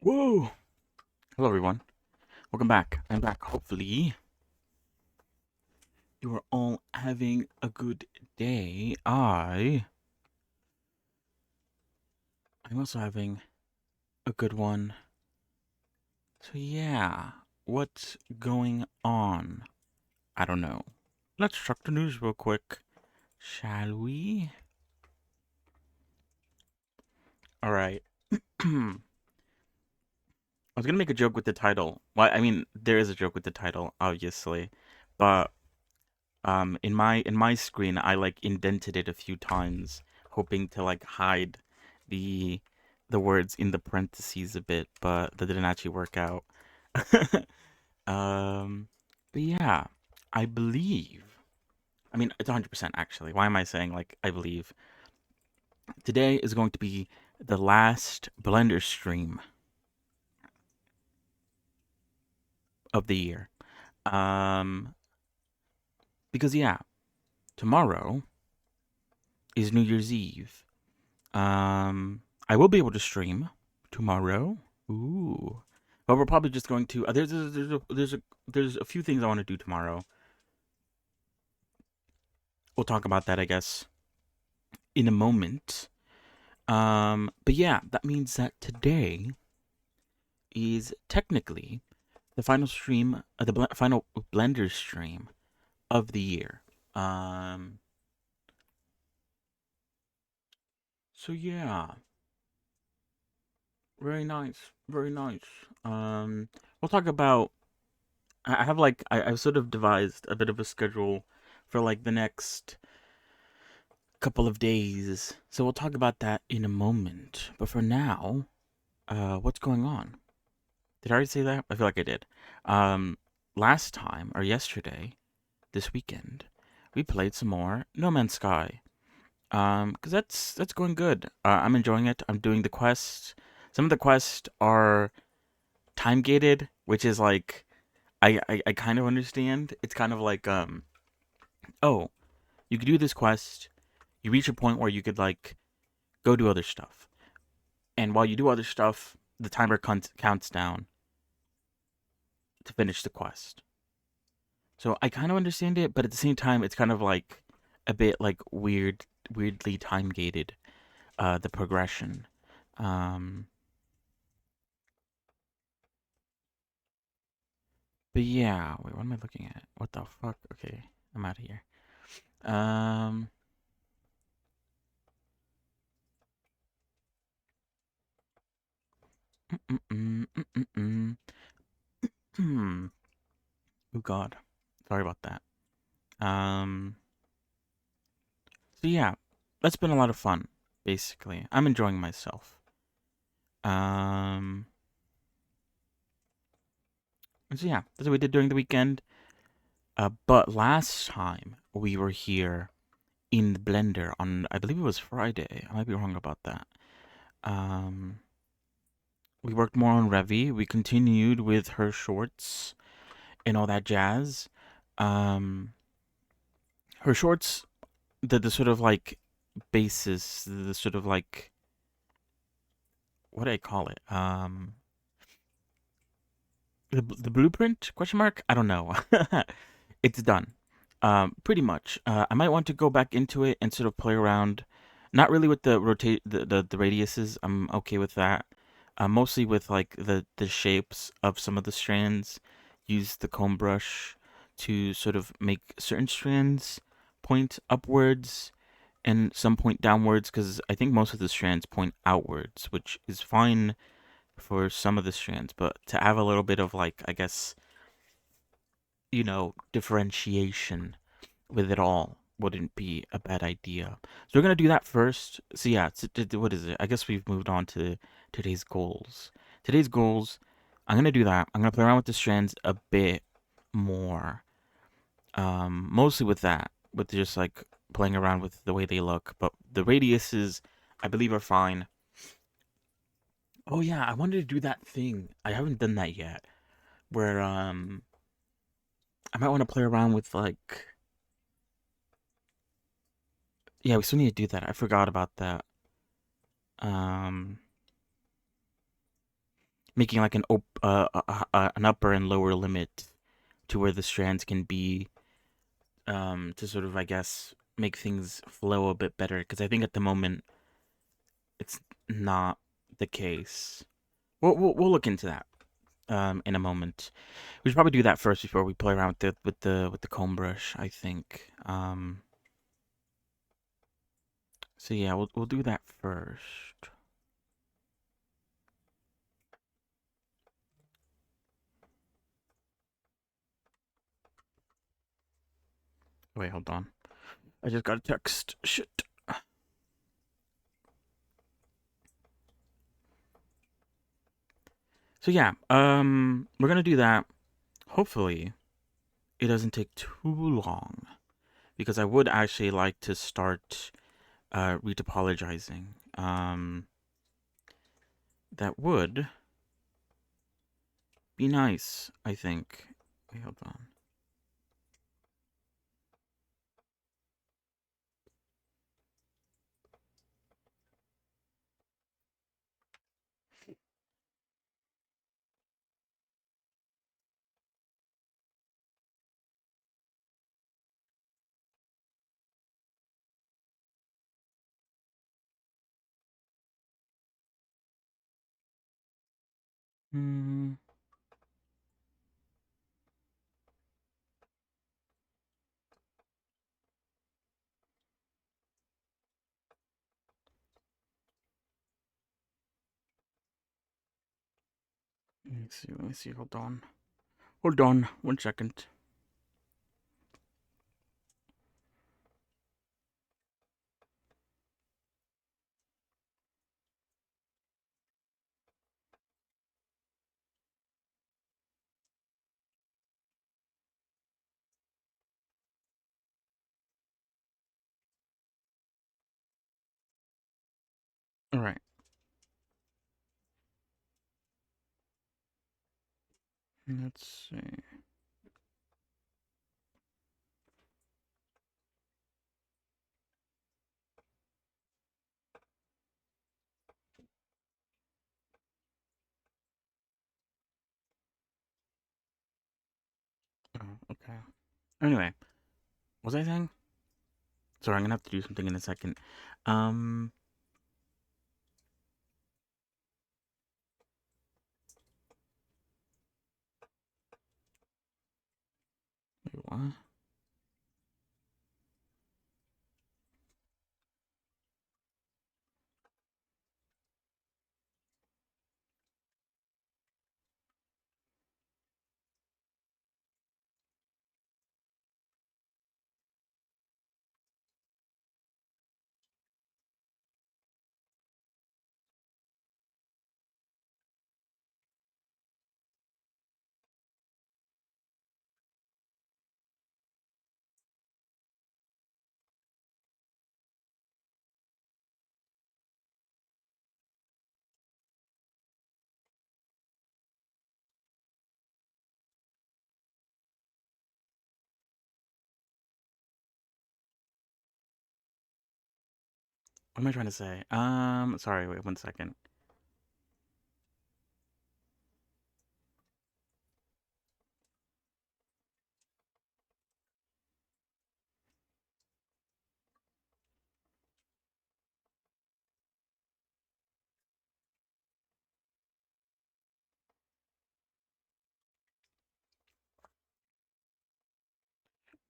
Whoa! Hello, everyone. Welcome back. I'm back. Hopefully, you are all having a good day. I'm also having a good one. So yeah, what's going on? I don't know. Let's check the news real quick, shall we? All right. I was gonna make a joke with the title. Well, I mean, there is a joke with the title, obviously, but in my screen I like indented it a few times hoping to like hide the the words in the parentheses a bit, but that didn't actually work out. um but yeah, I believe, I mean, it's 100% actually. Why am I saying like I believe? Today is going to be the last Blender stream of the year. Um because yeah, tomorrow is New Year's Eve. I will be able to stream tomorrow. Ooh, but we're probably just going to. There's a few things I want to do tomorrow. We'll talk about that, I guess, in a moment. But yeah, that means that today is technically the final stream, final Blender stream of the year. Um, so yeah, very nice, very nice. We'll talk about. I have like I've sort of devised a bit of a schedule for like the next couple of days. So we'll talk about that in a moment. But for now, what's going on? Did I already say that? I feel like I did. Um, Last time or yesterday, this weekend, we played some more No Man's Sky. Cause that's going good. I'm enjoying it. I'm doing the quests. Some of the quests are time gated, which is like I kind of understand. It's kind of like oh, you could do this quest. You reach a point where you could like go do other stuff, and while you do other stuff, the timer counts down to finish the quest. So I kind of understand it, but at the same time, it's kind of like a bit like weirdly time gated. The progression. Um, but yeah, wait, what am I looking at? What the fuck? Okay, I'm out of here. Um, mm, mm, mm, mm, mm, Hmm. Oh God, sorry about that. Um, so yeah, that's been a lot of fun. Basically, I'm enjoying myself. Um, so yeah, that's what we did during the weekend. But last time we were here in the Blender on, I believe it was Friday. I might be wrong about that. Um, we worked more on Revy. We continued with her shorts and all that jazz. Um, her shorts, the sort of like basis, the sort of like, what do I call it? The blueprint? Question mark? I don't know. It's done. Pretty much. I might want to go back into it and sort of play around. Not really with the rotate the radiuses. I'm okay with that. Mostly with like the shapes of some of the strands. Use the comb brush to sort of make certain strands point upwards and some point downwards, because I think most of the strands point outwards, which is fine for some of the strands, but to have a little bit of like, I guess, differentiation with it all wouldn't be a bad idea. So we're gonna do that first. So yeah, what is it? I guess we've moved on to today's goals. Today's goals, I'm gonna do that. I'm gonna play around with the strands a bit more. Mostly with that, with just like playing around with the way they look. But the radiuses, I believe, are fine. Oh yeah, I wanted to do that thing. I haven't done that yet. Where I might want to play around with like, yeah, we still need to do that. I forgot about that. Um making like an upper and lower limit to where the strands can be, to sort of, I guess, make things flow a bit better. Because I think at the moment it's not the case. We'll look into that in a moment. We should probably do that first before we play around with the comb brush, I think. So yeah, we'll do that first. Wait, hold on. I just got a text. Shit. So yeah, we're gonna do that. Hopefully, it doesn't take too long because I would actually like to start retopologizing. That would be nice, I think. Wait, hold on. Hmm. Let me see. Let me see. Hold on. Hold on. 1 second. All right. Let's see. Oh, okay. Anyway, what was I saying? Sorry, I'm gonna have to do something in a second. Um, wait, what? What am I trying to say? Sorry, wait 1 second.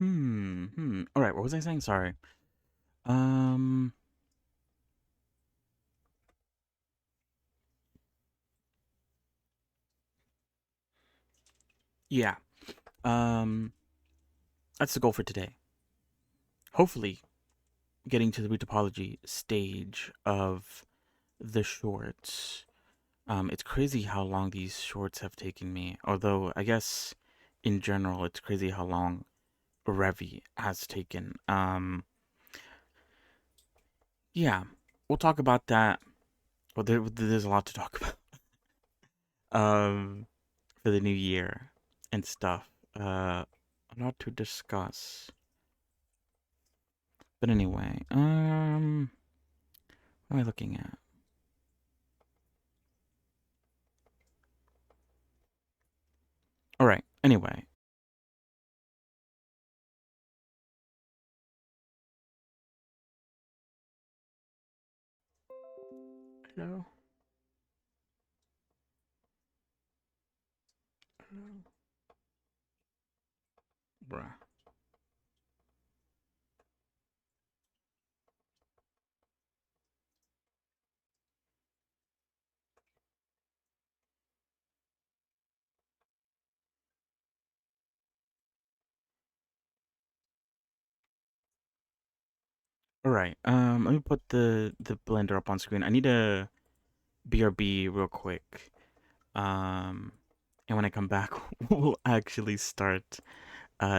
All right, what was I saying? Sorry. Um, yeah. Um, that's the goal for today. Hopefully, getting to the retopology stage of the shorts. It's crazy how long these shorts have taken me. Although, I guess in general, it's crazy how long Revi has taken. Yeah, we'll talk about that. Well, there's a lot to talk about. Um, for the new year and stuff. A lot to discuss. But anyway, what am I looking at? Anyway, hello, hello, bruh. All right. Let me put the blender up on screen. I need a BRB real quick. Um, and when I come back, we'll actually start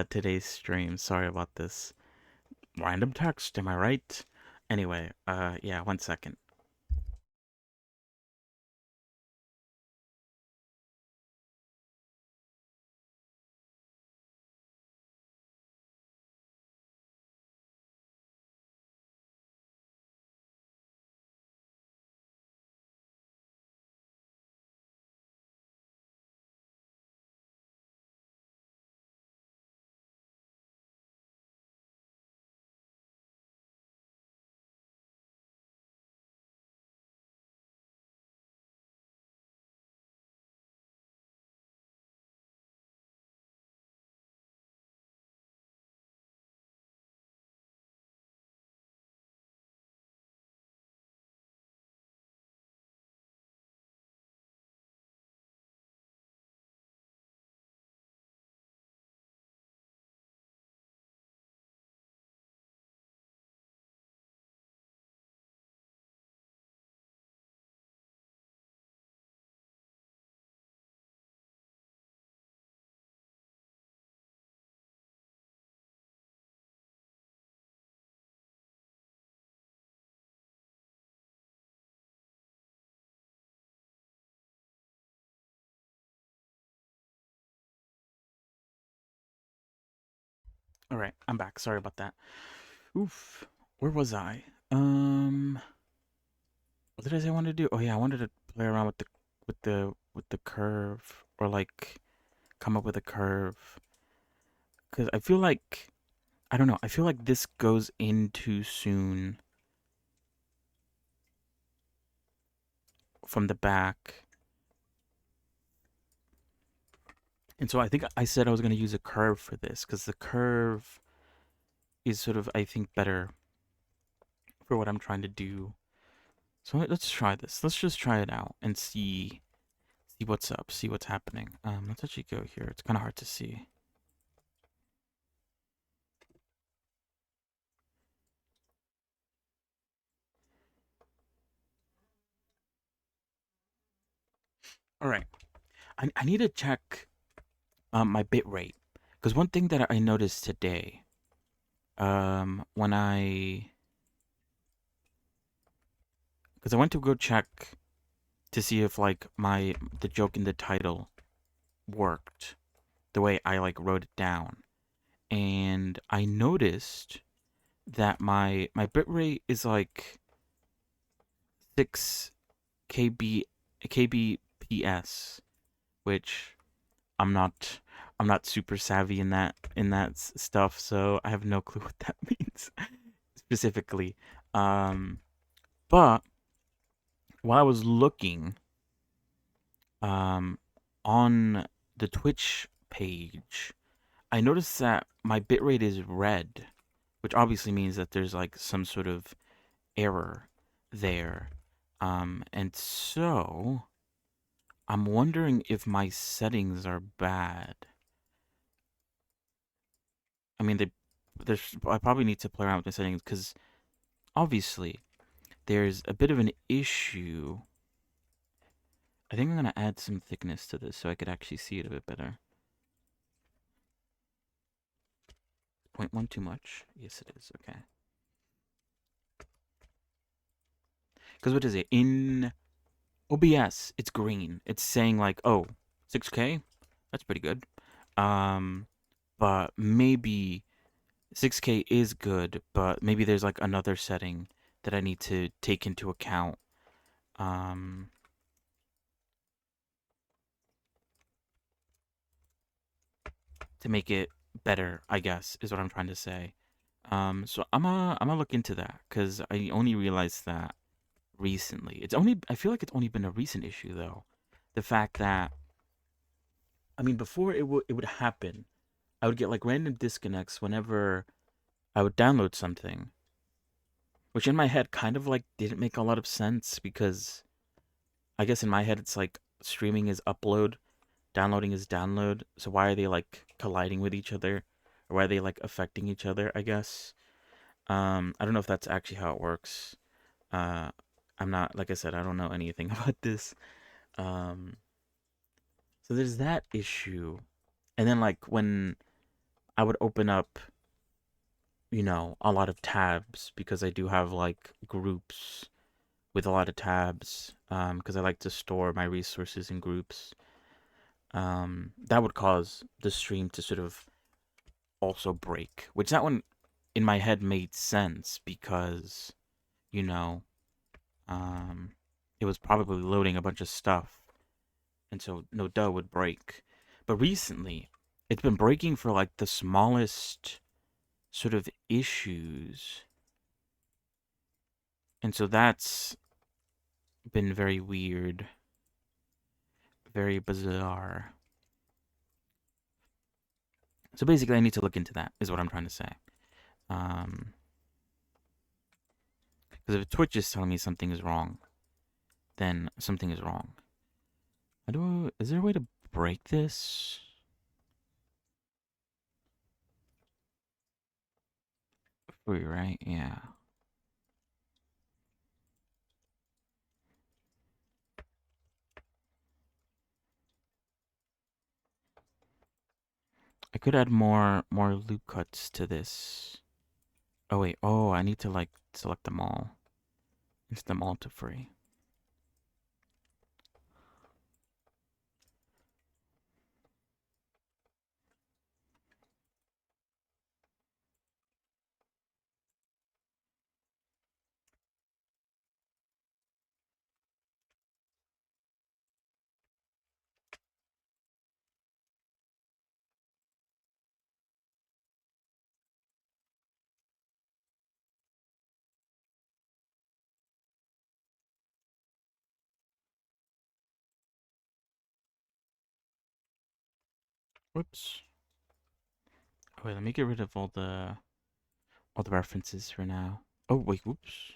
today's stream. Sorry about this random text. Am I right? Anyway, yeah. 1 second. All right, I'm back. Sorry about that. Oof. Where was I? What did I say I wanted to do? Oh yeah, I wanted to play around with the curve, or like come up with a curve, because I feel like, I don't know. I feel like this goes in too soon from the back. And so I think I said I was going to use a curve for this, because the curve is sort of, I think, better for what I'm trying to do. So let's try this. Let's just try it out and see what's up, see what's happening. Let's actually go here. It's kind of hard to see. All right. I need to check my bit rate, because one thing that I noticed today, when because I went to go check to see if like the joke in the title worked the way I like wrote it down, and I noticed that my bitrate is like 6 kbps, which I'm not I'm not super savvy in that stuff, so I have no clue what that means specifically. Um, but while I was looking um on the Twitch page, I noticed that my bitrate is red, which obviously means that there's like some sort of error there. And so I'm wondering if my settings are bad. I mean, I probably need to play around with the settings, because obviously there's a bit of an issue. I think I'm gonna add some thickness to this so I could actually see it a bit better. 0.1 too much? Yes, it is. Okay. Because what is it? In OBS, it's green. It's saying like, oh, 6K? That's pretty good. Um, but maybe 6K is good, but maybe there's like another setting that I need to take into account. Um, to make it better, I guess, is what I'm trying to say. So I'm gonna look into that because I only realized that recently. I feel like it's only been a recent issue though. The fact that I mean before it would happen. I would get like random disconnects whenever I would download something, which in my head kind of like didn't make a lot of sense because I guess in my head it's like streaming is upload, downloading is download. So why are they like colliding with each other? Or why are they like affecting each other, I guess? I don't know if that's actually how it works. Uh I'm not like I said, I don't know anything about this. Um so there's that issue. And then like when I would open up, a lot of tabs because I do have like groups with a lot of tabs because I like to store my resources in groups. That would cause the stream to sort of also break, which that one in my head made sense because, you know, um, it was probably loading a bunch of stuff, and so no duh would break. But recently, it's been breaking for like the smallest sort of issues, and so that's been very weird, very bizarre. So basically, I need to look into that, is what I'm trying to say. Um, because if Twitch is telling me something is wrong, then something is wrong. Is there a way to break this? Free, right? Yeah. I could add more loop cuts to this. Oh wait, I need to like select them all. It's them all to free. Whoops. Oh wait, let me get rid of all the references for now. Oh wait, whoops.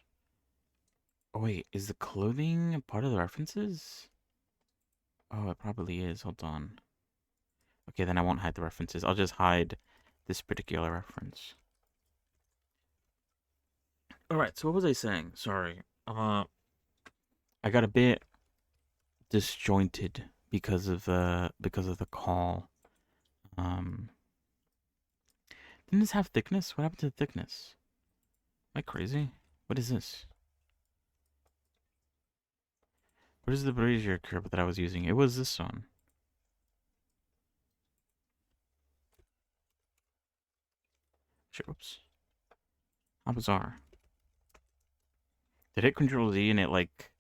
Oh wait, is the clothing part of the references? Oh, it probably is. Hold on. Okay, then I won't hide the references. I'll just hide this particular reference. All right. So what was I saying? Sorry. I got a bit disjointed because of the call. Um, didn't this have thickness? What happened to the thickness? Am I crazy? What is this? What is the brazier curve that I was using? It was this one. Shit, whoops. How bizarre. Did I hit Control Z and it like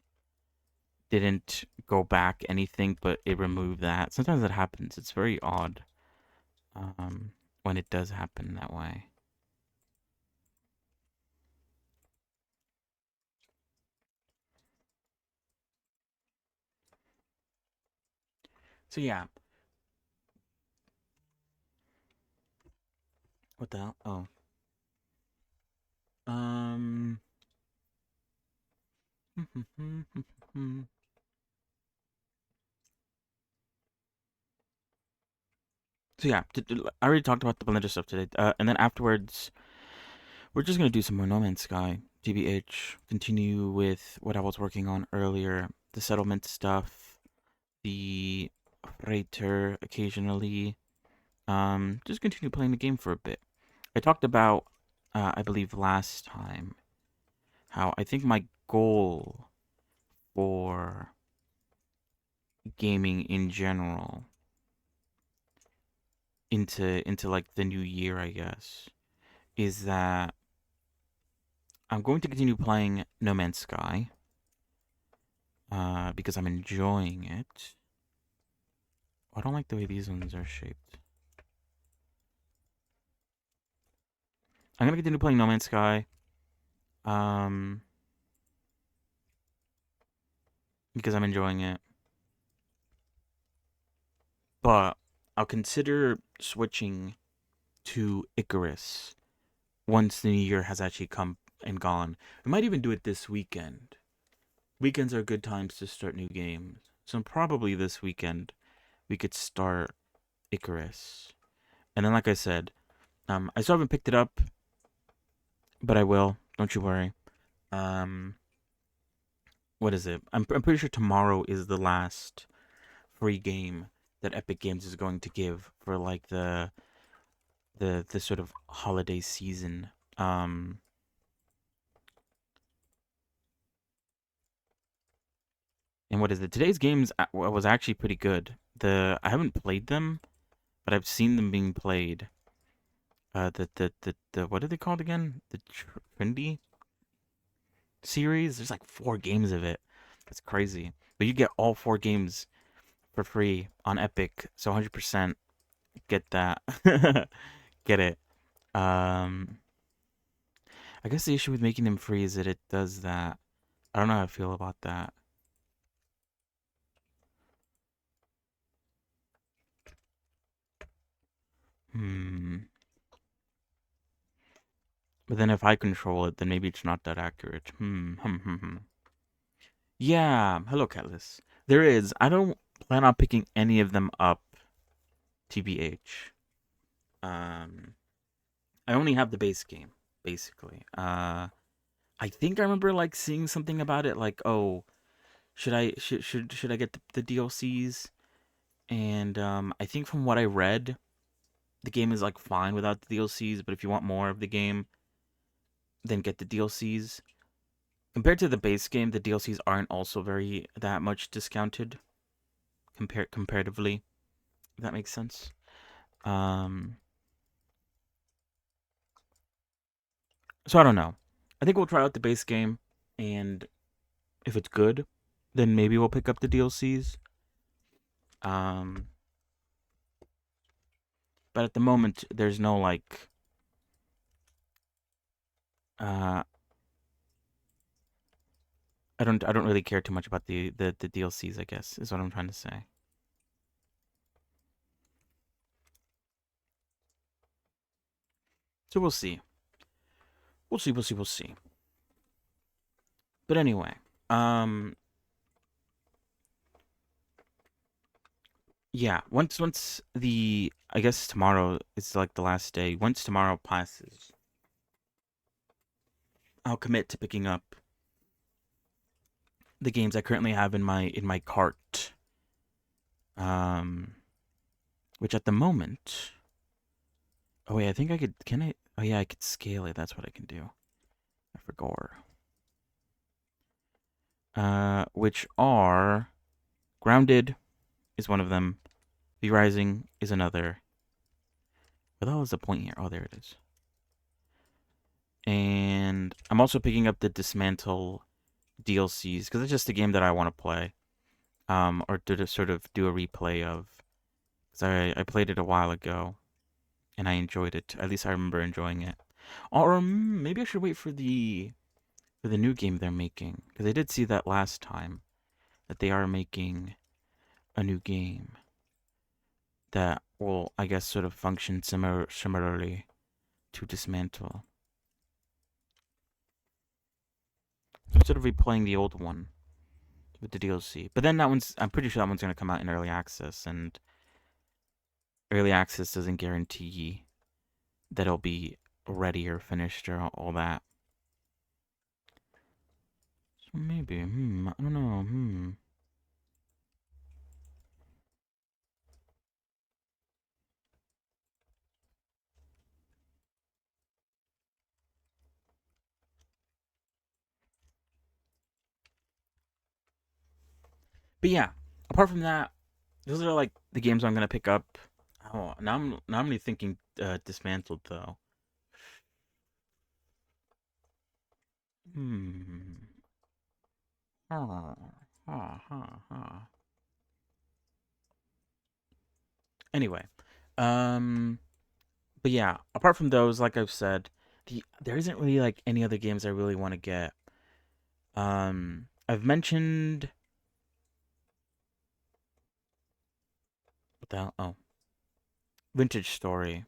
didn't go back anything, but it removed that? Sometimes that happens. It's very odd. Um, when it does happen that way. So yeah. What the hell? Oh. Um. So yeah, I already talked about the Blender stuff today, and then afterwards, we're just gonna do some more No Man's Sky, GBH. Continue with what I was working on earlier, the settlement stuff, the freighter occasionally. Just continue playing the game for a bit. I talked about, I believe last time, how I think my goal for gaming in general into like the new year, I guess, is that I'm going to continue playing No Man's Sky because I'm enjoying it. I don't like the way these ones are shaped. I'm gonna continue playing No Man's Sky. Um, because I'm enjoying it. But I'll consider switching to Icarus once the new year has actually come and gone. We might even do it this weekend. Weekends are good times to start new games. So probably this weekend we could start Icarus. And then like I said, I still haven't picked it up, but I will. Don't you worry. Um what is it? I'm pretty sure tomorrow is the last free game that Epic Games is going to give for like the sort of holiday season. And what is it? Today's games was actually pretty good. I haven't played them, but I've seen them being played. The what are they called again? The Trendy series. There's like 4 games of it. That's crazy. But you get all 4 games for free on Epic, so 100% get that. Get it. Um, I guess the issue with making them free is that it does that. I don't know how I feel about that. Hmm. But then if I control it, then maybe it's not that accurate. Yeah. Hello, Catalyst. There is. I don't plan on picking any of them up, TBH. Um, I only have the base game, basically. I think I remember like seeing something about it, like, oh, should I get the DLCs? And I think from what I read, the game is like fine without the DLCs, but if you want more of the game, then get the DLCs. Compared to the base game, the DLCs aren't also very that much discounted comparatively. If that makes sense. Um, so I don't know. I think we'll try out the base game, and if it's good, then maybe we'll pick up the DLCs. Um, but at the moment, there's no like. Uh, I don't really care too much about the DLCs. I guess is what I'm trying to say. So we'll see. We'll see. We'll see. We'll see. But anyway, um, yeah. Once the I guess tomorrow is like the last day. Once tomorrow passes, I'll commit to picking up the games I currently have in my cart. Um, which at the moment, oh wait, I think I could. Can I? Oh yeah, I could scale it. That's what I can do. I forgot. Which are Grounded is one of them. V Rising is another. What the hell is the point here? Oh, there it is. And I'm also picking up the Dismantle DLCs because it's just a game that I want to play. Or to sort of do a replay of. Because I played it a while ago and I enjoyed it. At least I remember enjoying it. Or maybe I should wait for the new game they're making because I did see that last time that they are making a new game that will, I guess, sort of function similarly to Dismantle. So sort of replaying the old one with the DLC. But then I'm pretty sure that one's going to come out in early access, and early access doesn't guarantee that it'll be ready or finished or all that. So maybe, I don't know, But yeah, apart from that, those are like the games I'm gonna pick up. Oh, now I'm really thinking Dismantled though. Hmm. Huh. Huh. Huh. Huh. Anyway, um, but yeah, apart from those, like I've said, there isn't really like any other games I really want to get. I've mentioned what the hell? Oh, Vintage Story,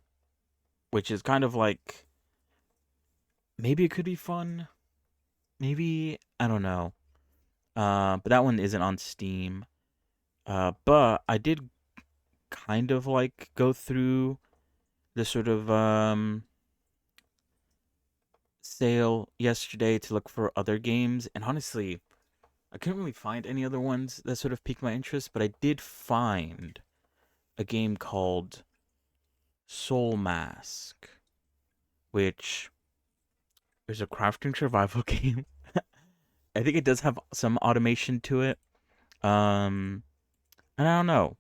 which is kind of like maybe it could be fun. Maybe I don't know. But that one isn't on Steam. But I did kind of like go through the sort of sale yesterday to look for other games, and honestly, I couldn't really find any other ones that sort of piqued my interest. But I did find a game called Soul Mask, which is a crafting survival game. I think it does have some automation to it. Um, and I don't know.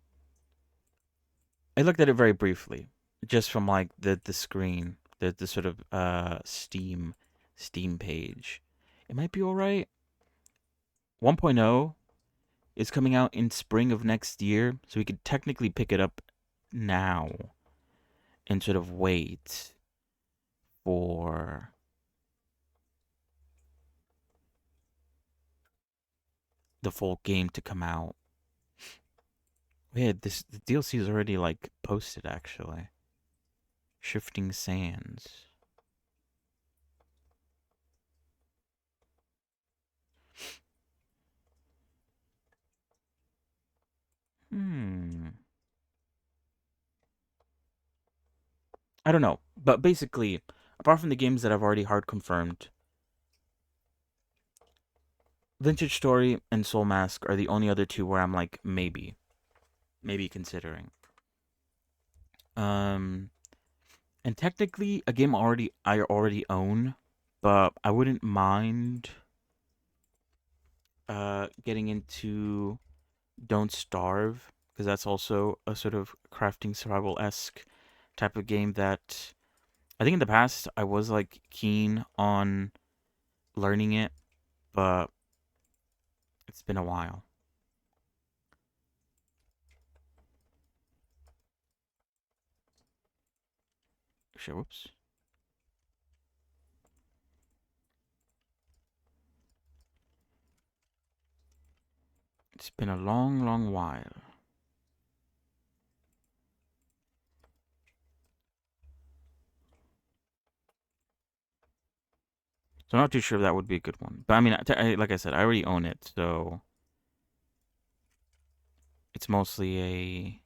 I looked at it very briefly, just from like the screen, the sort of Steam page. It might be all right. 1.0 is coming out in spring of next year, so we could technically pick it up now and sort of wait for the full game to come out. Yeah, this the DLC is already like posted actually. Shifting Sands. Hmm. I don't know, but basically, apart from the games that I've already hard confirmed, Vintage Story and Soul Mask are the only other two where I'm like maybe considering. Um, and technically, a game I already own, but I wouldn't mind getting into Don't Starve because that's also a sort of crafting survival esque type of game that I think in the past I was like keen on learning it, but it's been a while. Shit, whoops. It's been a long, long while. So I'm not too sure if that would be a good one. But I mean, like I said, I already own it, so it's mostly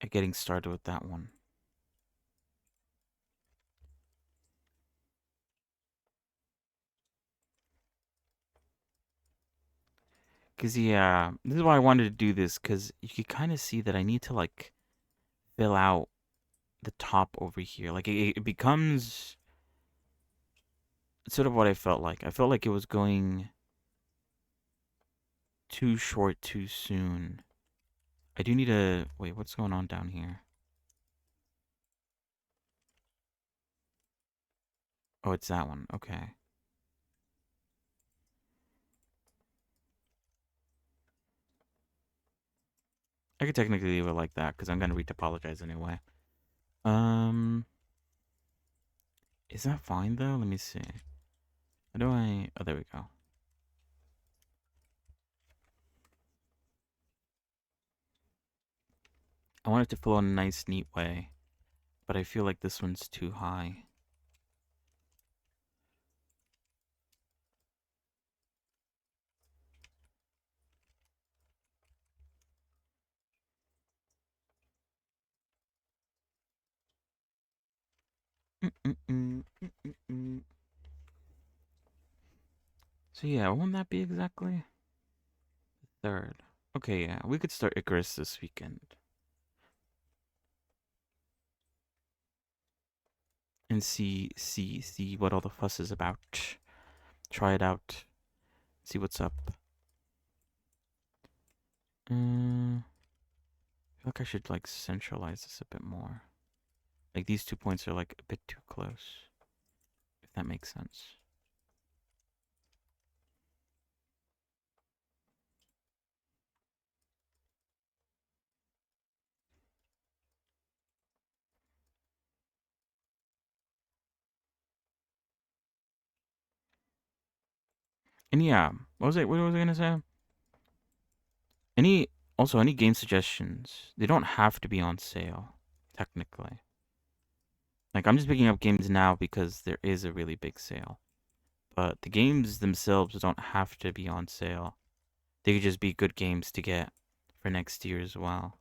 a getting started with that one. Cause yeah, this is why I wanted to do this, cause you could kind of see that I need to like fill out the top over here. Like it becomes sort of what I felt like. I felt like it was going too short too soon. I do need to wait. What's going on down here? Oh, it's that one. Okay. I could technically leave it like that because I'm gonna retopologize anyway. Um, is that fine though? Let me see. How do I? Oh, there we go. I want it to flow in a nice, neat way, but I feel like this one's too high. Mm-mm-mm, mm-mm-mm. So yeah, won't that be exactly third? Okay, yeah, we could start Icarus this weekend and see what all the fuss is about. Try it out, see what's up. I feel like I should like centralize this a bit more. Like these 2 points are like a bit too close, if that makes sense. And yeah, what was it? What was I gonna say? Any also any game suggestions? They don't have to be on sale, technically. Like I'm just picking up games now because there is a really big sale. But the games themselves don't have to be on sale. They could just be good games to get for next year as well.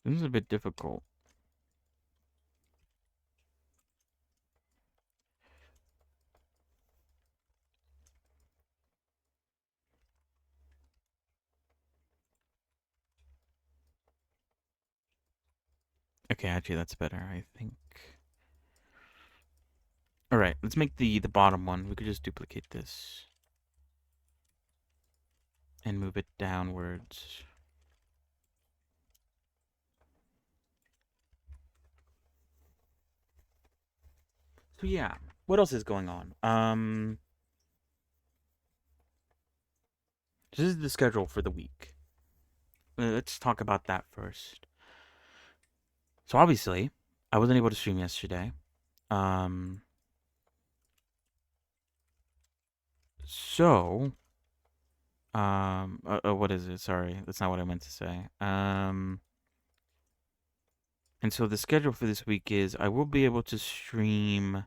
This is a bit difficult. Okay, actually that's better, I think. Alright, let's make the bottom one. We could just duplicate this and move it downwards. So yeah, what else is going on? This is the schedule for the week. Let's talk about that first. So obviously, I wasn't able to stream yesterday. Um, so what is it? Sorry, that's not what I meant to say. And so the schedule for this week is I will be able to stream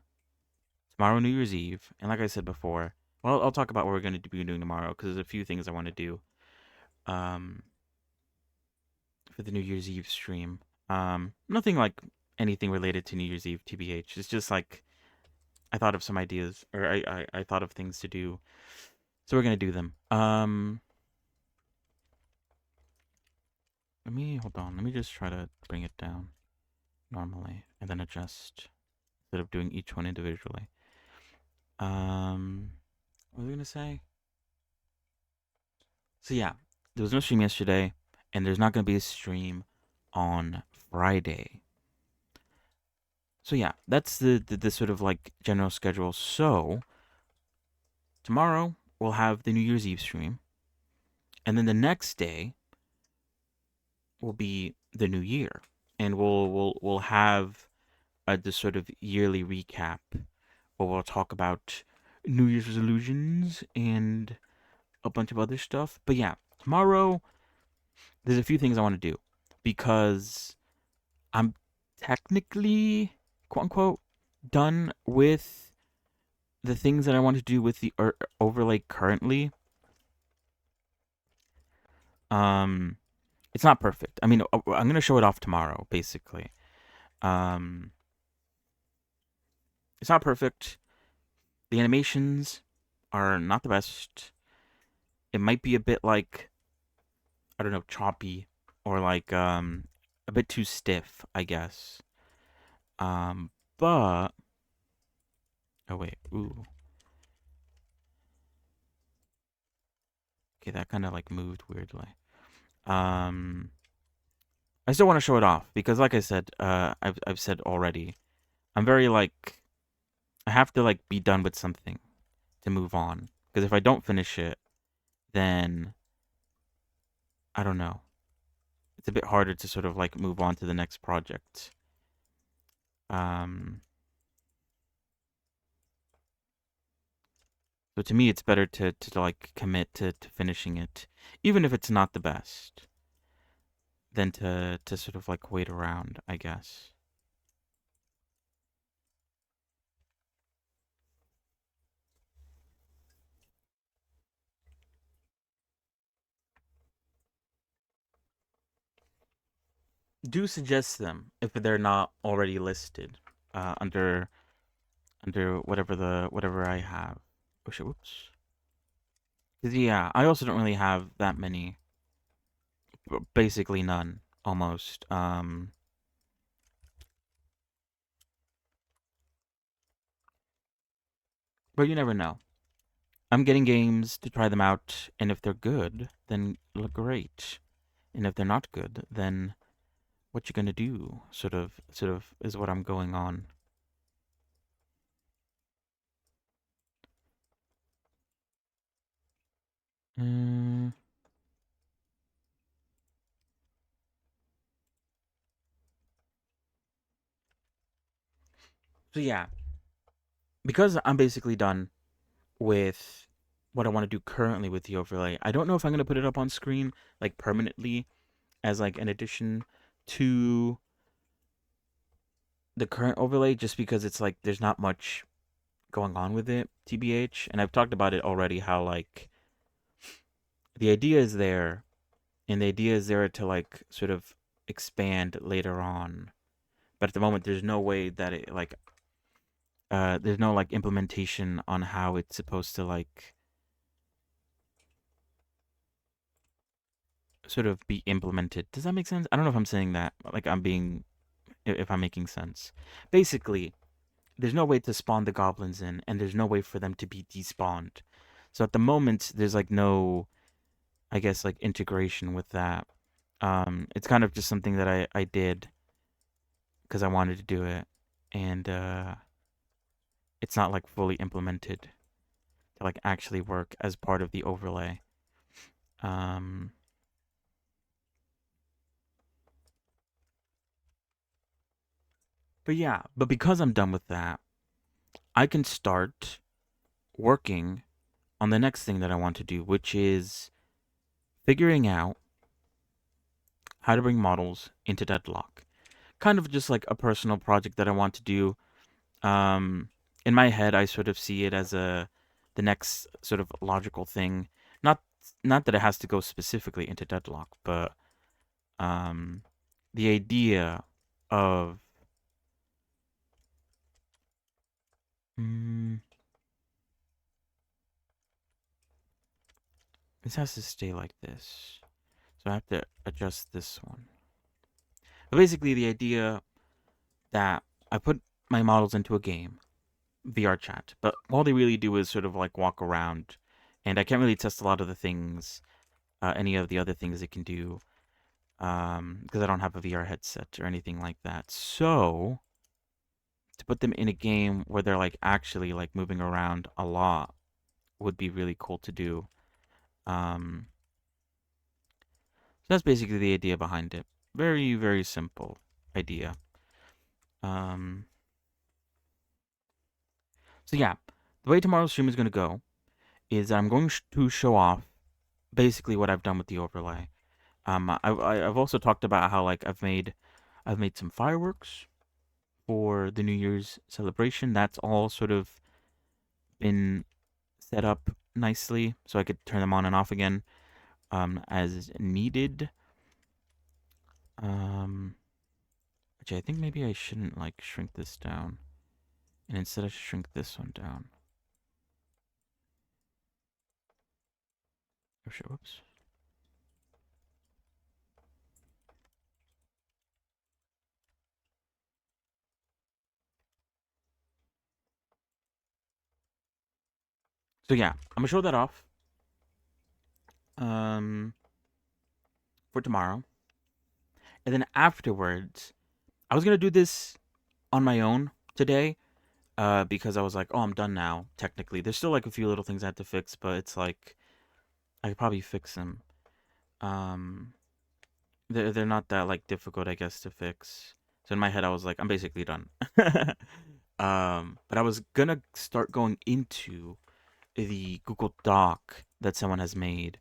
tomorrow, New Year's Eve, and like I said before, well, I'll talk about what we're going to be doing tomorrow because there's a few things I want to do. Um, for the New Year's Eve stream. Nothing like anything related to New Year's Eve, TBH. It's just like I thought of some ideas, or I thought of things to do, so we're gonna do them. Let me hold on. Let me just try to bring it down normally, and then adjust instead of doing each one individually. What was I gonna say? So yeah, there was no stream yesterday, and there's not gonna be a stream on Friday. So yeah, that's the sort of like general schedule. So tomorrow we'll have the New Year's Eve stream, and then the next day will be the New Year, and we'll have the sort of yearly recap where we'll talk about New Year's resolutions and a bunch of other stuff. But yeah, tomorrow there's a few things I want to do because I'm technically quote unquote done with the things that I want to do with the overlay currently. Um, it's not perfect. I mean, I'm gonna show it off tomorrow, basically. Um, it's not perfect. The animations are not the best. It might be a bit like I don't know, choppy or like a bit too stiff, I guess. Um, but oh wait, ooh, okay, that kind of like moved weirdly. Um, I still want to show it off because, like I said, I've said already, I'm very like I have to like be done with something to move on. Because if I don't finish it, then I don't know. It's a bit harder to sort of like move on to the next project. Um, so to me, it's better to like commit to finishing it, even if it's not the best, than to sort of like wait around, I guess. Do suggest them if they're not already listed under whatever I have. Oh shit! Whoops. 'Cause, yeah, I also don't really have that many. Basically none, almost. But you never know. I'm getting games to try them out, and if they're good, then look great. And if they're not good, then what you gonna do? Sort of is what I'm going on. Mm, so yeah, because I'm basically done with what I want to do currently with the overlay. I don't know if I'm gonna put it up on screen like permanently as like an addition to the current overlay, just because it's like there's not much going on with it, TBH. And I've talked about it already, how like the idea is there, and the idea is there to like sort of expand later on. But at the moment, there's no way that it like there's no like implementation on how it's supposed to like sort of be implemented. Does that make sense? I don't know if I'm saying that like I'm being if I'm making sense. Basically, there's no way to spawn the goblins in, and there's no way for them to be despawned. So at the moment, there's like no, I guess, like integration with that. It's kind of just something that I did because I wanted to do it, and it's not like fully implemented to like actually work as part of the overlay. Um, but yeah, but because I'm done with that, I can start working on the next thing that I want to do, which is figuring out how to bring models into Deadlock. Kind of just like a personal project that I want to do. Um, in my head, I sort of see it as the next sort of logical thing. Not not that it has to go specifically into Deadlock, but um, the idea of mm, this has to stay like this, so I have to adjust this one. But basically, the idea that I put my models into a game, VR chat, but all they really do is sort of like walk around, and I can't really test a lot of the things, any of the other things it can do, because I don't have a VR headset or anything like that. So to put them in a game where they're like actually like moving around a lot would be really cool to do. Um, so that's basically the idea behind it. Very, very simple idea. Um, so yeah, the way tomorrow's stream is going to go is I'm going to show off basically what I've done with the overlay. I've also talked about how like I've made some fireworks for the New Year's celebration. That's all sort of been set up nicely, so I could turn them on and off again as needed. Um, which I think maybe I shouldn't like shrink this down, and instead I should shrink this one down. Oh shit! Whoops. So yeah, I'm gonna show that off um for tomorrow, and then afterwards, I was gonna do this on my own today, because I was like, oh, I'm done now. Technically, there's still like a few little things I have to fix, but it's like I could probably fix them. Um, they're not that like difficult, I guess, to fix. So in my head, I was like, I'm basically done. But I was gonna start going into the Google Doc that someone has made,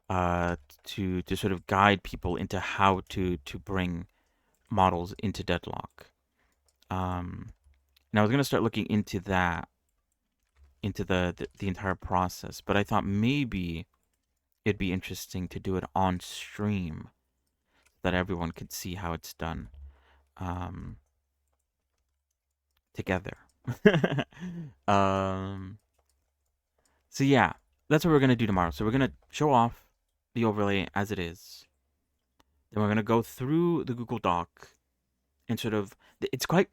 to sort of guide people into how to bring models into Deadlock. And I was gonna start looking into that, into the entire process, but I thought maybe it'd be interesting to do it on stream that everyone could see how it's done, um, together. um, so yeah, that's what we're gonna do tomorrow. So we're gonna show off the overlay as it is. Then we're gonna go through the Google Doc and sort of. It's quite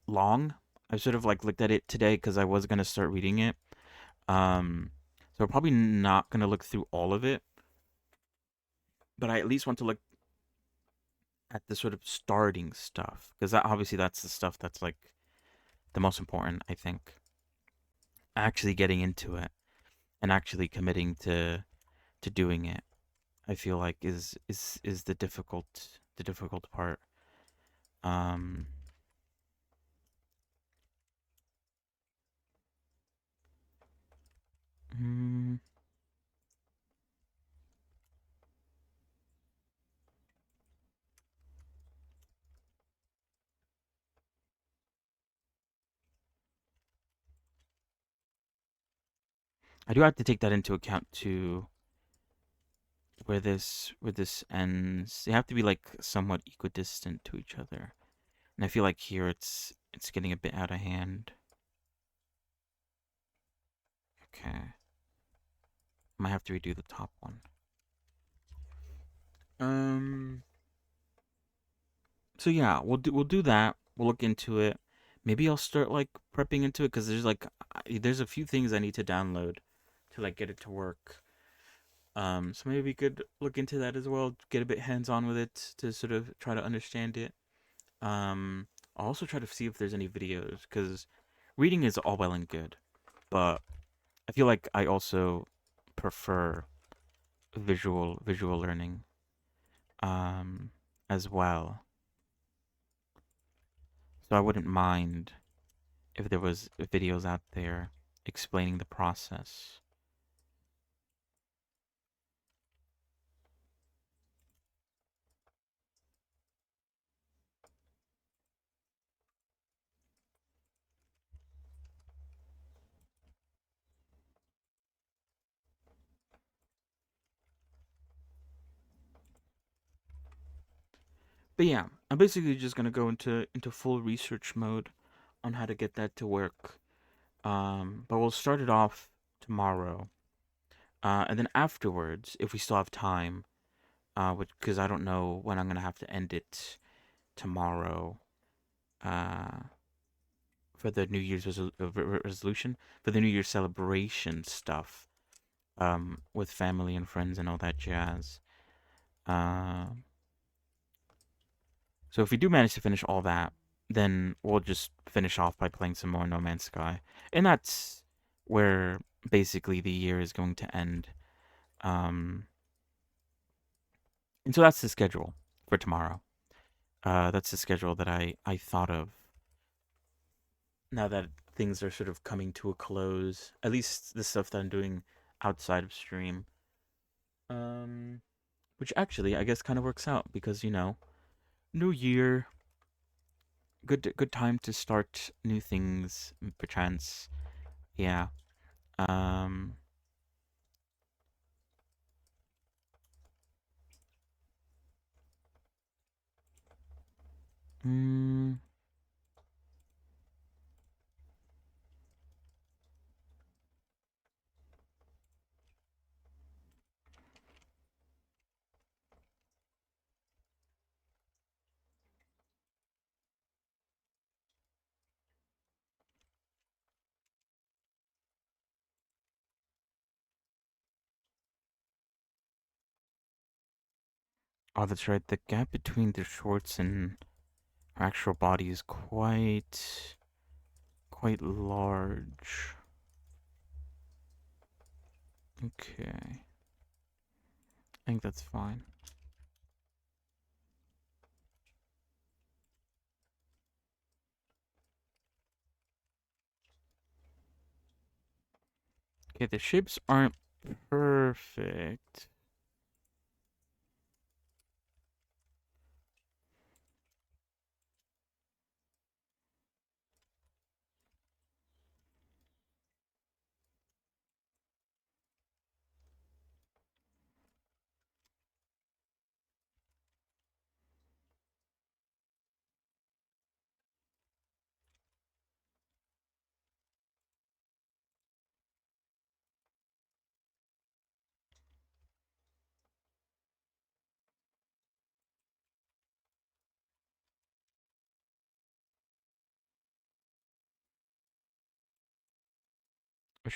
long. I sort of like looked at it today because I was gonna start reading it. Um, so we're probably not gonna look through all of it, but I at least want to look at the sort of starting stuff because that obviously that's the stuff that's like the most important. I think actually getting into it and actually committing to doing it. I feel like is the difficult part. Um, mm, I do have to take that into account too. Where this ends, they have to be like somewhat equidistant to each other, and I feel like here it's getting a bit out of hand. Okay, might have to redo the top one. Um, so yeah, we'll do that. We'll look into it. Maybe I'll start like prepping into it because there's a few things I need to download to like get it to work. So maybe we could look into that as well. Get a bit hands on with it to sort of try to understand it. Um, I'll also try to see if there's any videos because reading is all well and good, but I feel like I also prefer visual learning as well. So I wouldn't mind if there was videos out there explaining the process. But yeah, I'm basically just gonna go into full research mode on how to get that to work. But we'll start it off tomorrow. And then afterwards, if we still have time, because I don't know when I'm gonna have to end it tomorrow, uh, for the New Year's resolution, for the New Year's celebration stuff, with family and friends and all that jazz. Uh, so if we do manage to finish all that, then we'll just finish off by playing some more No Man's Sky, and that's where basically the year is going to end. Um, and so that's the schedule for tomorrow. That's the schedule that I thought of now that things are sort of coming to a close. At least the stuff that I'm doing outside of stream. Um, which actually I guess kind of works out because new year, good time to start new things. Perchance, yeah. Um, mm, oh, that's right. The gap between the shorts and her actual body is quite large. Okay, I think that's fine. Okay, the shapes aren't perfect.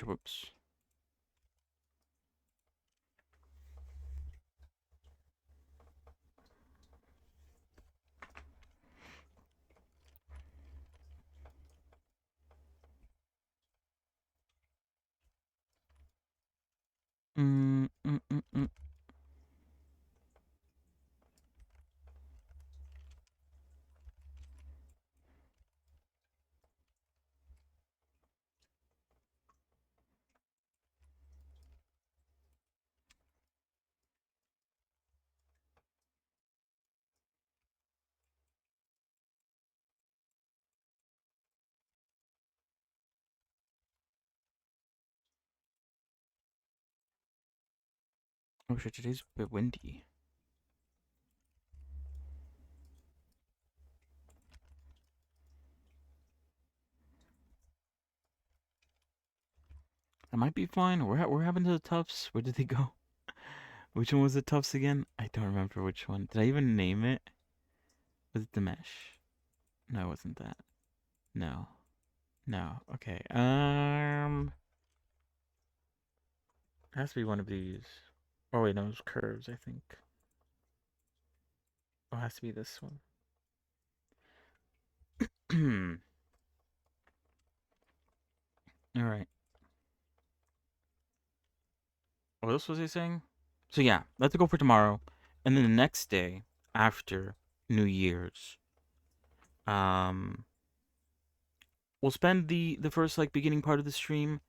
Whoops. Mm, mm, mm, mm. Oh shit, today's a bit windy. I might be fine. We're having to the Tufts. Where did they go? Which one was the Tufts again? I don't remember which one. Did I even name it? Was it the Mesh? No, it wasn't that. No. No. Okay. It has to be one of these. Oh wait, no, it's curves, I think. Oh, it has to be this one. Alright. What else was he saying? So yeah, let's go for tomorrow. And then the next day after New Year's, um we'll spend the first like beginning part of the stream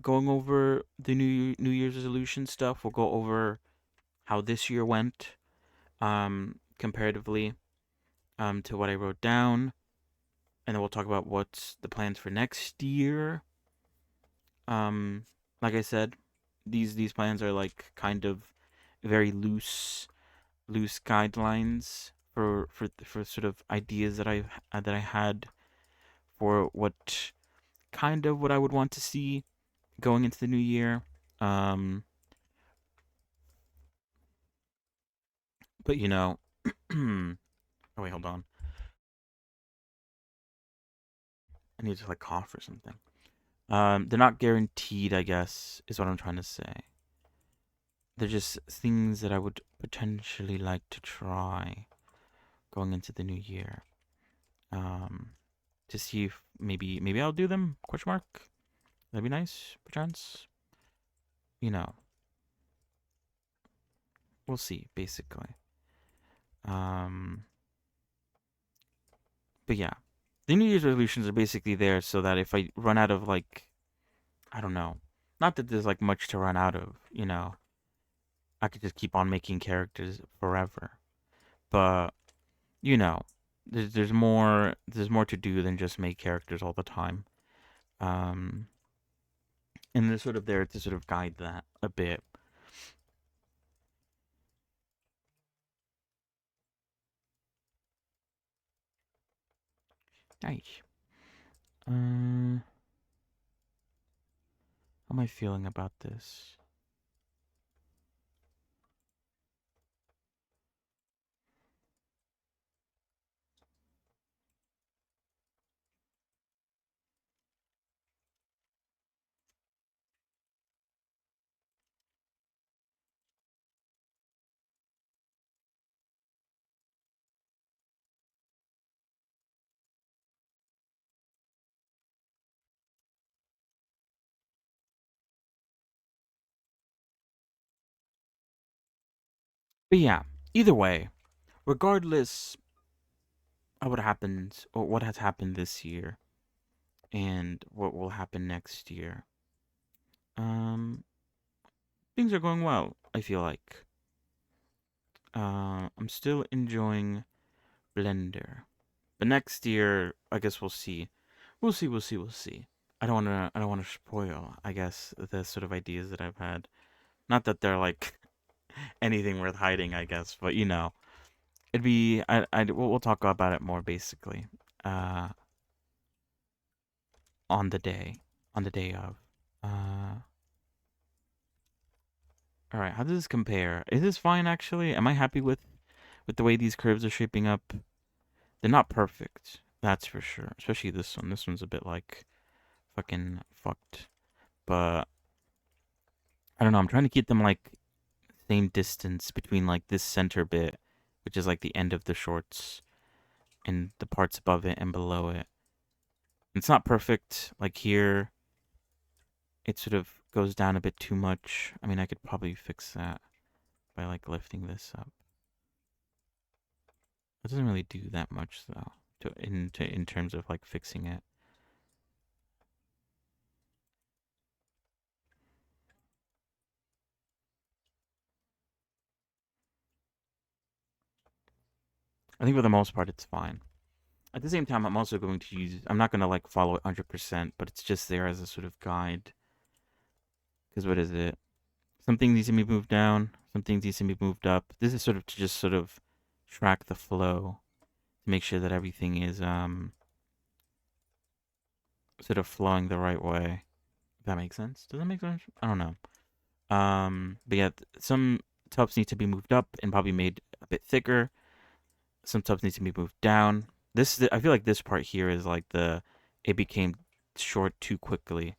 going over the New Year's resolution stuff. We'll go over how this year went, comparatively, to what I wrote down, and then we'll talk about what's the plans for next year. Um, like I said, these plans are like kind of very loose guidelines for sort of ideas that I had for what I would want to see going into the new year. Um, but oh wait, hold on. I need to like cough or something. They're not guaranteed, I guess, is what I'm trying to say. They're just things that I would potentially like to try going into the new year. Um, to see if maybe I'll do them? Question mark. That'd be nice, perchance. You know, we'll see. Basically. Um, but yeah, the New Year's resolutions are basically there so that if I run out of like, I don't know, not that there's like much to run out of, I could just keep on making characters forever. But you know, there's more to do than just make characters all the time. Um, and they're sort of there to sort of guide that a bit. Nice. How am I feeling about this? But yeah, either way, regardless of what happens or what has happened this year and what will happen next year, um, things are going well. I feel like I'm still enjoying Blender, but next year I guess we'll see. We'll see. We'll see. We'll see. I don't wanna spoil. I guess the sort of ideas that I've had. Not that they're like anything worth hiding. I guess, but it'd be. We'll talk about it more basically. Uh, on the day, on the day of. Uh, all right. How does this compare? Is this fine actually? Am I happy with the way these curves are shaping up? They're not perfect. That's for sure. Especially this one. This one's a bit like fucking fucked. But I don't know. I'm trying to keep them like same distance between like this center bit, which is like the end of the shorts, and the parts above it and below it. It's not perfect. Like here, it sort of goes down a bit too much. I mean, I could probably fix that by like lifting this up. It doesn't really do that much though, in terms of like fixing it. I think for the most part, it's fine. At the same time, I'm also going to use. I'm not going to like follow it 100%, but it's just there as a sort of guide. Because what is it? Something needs to be moved down. Something needs to be moved up. This is sort of to just sort of track the flow to make sure that everything is sort of flowing the right way. If that makes sense. Does that make sense? I don't know. But yeah, some tubs need to be moved up and probably made a bit thicker. Some tubs need to be moved down. I feel like this part here is like it became short too quickly.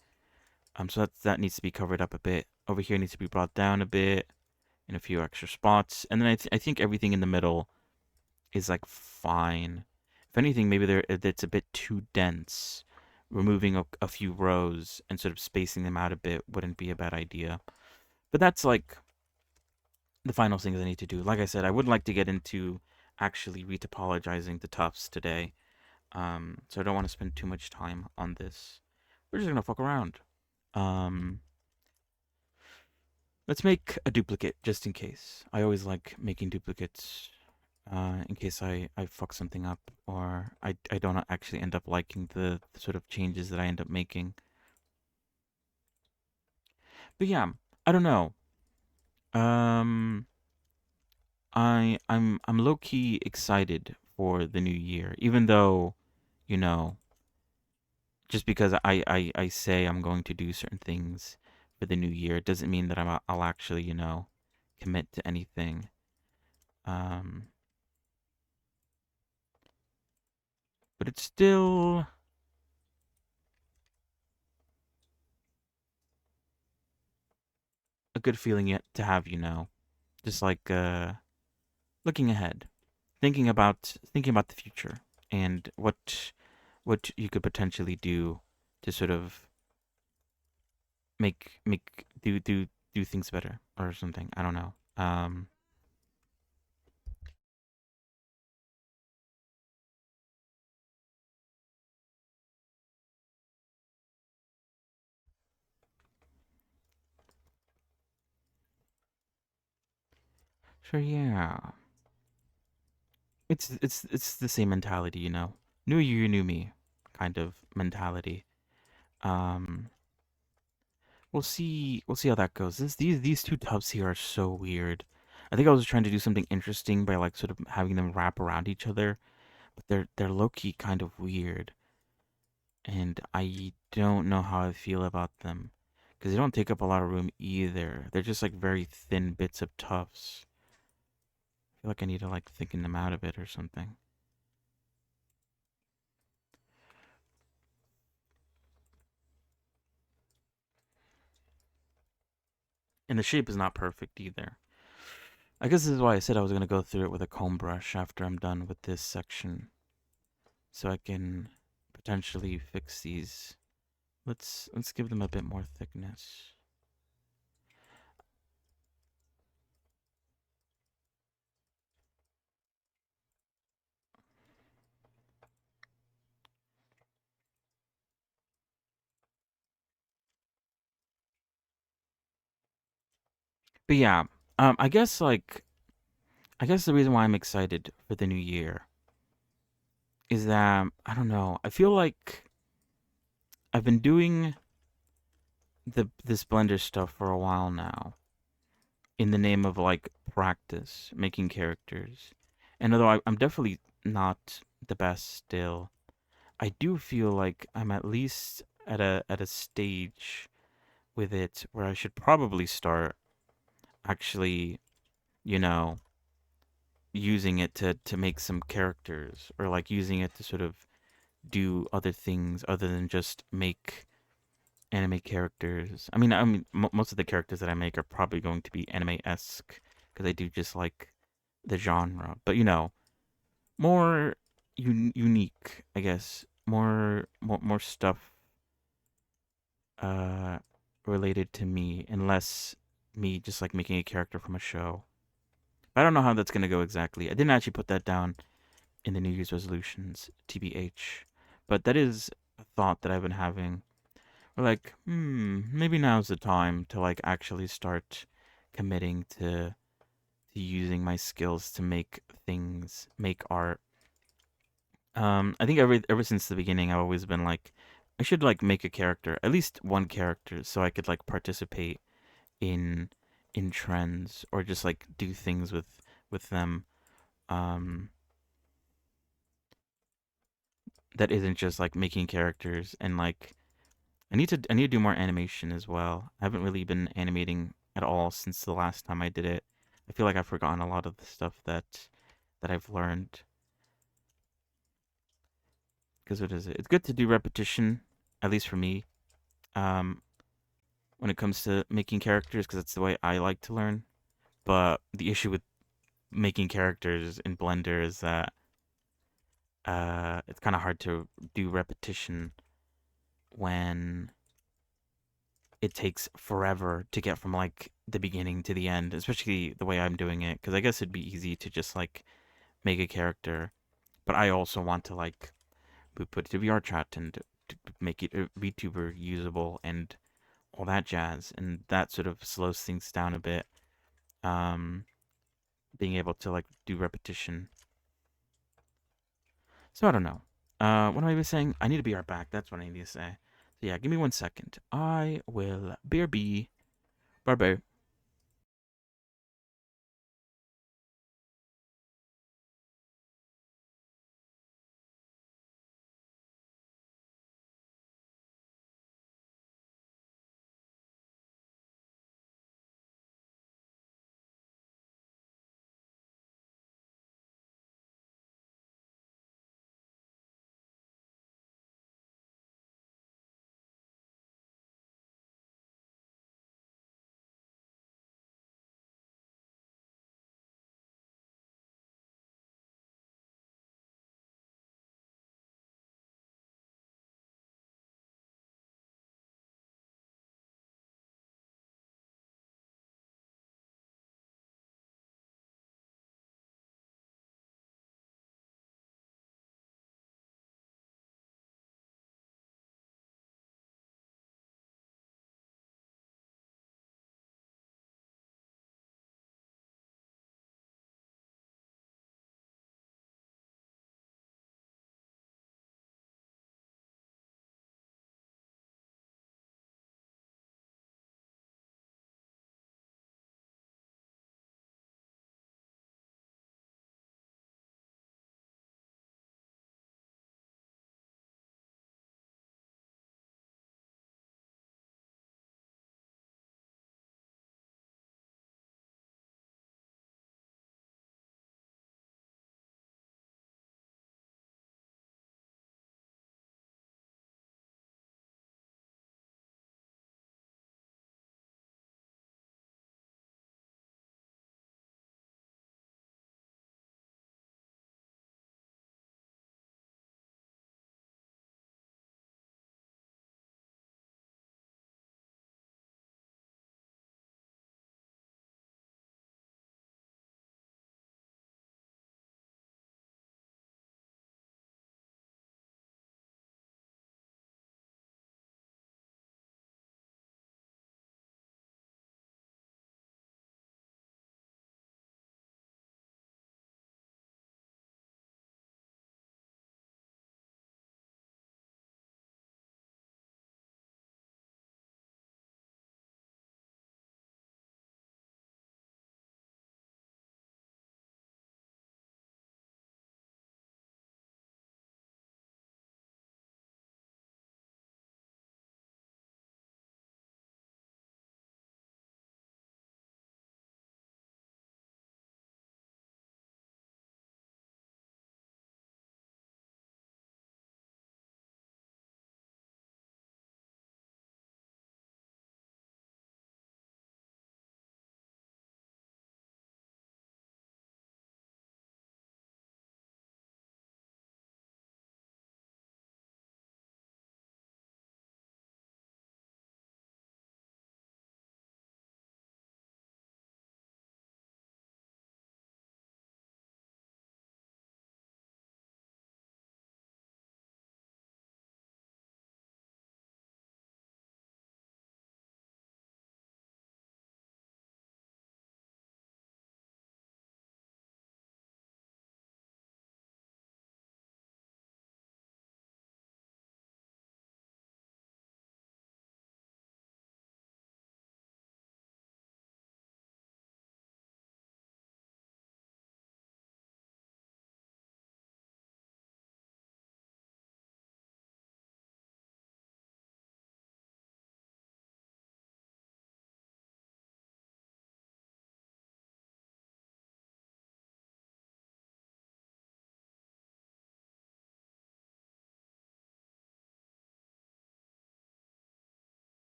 So that needs to be covered up a bit. Over here needs to be brought down a bit in a few extra spots, and then I think everything in the middle is like fine. If anything, maybe it's a bit too dense. Removing a few rows and sort of spacing them out a bit wouldn't be a bad idea. But that's like the final things I need to do. Like I said, I would like to get into actually retopologizing the tufts today. So I don't want to spend too much time on this. We're just gonna fuck around. Um, let's make a duplicate just in case. I always like making duplicates in case I fuck something up or I don't actually end up liking the sort of changes that I end up making. But yeah, I don't know. Um, I'm low key excited for the new year, even though, you know, just because I say I'm going to do certain things for the new year, it doesn't mean that I'll actually, commit to anything. Um, but it's still a good feeling yet to have, just like looking ahead, thinking about the future and what you could potentially do to sort of make do things better or something. I don't know. So yeah, it's the same mentality, New year, new me, kind of mentality. Um, we'll see how that goes. These two tubs here are so weird. I think I was trying to do something interesting by like sort of having them wrap around each other, but they're low key kind of weird, and I don't know how I feel about them because they don't take up a lot of room either. They're just like very thin bits of tufts. I feel like I need to like thicken them out a bit or something. And the shape is not perfect either. I guess this is why I said I was gonna go through it with a comb brush after I'm done with this section, so I can potentially fix these. Let's give them a bit more thickness. But yeah, I guess the reason why I'm excited for the new year is that I don't know. I feel like I've been doing this Blender stuff for a while now in the name of like practice, making characters. And although I'm definitely not the best still, I do feel like I'm at least at a stage with it where I should probably start actually, you know, using it to make some characters or like using it to sort of do other things other than just make anime characters. Most of the characters that I make are probably going to be anime-esque because I do just like the genre. But more unique, I guess. More stuff uh related to me unless me just like making a character from a show. But I don't know how that's gonna go exactly. I didn't actually put that down in the New Year's resolutions, TBH. But that is a thought that I've been having. Or like, maybe now's the time to like actually start committing to using my skills to make things, make art. I think ever since the beginning, I've always been like, I should like make a character, at least one character, so I could like participate in trends or just like do things with them. Um, that isn't just like making characters and like I need to do more animation as well. I haven't really been animating at all since the last time I did it. I feel like I've forgotten a lot of the stuff that I've learned. Because what is it? It's good to do repetition, at least for me. Um, when it comes to making characters, because that's the way I like to learn. But the issue with making characters in Blender is that it's kind of hard to do repetition when it takes forever to get from like the beginning to the end, especially the way I'm doing it. Because I guess it'd be easy to just like make a character, but I also want to like put it to VRChat and to make it VTuber usable and all that jazz, and that sort of slows things down a bit. Um, being able to like do repetition. So I don't know. What am I even saying? I need to be right back. That's what I need to say. So yeah, give me 1 second. I will BRB. Bye bye.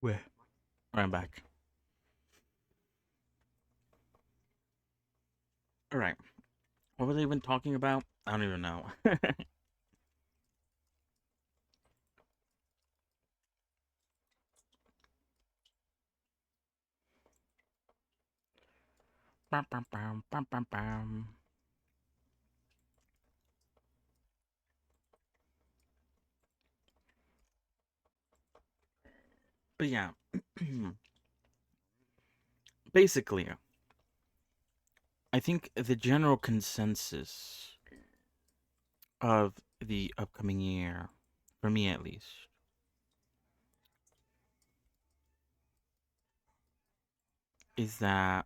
Where? I'm back. All right. What was I even talking about? I don't even know. Bam, bam, bam, bam, bam, bam. But yeah, basically, I think the general consensus of the upcoming year, for me at least, is that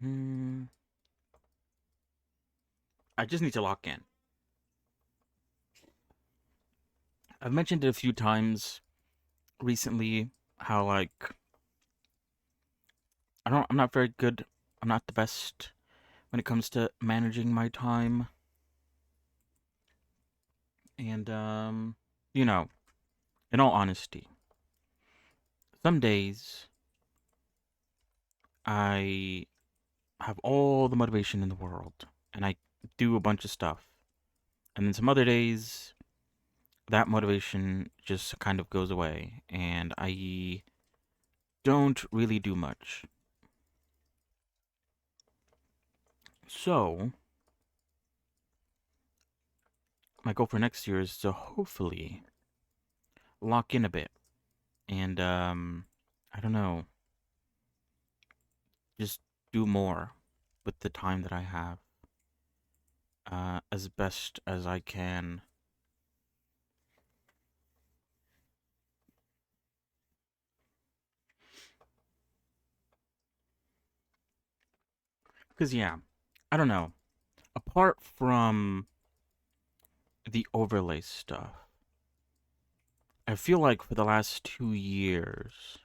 mm, I just need to lock in. I've mentioned it a few times recently how like I'm not very good. I'm not the best when it comes to managing my time. And you know, in all honesty, some days I have all the motivation in the world and I do a bunch of stuff. And then some other days that motivation just kind of goes away and I don't really do much. So, my goal for next year is to hopefully lock in a bit and I don't know, just do more with the time that I have as best as I can. Cause yeah, I don't know. Apart from the overlay stuff, I feel like for the last 2 years,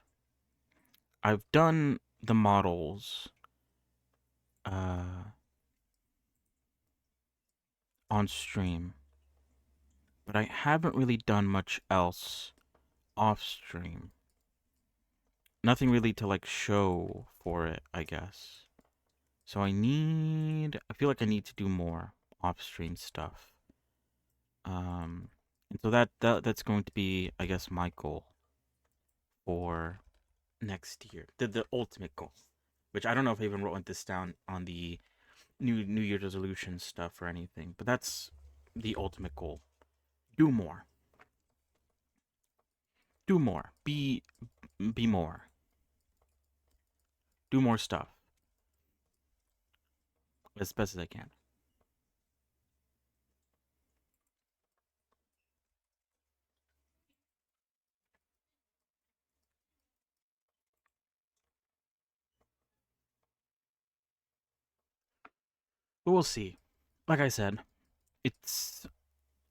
I've done the models uh, on stream, but I haven't really done much else off stream. Nothing really to like show for it, I guess. So I feel like I need to do more off stream stuff. And so that's going to be, I guess, my goal for next year. The ultimate goal, which I don't know if I even wrote this down on the New Year's resolution stuff or anything, but that's the ultimate goal. Do more. Do more. Be more. Do more stuff as best as I can. But we'll see. Like I said, it's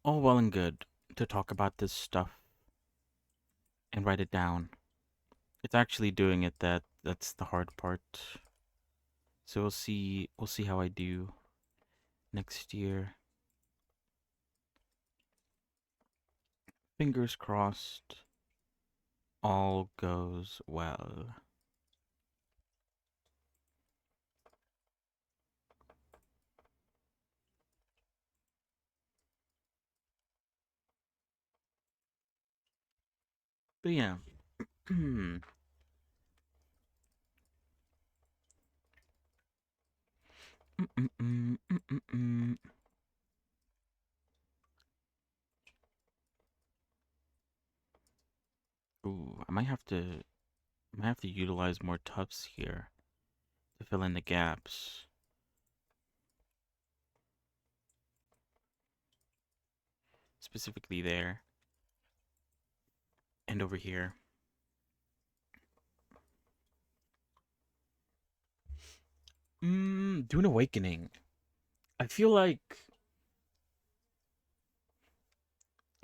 all well and good to talk about this stuff and write it down. It's actually doing it that's the hard part. So we'll see how I do next year. Fingers crossed all goes well. But yeah. Ooh, I might have to utilize more tubs here to fill in the gaps. Specifically there and over here. Dune Awakening. I feel like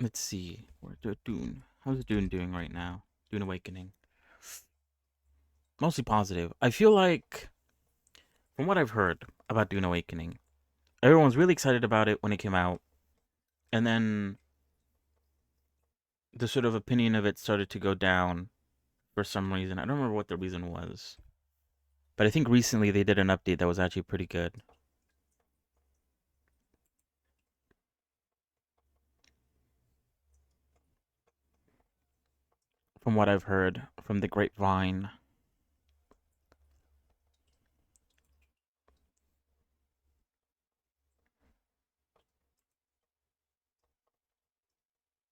let's see. Where's Dune? How's Dune doing right now? Dune Awakening. Mostly positive. I feel like from what I've heard about Dune Awakening, everyone was really excited about it when it came out, and then the sort of opinion of it started to go down for some reason. I don't remember what the reason was, but I think recently they did an update that was actually pretty good, from what I've heard from the grapevine.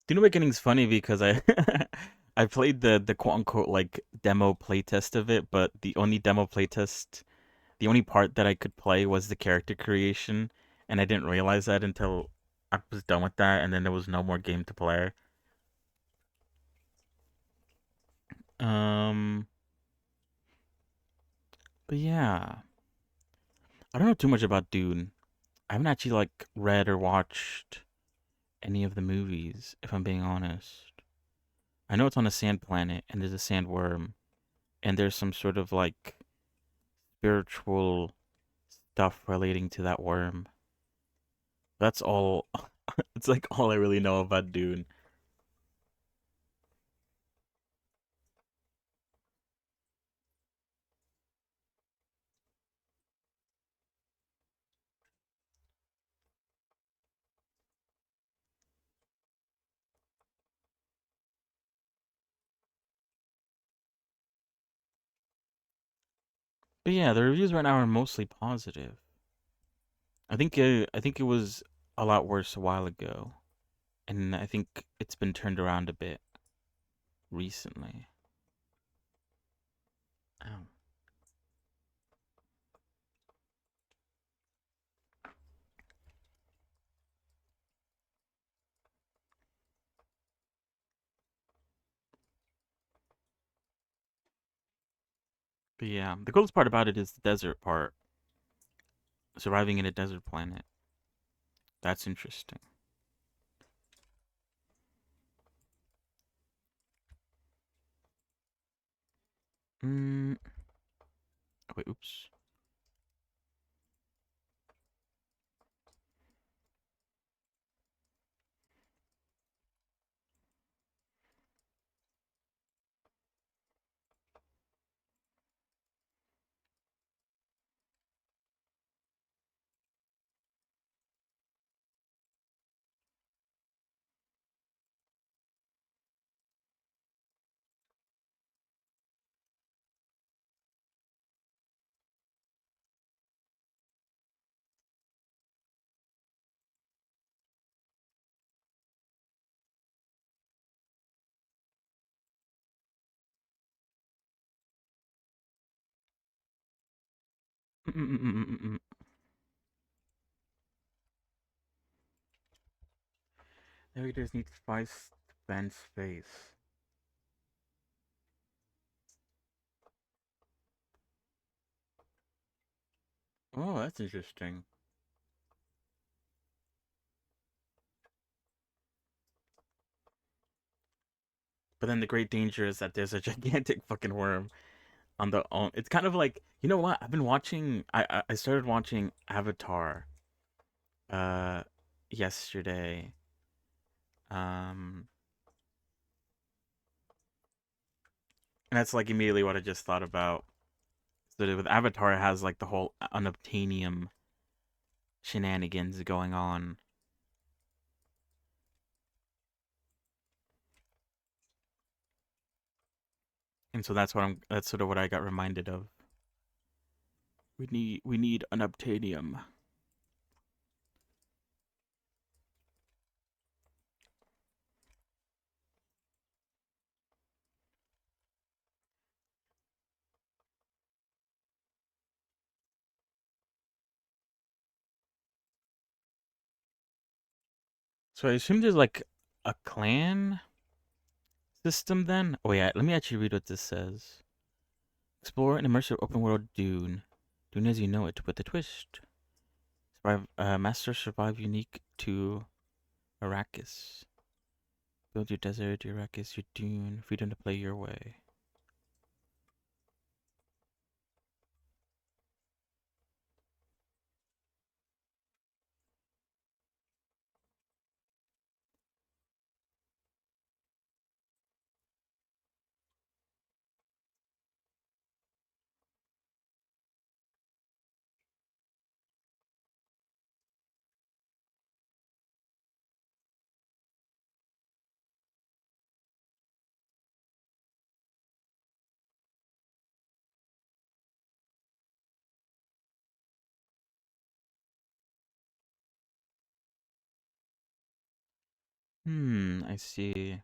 Dune Awakening's funny because I I played the quote unquote like demo playtest of it, but the only demo playtest, the only part that I could play was the character creation, and I didn't realize that until I was done with that, and then there was no more game to play. Um, but yeah, I don't know too much about Dune. I haven't actually like read or watched any of the movies, if I'm being honest. I know it's on a sand planet and there's a sandworm and there's some sort of like spiritual stuff relating to that worm. That's all. It's like all I really know about Dune. But yeah, the reviews right now are mostly positive. I think it was a lot worse a while ago, and I think it's been turned around a bit recently. Oh. But yeah, the coolest part about it is the desert part, surviving in a desert planet. That's interesting. Mm, wait, oops. Mm-mm-mm-mm-mm. Navigators need to spend space. Oh, that's interesting. But then the great danger is that there's a gigantic fucking worm on the on. It's kind of like, you know what? I've been watching. I started watching Avatar uh yesterday. Um, and that's like immediately what I just thought about. So with Avatar, it has like the whole unobtainium shenanigans going on, and so that's what I'm. That's sort of what I got reminded of. We need unobtainium. So I assume there's like a clan system then. Oh yeah, let me actually read what this says. Explore an immersive open world Dune. Dune as you know it, with a twist. Survive, master survive unique to Arrakis. Build your desert, your Arrakis, your Dune. Freedom to play your way. I see.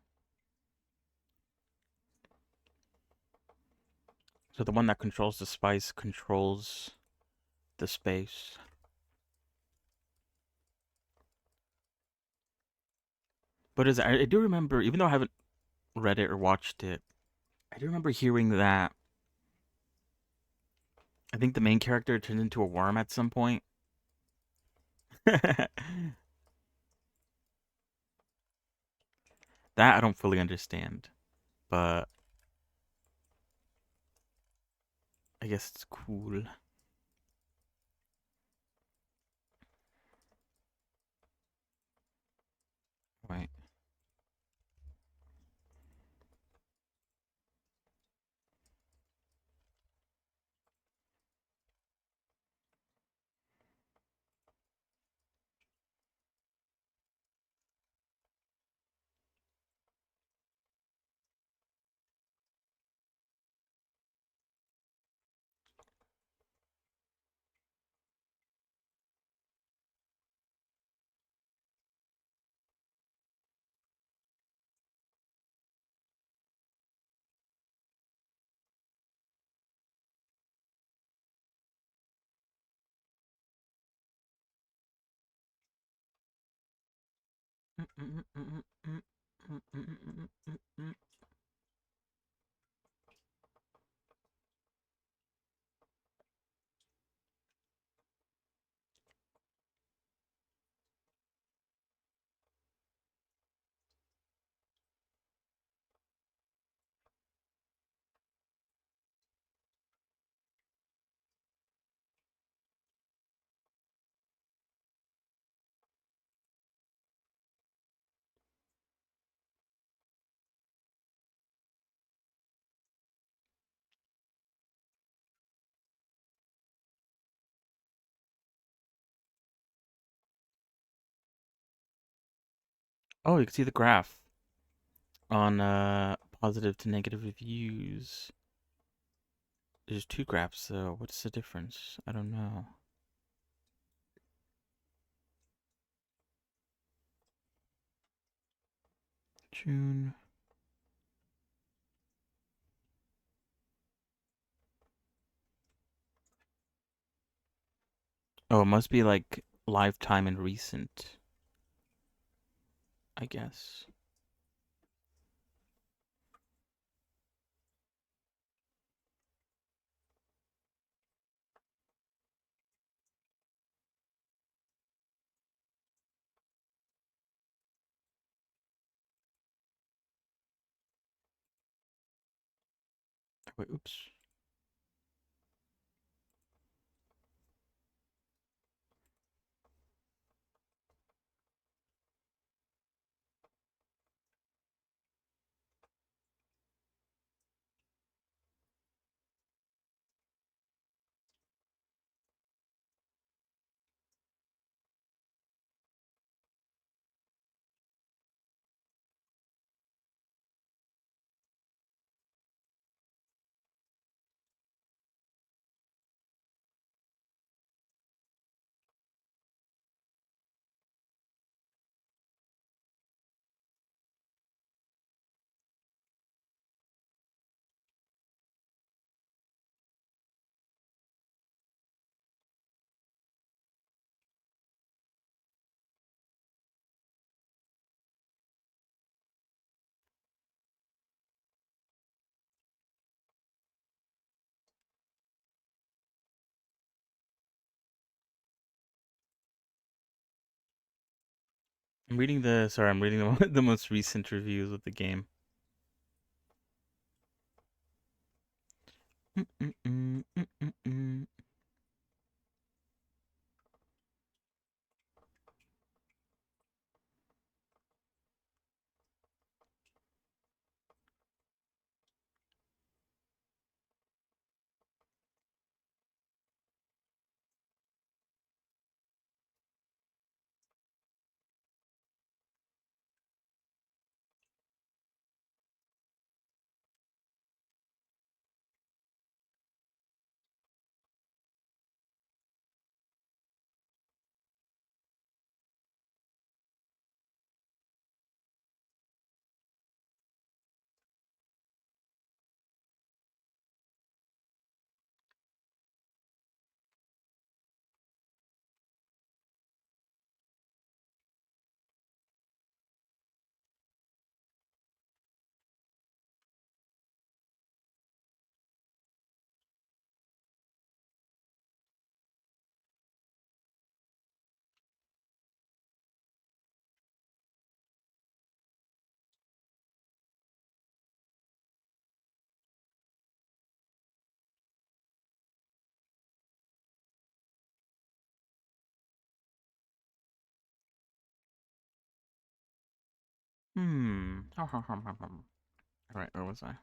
So the one that controls the spice controls the space. But as I do remember, even though I haven't read it or watched it, I do remember hearing that I think the main character turned into a worm at some point. That I don't fully understand, but I guess it's cool. Right. Oh, you can see the graph on positive to negative reviews. There's two graphs, so what's the difference? I don't know. June. Oh, it must be like lifetime and recent, I guess. Wait, oops. I'm reading the, the most recent reviews of the game. Hmm. Alright, where was I?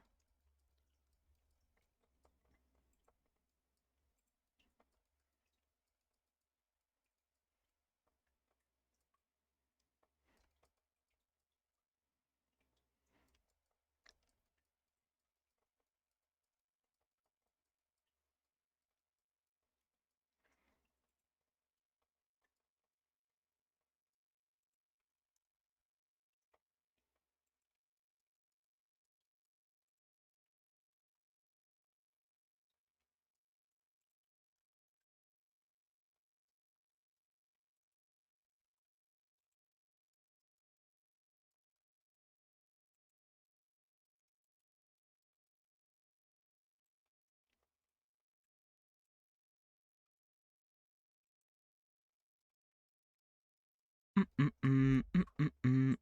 Mm-mm-mm.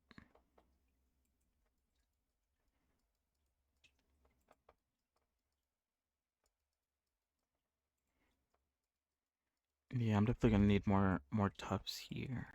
Yeah, I'm definitely gonna need more tufts here.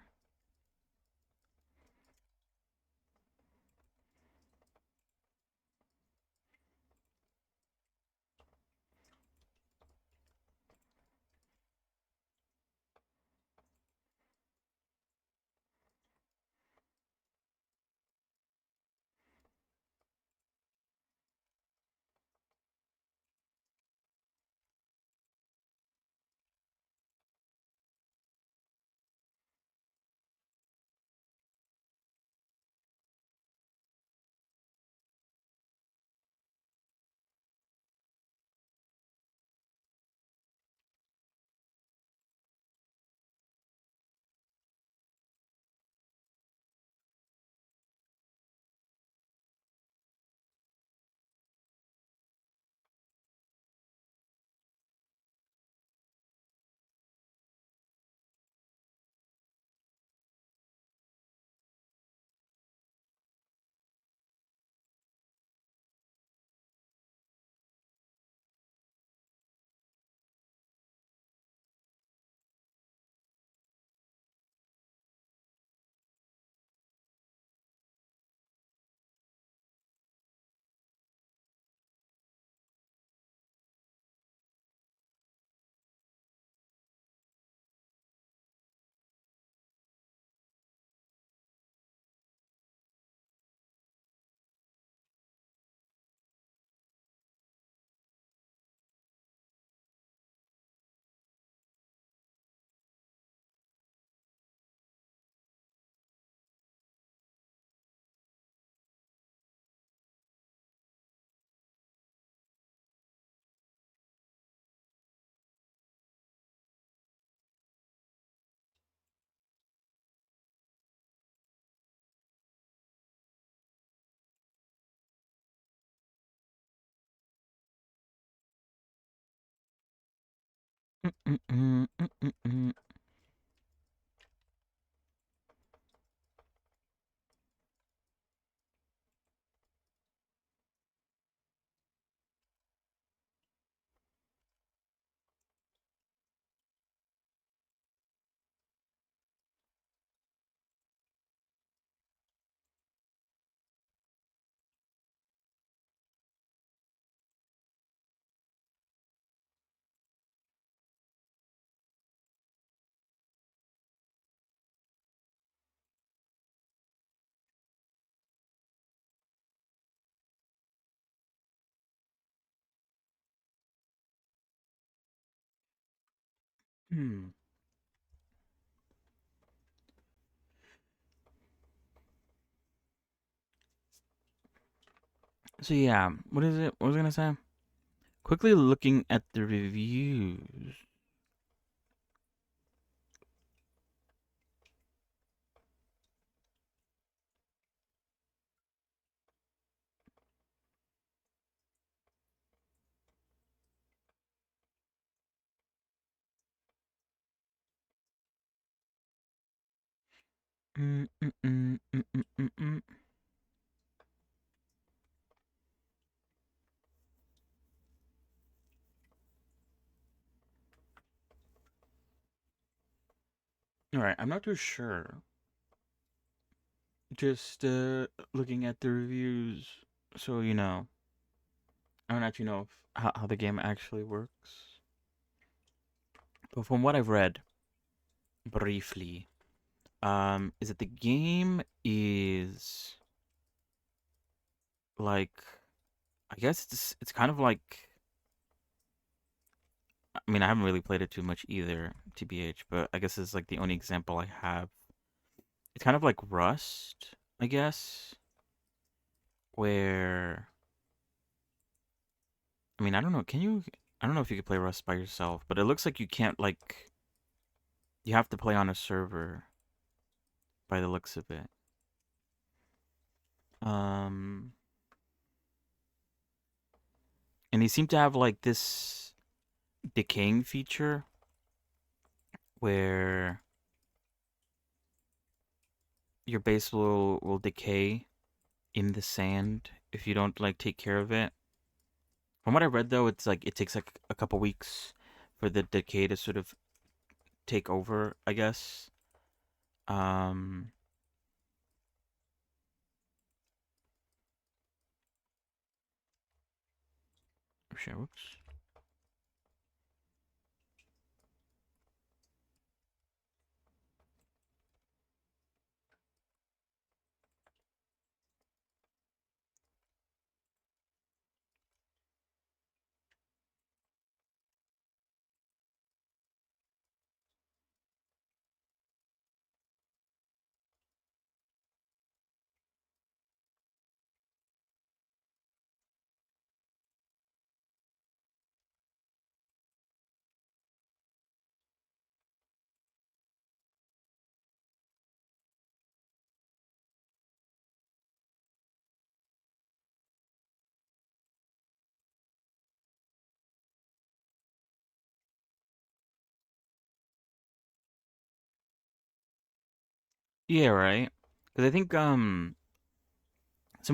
Mm-mm-mm. Hmm. So yeah, what is it? What was I gonna say? Quickly looking at the reviews. Mm-mm-mm-mm-mm-mm. All right, I'm not too sure. Just looking at the reviews, so you know, I don't actually know if, how the game actually works. But from what I've read briefly, is that the game is like, I guess it's kind of like, I mean, I haven't really played it too much either, TBH, but I guess it's like the only example I have. It's kind of like Rust, I guess, where, I mean, I don't know, can you, I don't know if you could play Rust by yourself, but it looks like you can't, like, you have to play on a server by the looks of it. Um, and they seem to have like this decaying feature where your base will decay in the sand if you don't like take care of it. From what I read though, it's like it takes like a couple weeks for the decay to sort of take over, I guess. Um, sure, whoops. Yeah, right. Because I think some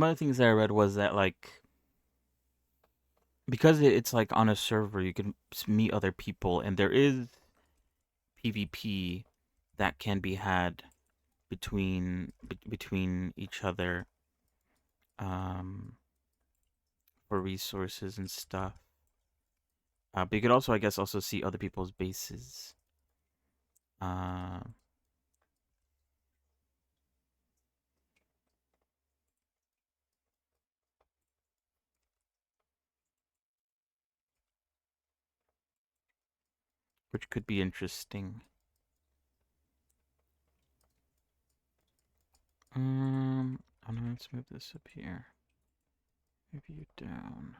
other things that I read was that like because it's like on a server, you can meet other people, and there is PvP that can be had between each other um, for resources and stuff. But you could also, I guess, also see other people's bases. Uh, which could be interesting. I don't know, let's move this up here. Move you down.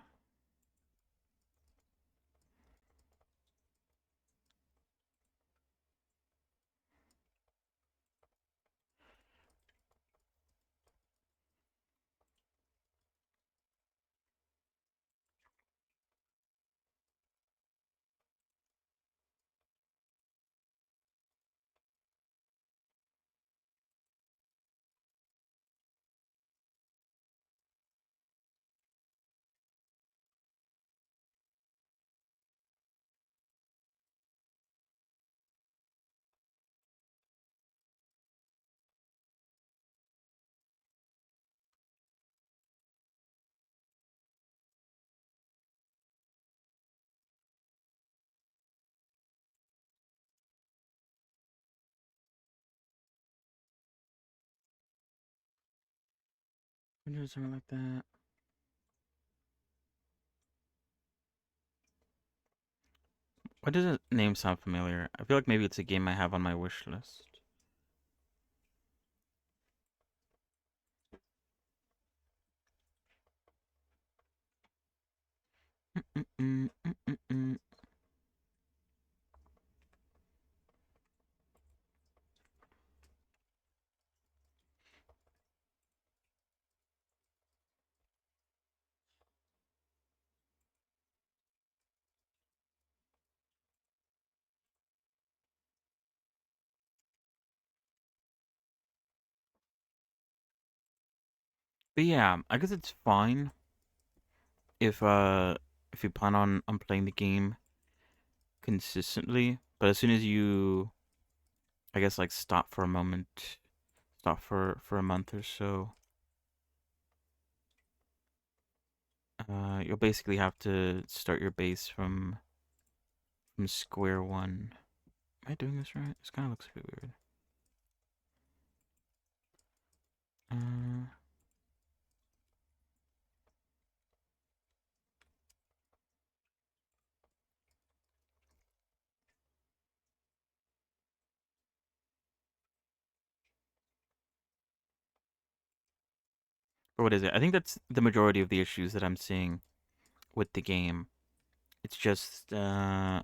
Something like that. Why does the name sound familiar? I feel like maybe it's a game I have on my wish list. Mm-mm-mm-mm-mm. But yeah, I guess it's fine if you plan on playing the game consistently, but as soon as you I guess like stop for a moment, stop for a month or so. You'll basically have to start your base from square one. Am I doing this right? This kind of looks a bit weird. Uh, or what is it? I think that's the majority of the issues that I'm seeing with the game. It's just the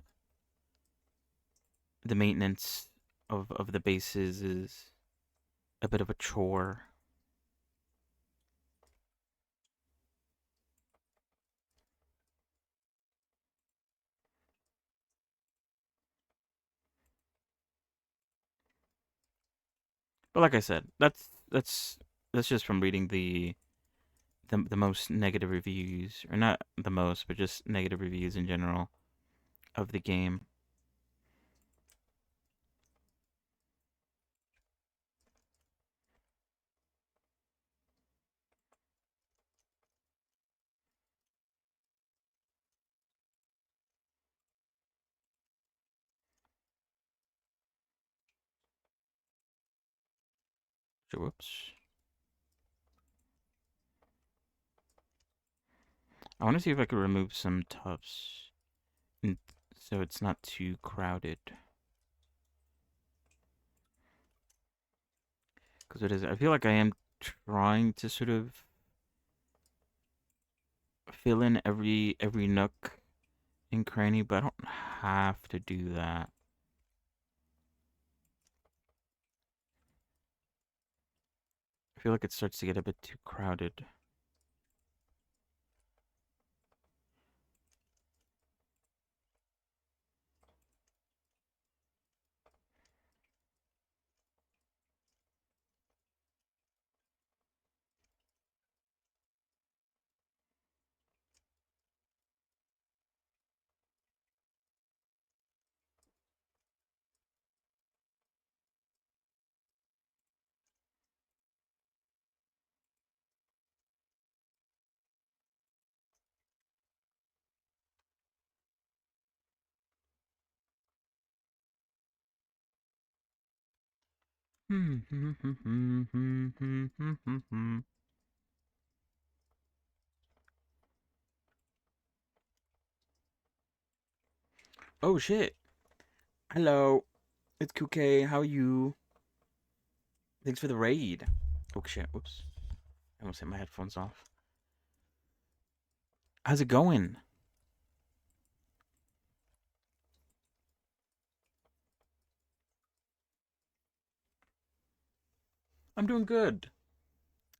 maintenance of the bases is a bit of a chore. But like I said, that's just from reading the most negative reviews, or not the most, but just negative reviews in general of the game. So, whoops. I want to see if I could remove some tufts, so it's not too crowded. Because it is. I feel like I am trying to sort of fill in every nook and cranny, but I don't have to do that. I feel like it starts to get a bit too crowded. Oh shit. Hello. It's QK. How are you? Thanks for the raid. Oh shit. Whoops. I almost hit my headphones off. How's it going? I'm doing good.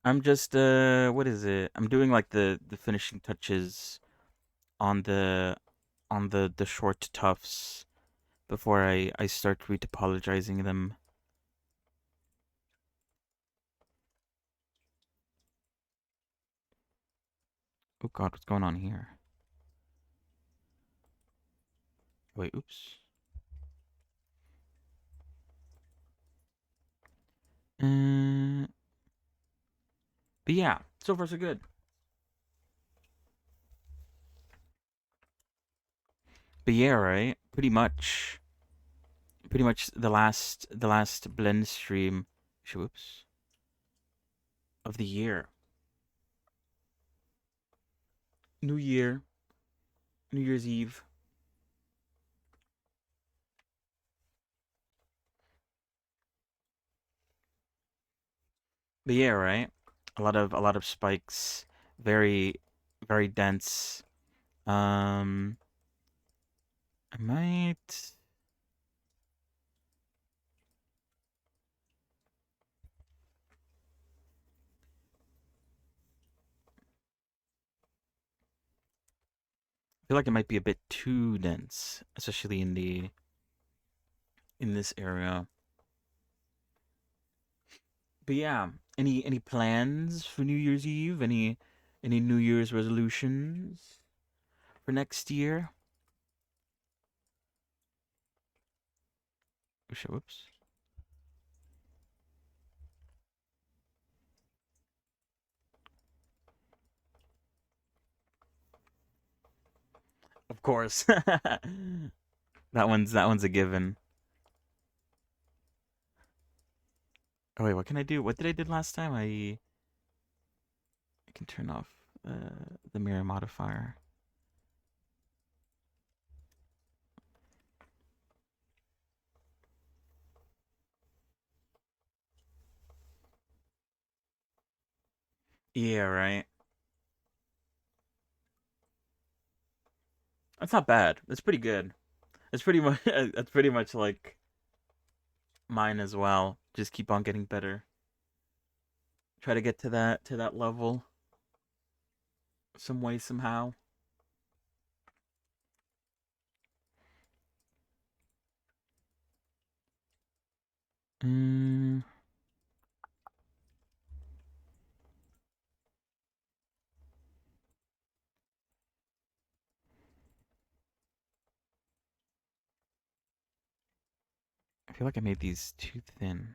I'm just what is it? I'm doing like the finishing touches on the short tufts before I start retopologizing them. Oh god, what's going on here? Wait, oops. Uh, but yeah, so far so good. But yeah, right? Pretty much the last blend stream, whoops, of the year. New Year, New Year's Eve. But yeah, right? A lot of spikes, very very dense. Um, I might. Feel like it might be a bit too dense, especially in this area. But yeah, any plans for New Year's Eve? Any New Year's resolutions for next year? Oh, shit, whoops. Of course. That one's a given. Oh wait, what can I do? What did I did last time? I can turn off the mirror modifier. Yeah, right. That's not bad. That's pretty good. That's pretty much that's pretty much like mine as well. Just keep on getting better. Try to get to that level some way somehow. Mm, I feel like I made these too thin.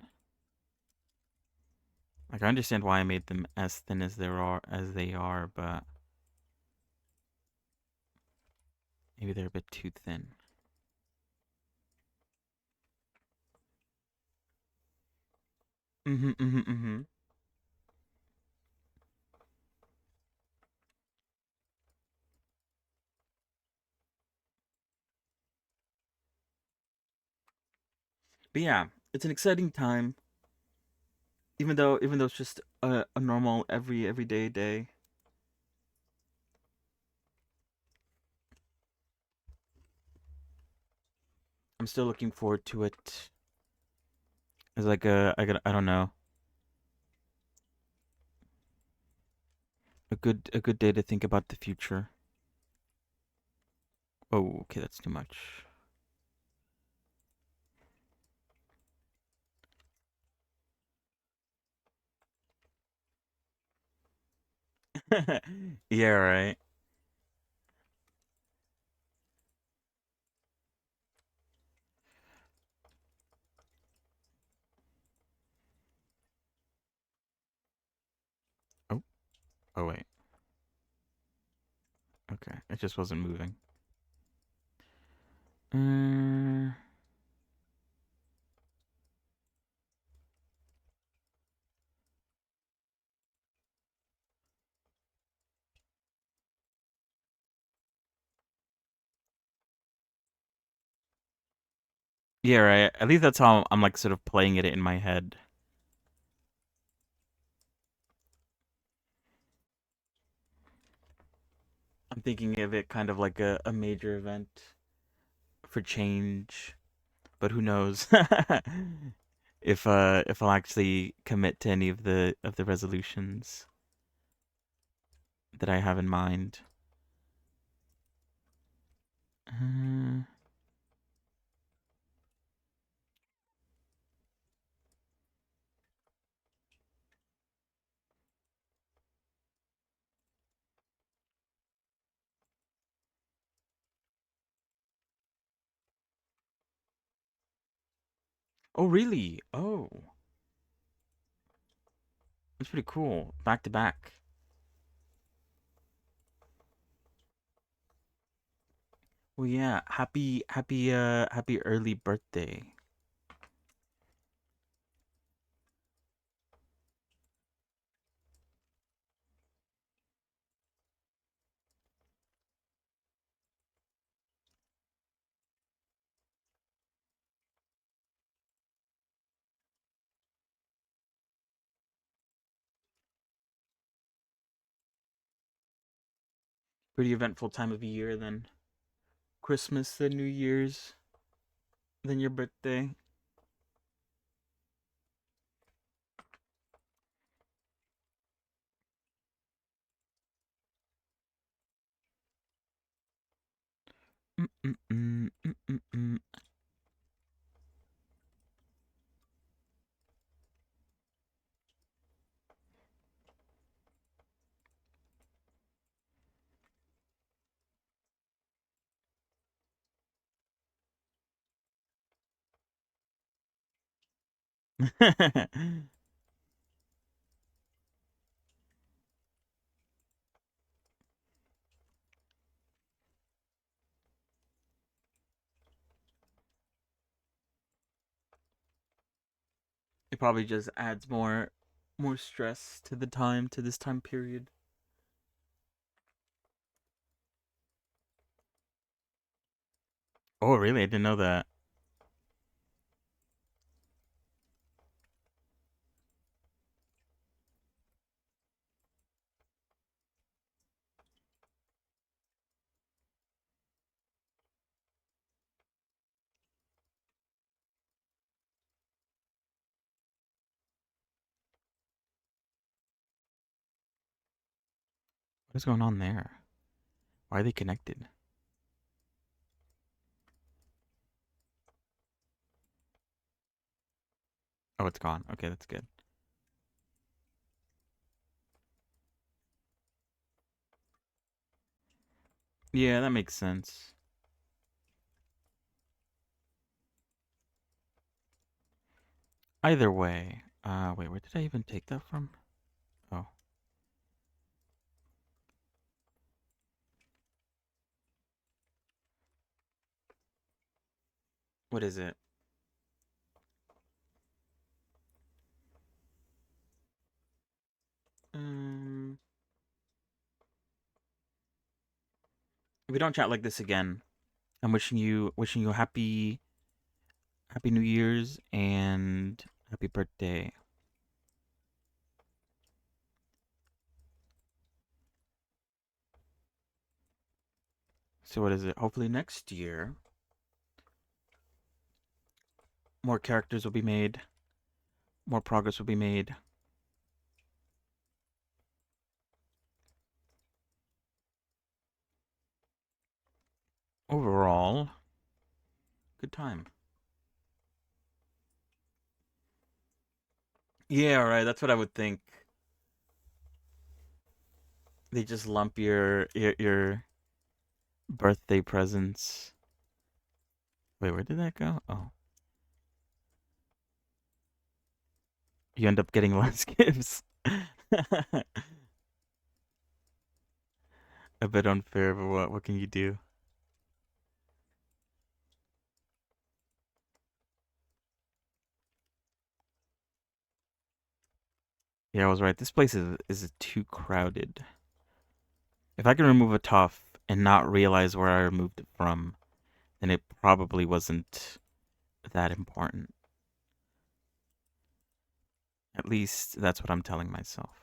Like I understand why I made them as thin as they are, but maybe they're a bit too thin. Mm-hmm. But yeah, it's an exciting time. Even though it's just a normal everyday day. I'm still looking forward to it. It's like I don't know, a good day to think about the future. Oh, okay, that's too much. Yeah, right. Oh, oh wait. Okay, it just wasn't moving. Uh, yeah, right. At least that's how I'm like sort of playing it in my head. I'm thinking of it kind of like a major event for change, but who knows if I'll actually commit to any of the resolutions that I have in mind. Uh, oh, really? Oh, that's pretty cool. Back to back. Well, yeah. Happy early birthday. Pretty eventful time of year then. Christmas, then New Year's, then your birthday. Mm-mm-mm, mm-mm-mm. It probably just adds more stress to the time to this time period. Oh, really? I didn't know that. What is going on there? Why are they connected? Oh, it's gone. Okay, that's good. Yeah, that makes sense. Either way. Wait, where did I even take that from? Oh, what is it? Um, if we don't chat like this again, I'm wishing you happy New Year's and happy birthday. So what is it? Hopefully next year, more characters will be made, more progress will be made. Overall, good time. Yeah, right. That's what I would think. They just lump your birthday presents. Wait, where did that go? Oh, you end up getting less gifts. A bit unfair, but what can you do? Yeah, I was right. This place is too crowded. If I can remove a tuff and not realize where I removed it from, then it probably wasn't that important. At least that's what I'm telling myself.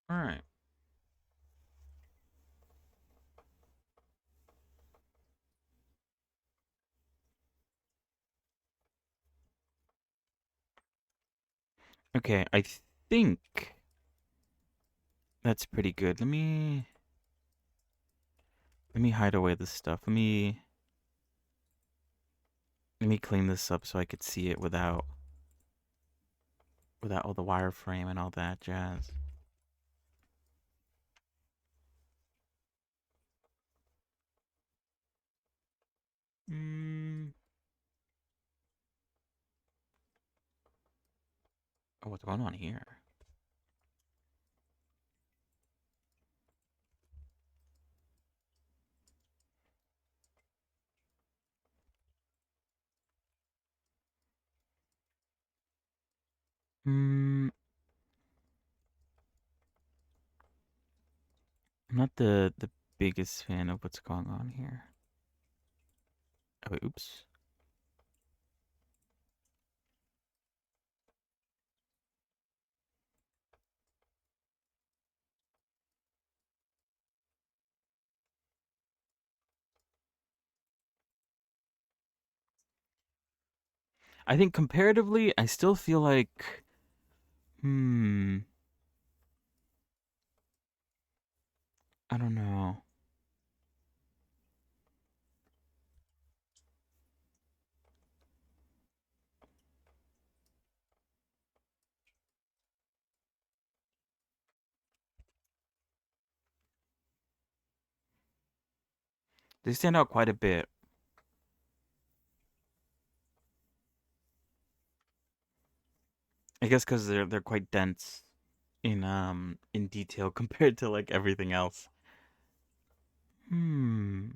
All right. Okay, I think that's pretty good. Let me hide away this stuff. Let me clean this up so I could see it without all the wireframe and all that jazz. Mm. Oh, what's going on here? Mm, I'm not the biggest fan of what's going on here. Oh, wait, oops. I think comparatively, I still feel like, hmm, I don't know. They stand out quite a bit. I guess because they're quite dense in detail compared to like everything else. Hmm.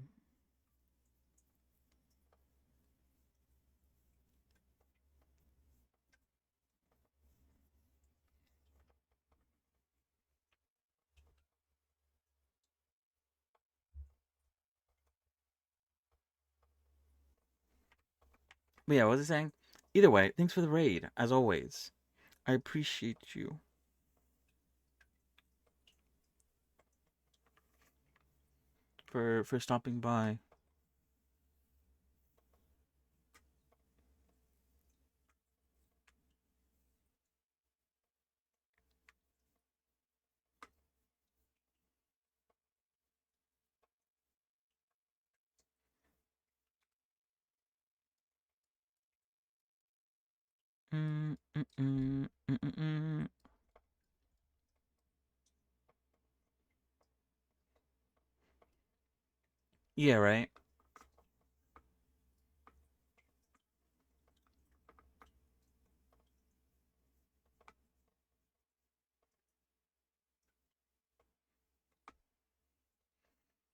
But yeah, what was I saying? Either way, thanks for the raid, as always. I appreciate you for stopping by. Mm, mm, mm, mm, mm, mm. Yeah, right.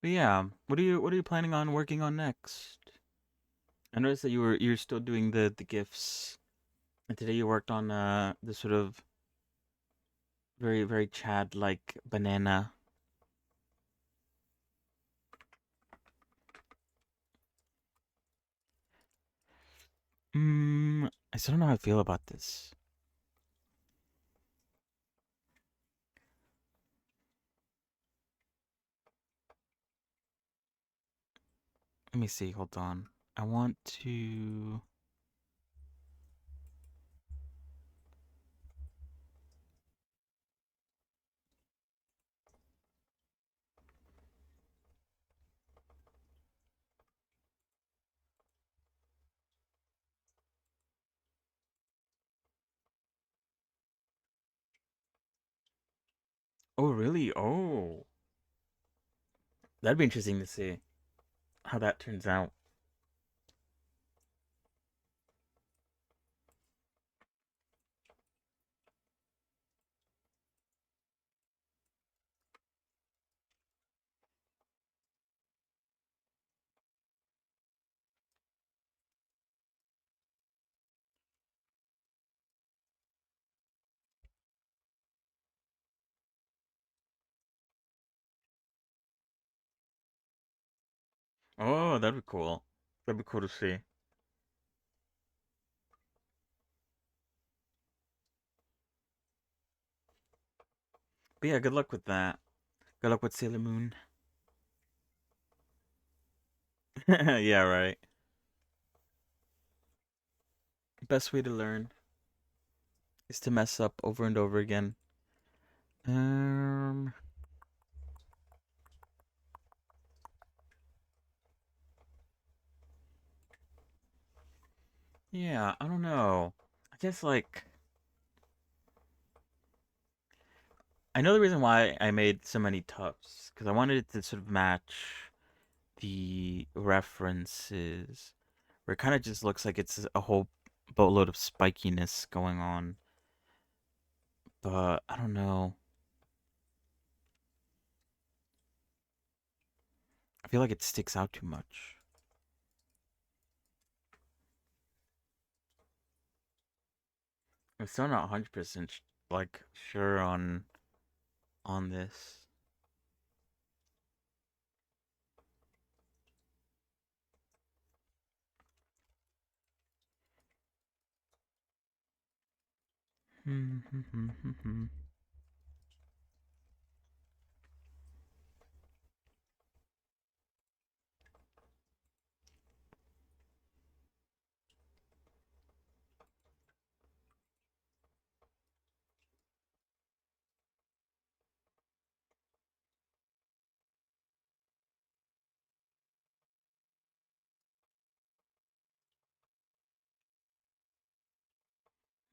But yeah, what are you planning on working on next? I noticed that you're still doing the gifts, and today you worked on the sort of very Chad like banana. I still don't know how I feel about this. Let me see. Hold on. I want to. Oh, really? Oh, that'd be interesting to see how that turns out. Oh, that'd be cool. That'd be cool to see. But yeah, good luck with that. Good luck with Sailor Moon. Yeah, right. Best way to learn is to mess up over and over again. Um, yeah, I don't know. I guess like I know the reason why I made so many tufts because I wanted it to sort of match the references, where it kind of just looks like it's a whole boatload of spikiness going on. But I don't know. I feel like it sticks out too much. I'm still not 100% like sure on this.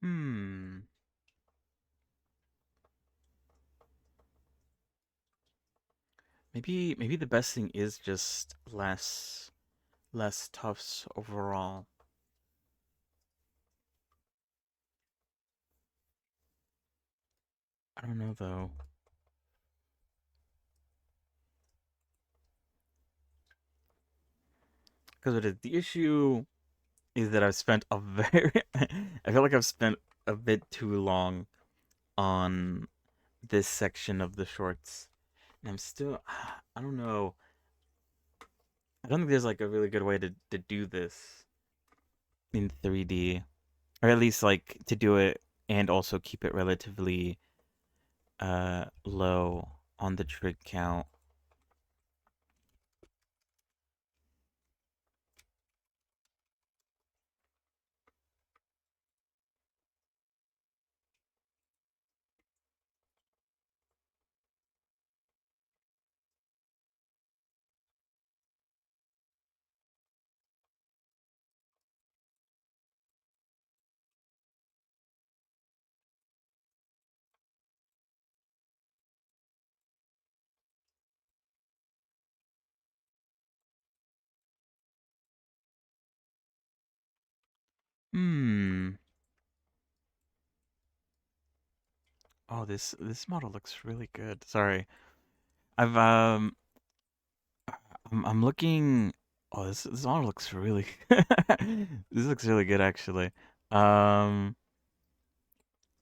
Hmm. Maybe the best thing is just less tufts overall. I don't know though. Because the issue is that I've spent a very I feel like I've spent a bit too long on this section of the shorts. And I'm still I don't know. I don't think there's like a really good way to do this in 3D. Or at least like to do it and also keep it relatively low on the trig count. Hmm. Oh, this model looks really good. Sorry. I've I'm looking. Oh, this model looks really. This looks really good actually. Um,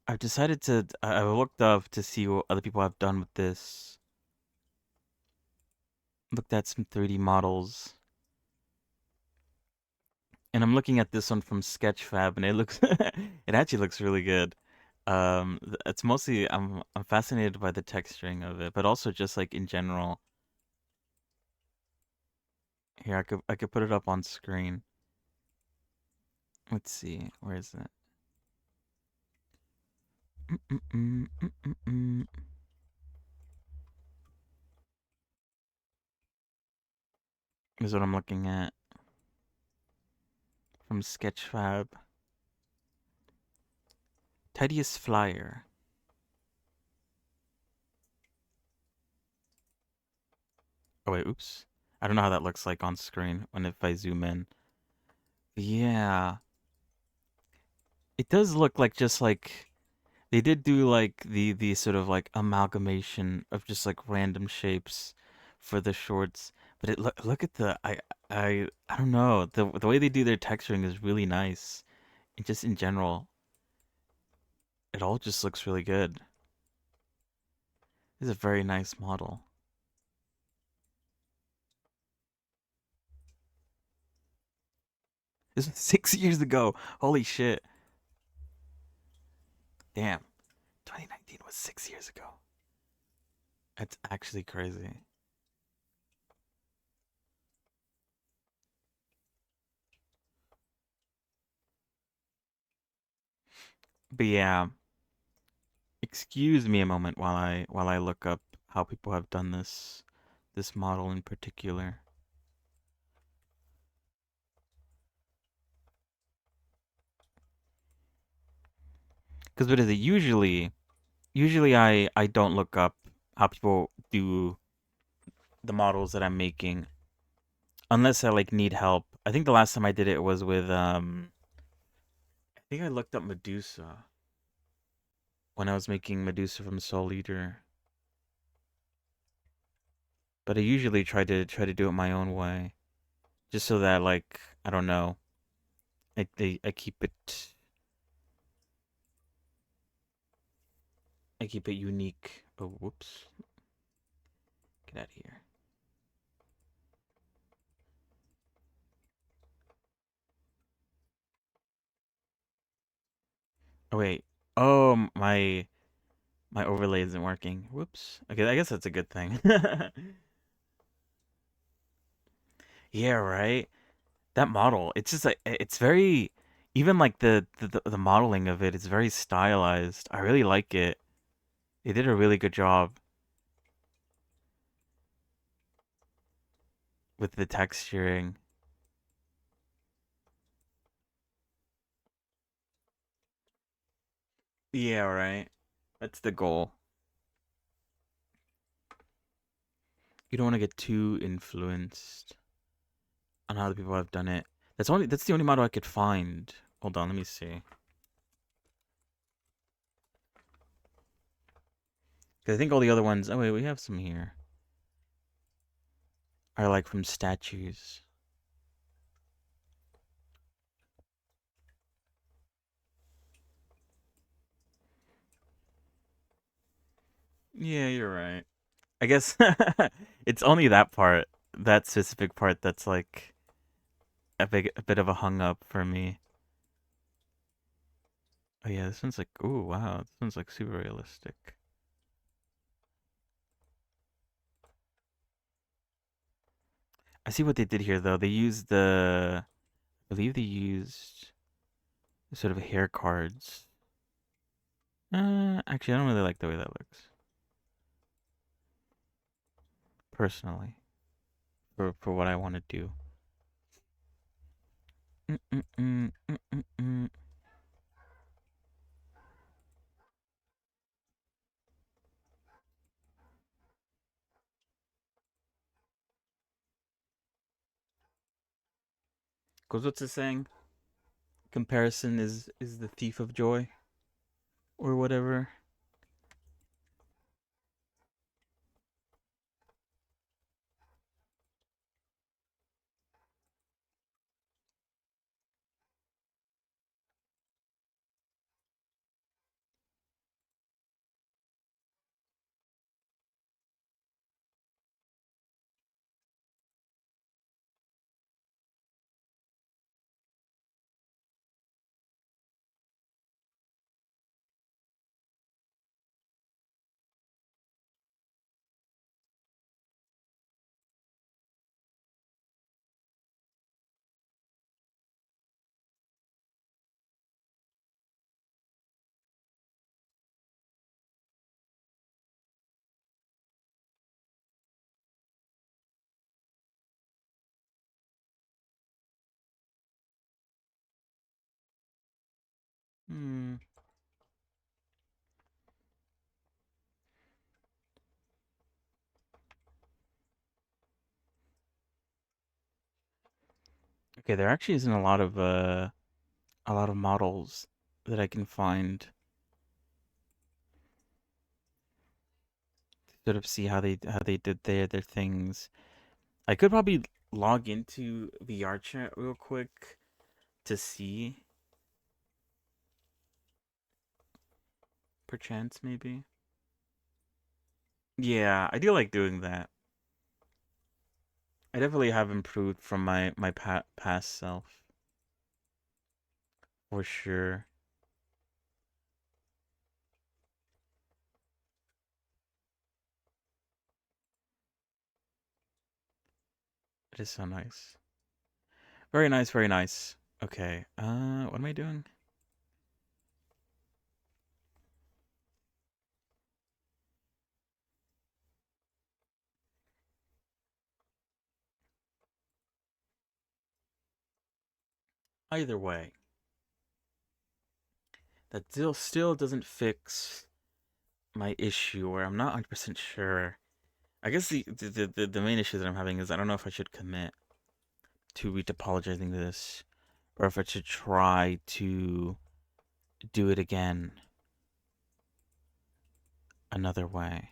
I've decided to. I looked up to see what other people have done with this. Looked at some 3D models, and I'm looking at this one from Sketchfab, and it looks. It actually looks really good. It's mostly I'm fascinated by the texturing of it, but also just like in general. Here, I could put it up on screen. Let's see, where is it? Mm-mm-mm. Is what I'm looking at from Sketchfab. Tidiest flyer. Oh wait, oops. I don't know how that looks like on screen when if I zoom in. Yeah, it does look like just like they did do like the sort of like amalgamation of just like random shapes for the shorts. But it look at the I don't know, the way they do their texturing is really nice. And just in general, it all just looks really good. This is a very nice model. This was 6 years ago. Holy shit. Damn. 2019 was 6 years ago. That's actually crazy. But yeah, excuse me a moment while I look up how people have done this model in particular. Because what is it? Usually I don't look up how people do the models that I'm making unless I like need help. I think the last time I did it was with I think I looked up Medusa when I was making Medusa from Soul Eater. But I usually try to do it my own way, just so that like I don't know, I keep it unique. Oh, whoops! Get out of here. Oh wait. Oh my overlay isn't working. Whoops. Okay, I guess that's a good thing. Yeah, right. That model, it's just like it's very even like the modeling of it is very stylized. I really like it. They did a really good job with the texturing. Yeah, right. That's the goal. You don't want to get too influenced on how the people have done it. That's the only model I could find. Hold on, let me see. 'Cause I think all the other ones. Oh wait, we have some here. Are like from statues. Yeah, you're right. I guess it's only that part, that specific part, that's like a bit of a hung up for me. Oh yeah, this one's like, ooh, wow, this one's like super realistic. I see what they did here though. They used I believe they used sort of hair cards. Actually, I don't really like the way that looks, personally, for what I want to do. Mm-mm-mm, mm-mm-mm. Cause what's it saying? Comparison is the thief of joy, or whatever. Hmm. Okay, there actually isn't a lot of models that I can find to sort of see how they did their things. I could probably log into VR chat real quick to see, perchance maybe. Yeah, I do like doing that. I definitely have improved from my past self, for sure. It is so nice. Very nice, very nice. Okay. What am I doing? Either way, that still doesn't fix my issue where I'm not 100% sure. I guess the main issue that I'm having is I don't know if I should commit to retopologizing this or if I should try to do it again another way.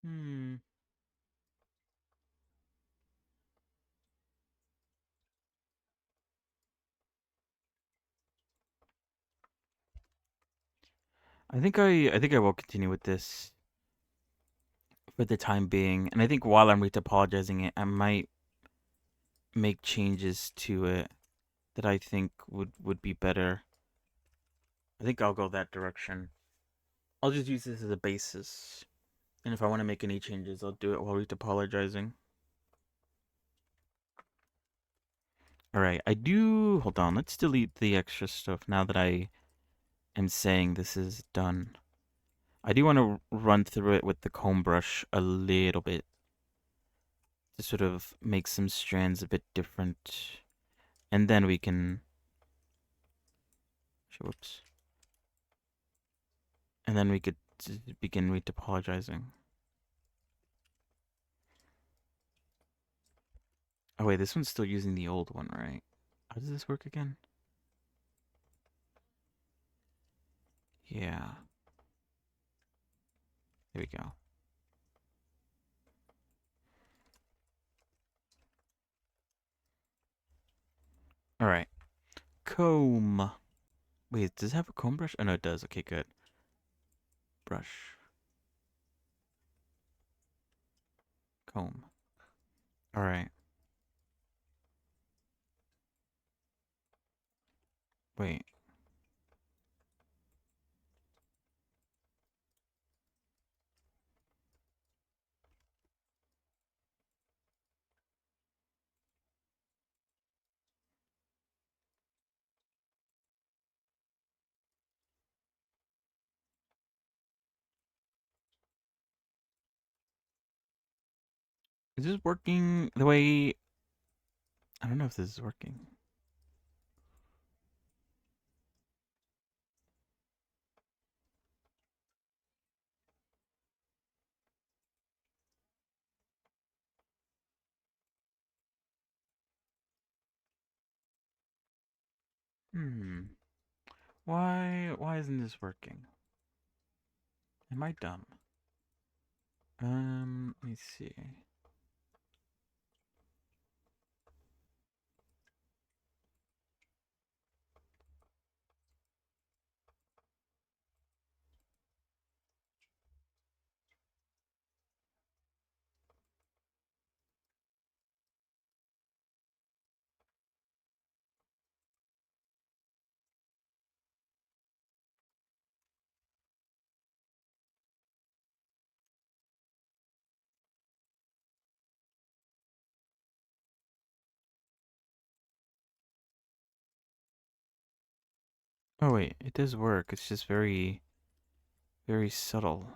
Hmm. I think I will continue with this for the time being, and I think while I'm retopologizing it, I might make changes to it that I think would be better. I think I'll go that direction. I'll just use this as a basis, and if I want to make any changes, I'll do it while retopologizing. Alright, I do... Hold on, let's delete the extra stuff now that I am saying this is done. I do want to run through it with the comb brush a little bit to sort of make some strands a bit different. And then we can... Whoops. And then we could begin retopologizing. Oh wait, this one's still using the old one, right? How does this work again? Yeah. There we go. Alright. Comb. Wait, does it have a comb brush? Oh no, it does. Okay, good. Brush. Comb. Alright. Wait. Is this working the way... I don't know if this is working. Hmm. Why isn't this working? Am I dumb? Let me see. Oh wait, it does work. It's just very, very subtle.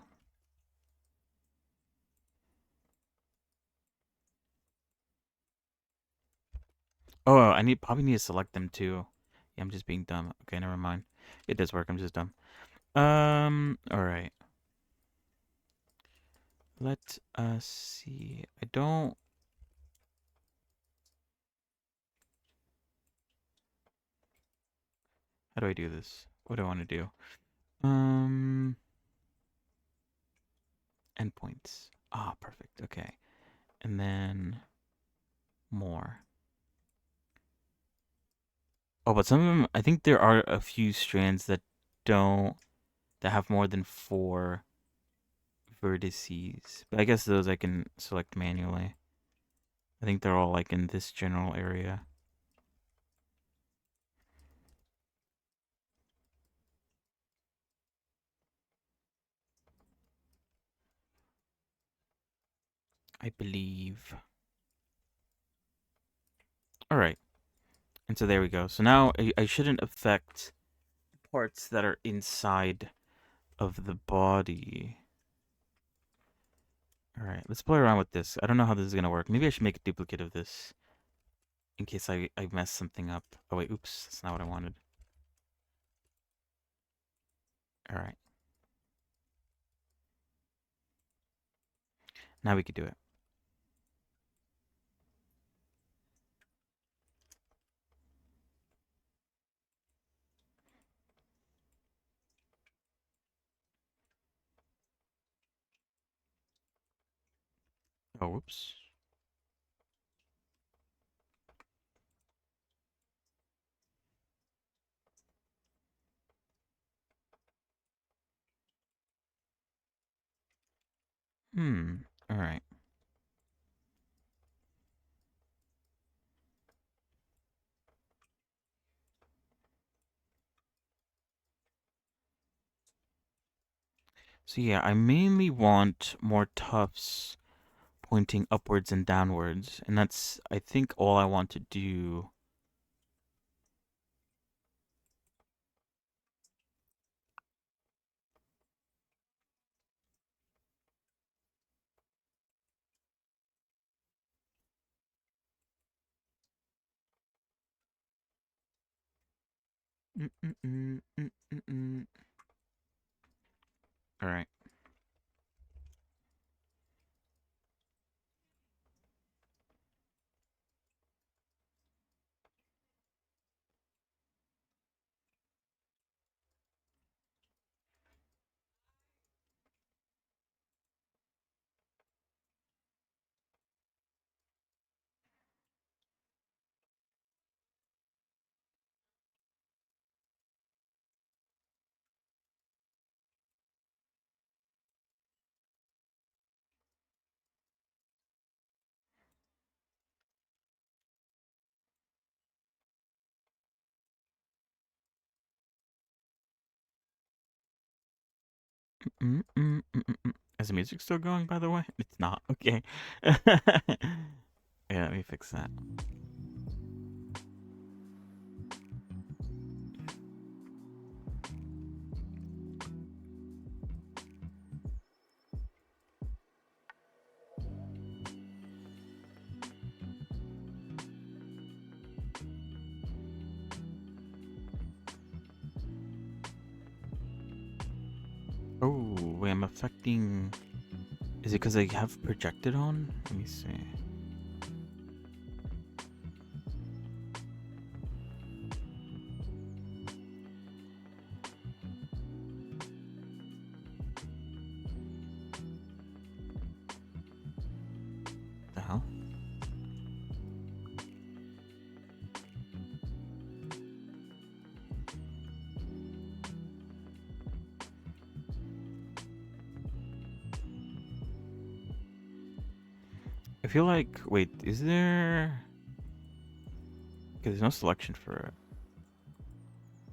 Oh, I probably need to select them too. Yeah, I'm just being dumb. Okay, never mind. It does work. I'm just dumb. All right. Let us see. I don't. How do I do this? What do I want to do? Um, endpoints. Ah, perfect. Okay, and then more. Oh, but some of them. I think there are a few strands that don't that have more than 4 vertices. But I guess those I can select manually. I think they're all like in this general area. I believe. All right. And so there we go. So now I shouldn't affect parts that are inside of the body. All right, let's play around with this. I don't know how this is going to work. Maybe I should make a duplicate of this in case I mess something up. Oh, wait, oops. That's not what I wanted. All right. Now we could do it. Oh, whoops. Hmm. All right. So yeah, I mainly want more tufts pointing upwards and downwards, and that's I think all I want to do All right. Is the music still going, by the way? It's not. Okay. Yeah, let me fix that. Oh, wait, I'm affecting. Is it because I have projected on? Let me see. The hell? I feel like. Wait, is there. Okay, there's no selection for it.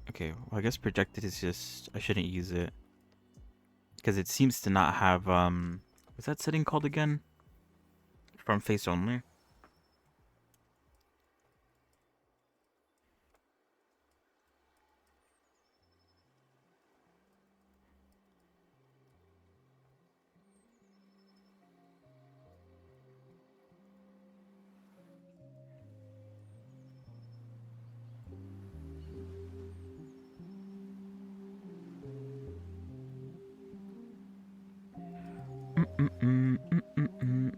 Okay, well, I guess projected is just. I shouldn't use it. Because it seems to not have. What's that setting called again? From face only? Mm-mm-mm-mm-mm-mm.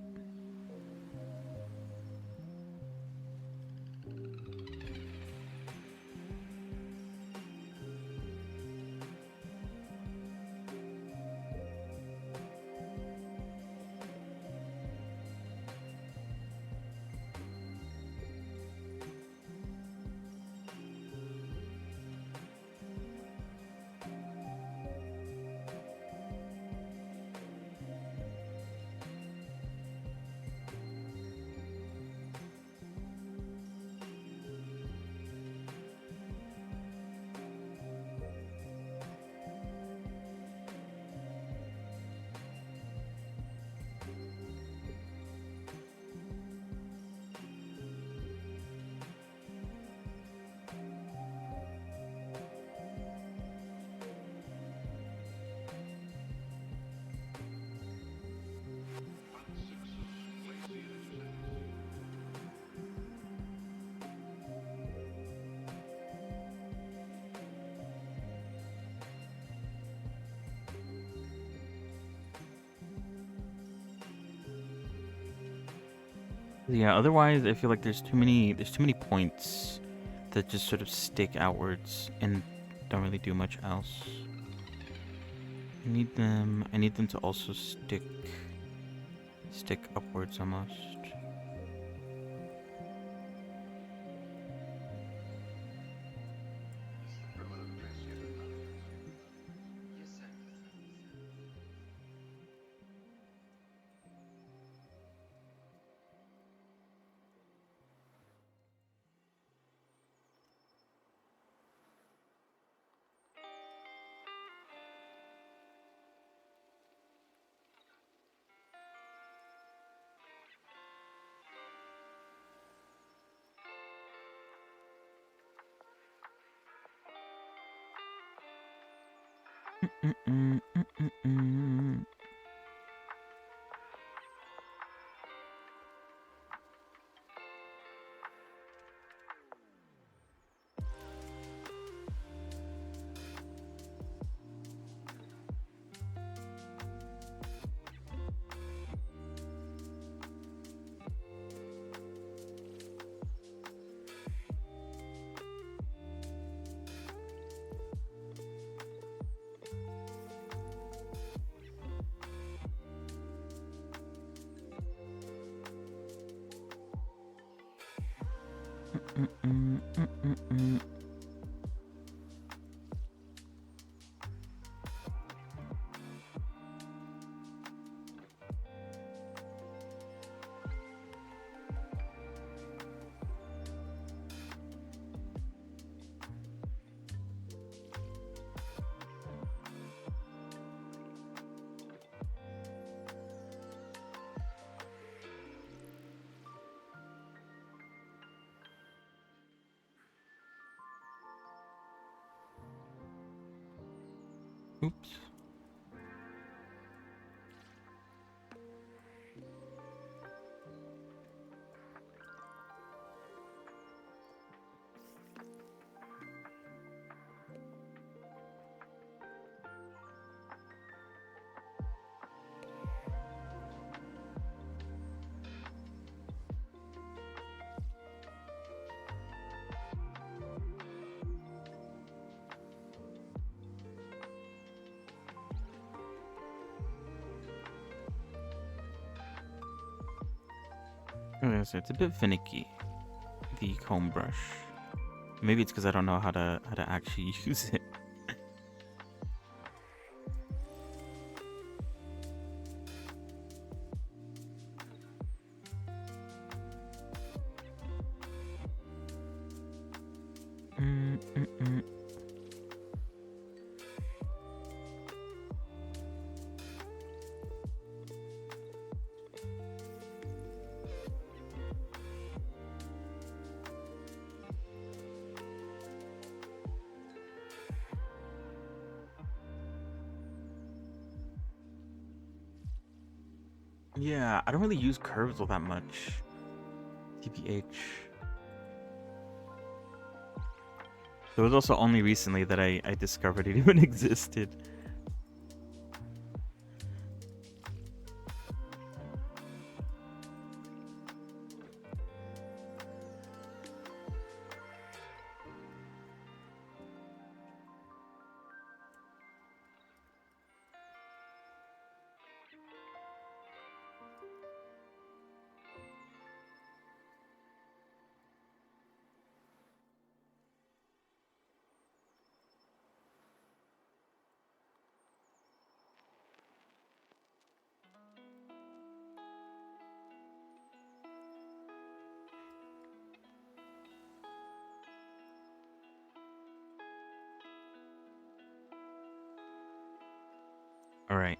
Yeah, otherwise I feel like there's too many points that just sort of stick outwards and don't really do much else. I need them to also stick upwards almost. Mm-mm-mm-mm-mm. Oops. Okay, so it's a bit finicky, the comb brush. Maybe it's because I don't know how to actually use it. Yeah, I don't really use curves all that much. TBH. It was also only recently that I discovered it even existed. Alright.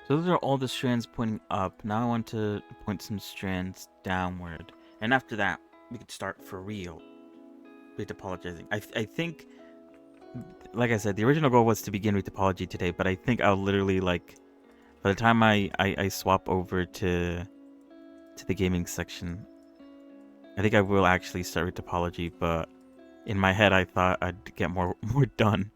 So those are all the strands pointing up. Now I want to point some strands downward. And after that, we could start for real with topologizing. I think, like I said, the original goal was to begin with topology today, but I think I'll literally, like, by the time I swap over to the gaming section, I think I will actually start with topology, but in my head I thought I'd get more done.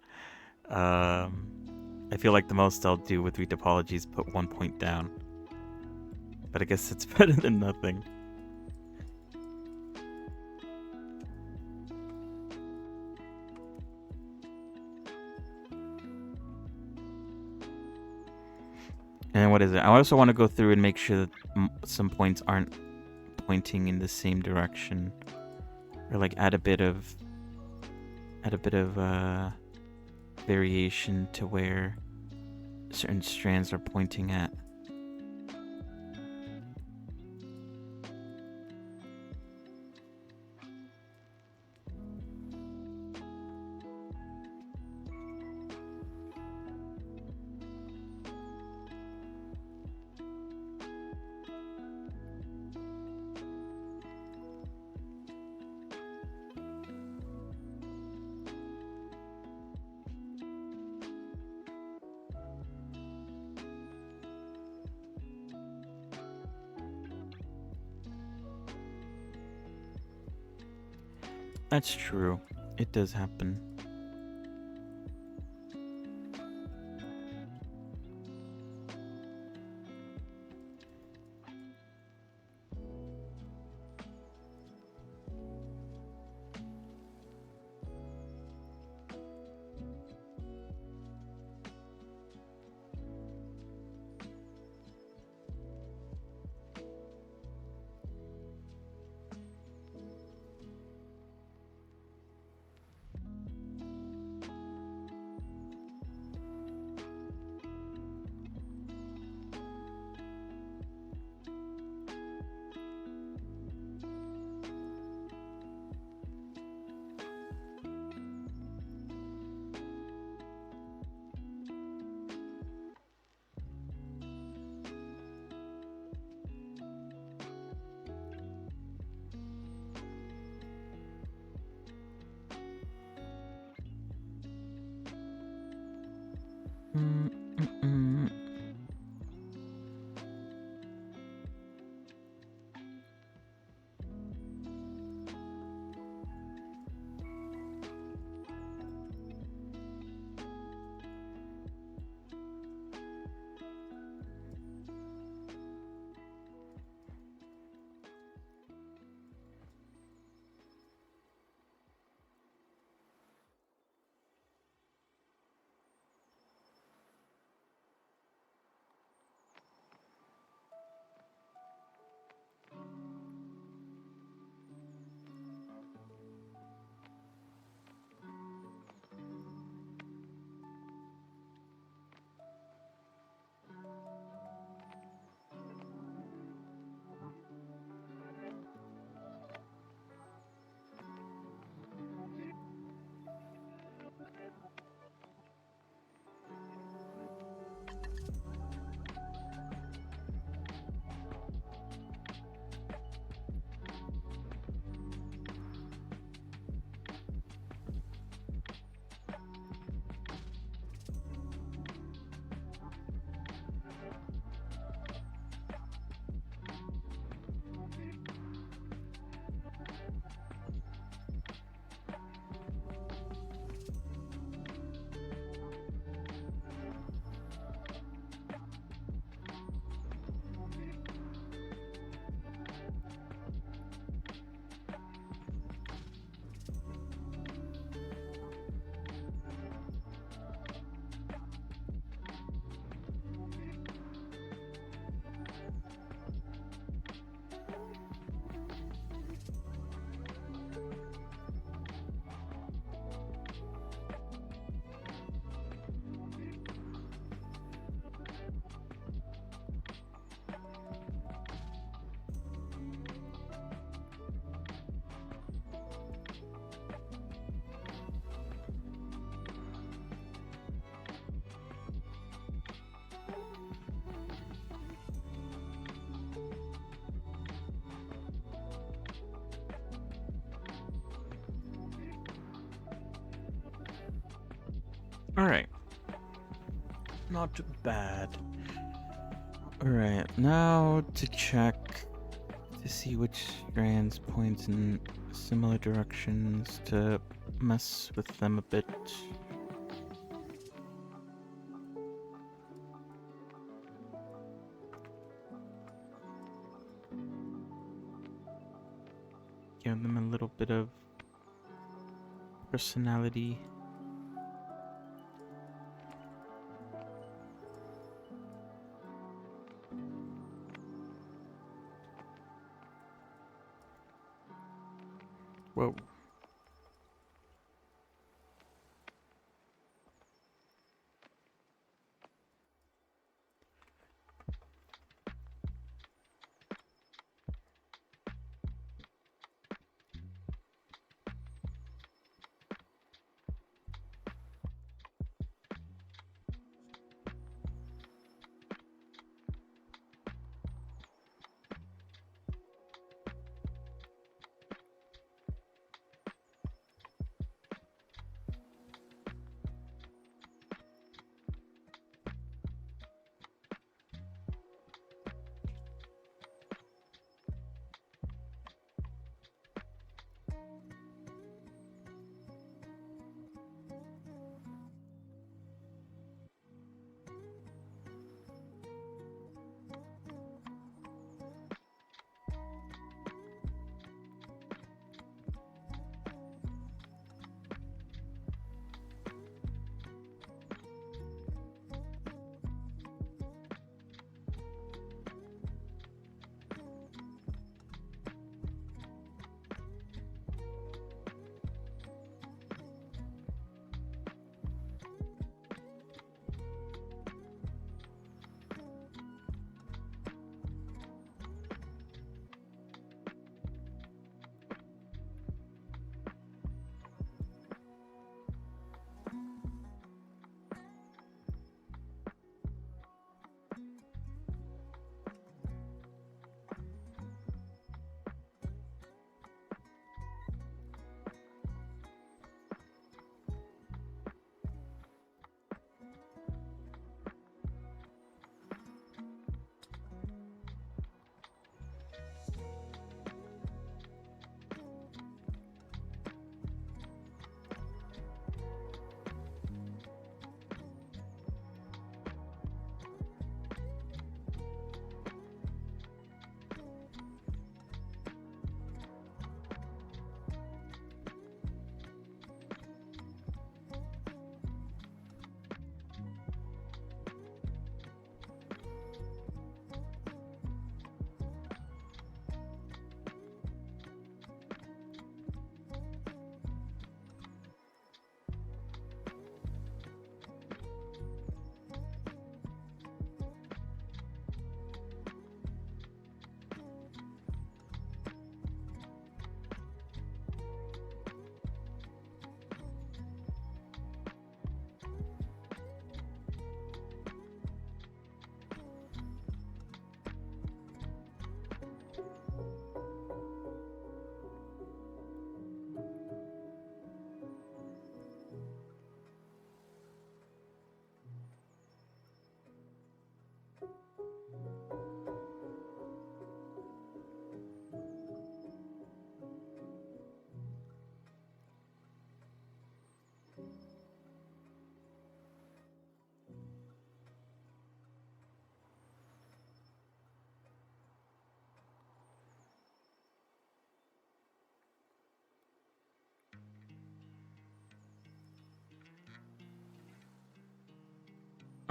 I feel like the most I'll do with retopology is put 1 point down. But I guess it's better than nothing. And what is it? I also want to go through and make sure that some points aren't pointing in the same direction, or like add a bit of variation to where certain strands are pointing at. That's true. It does happen. Mm, mm, mm. Alright. Not too bad. Alright, now to check to see which strands point in similar directions to mess with them a bit. Give them a little bit of personality. Whoa.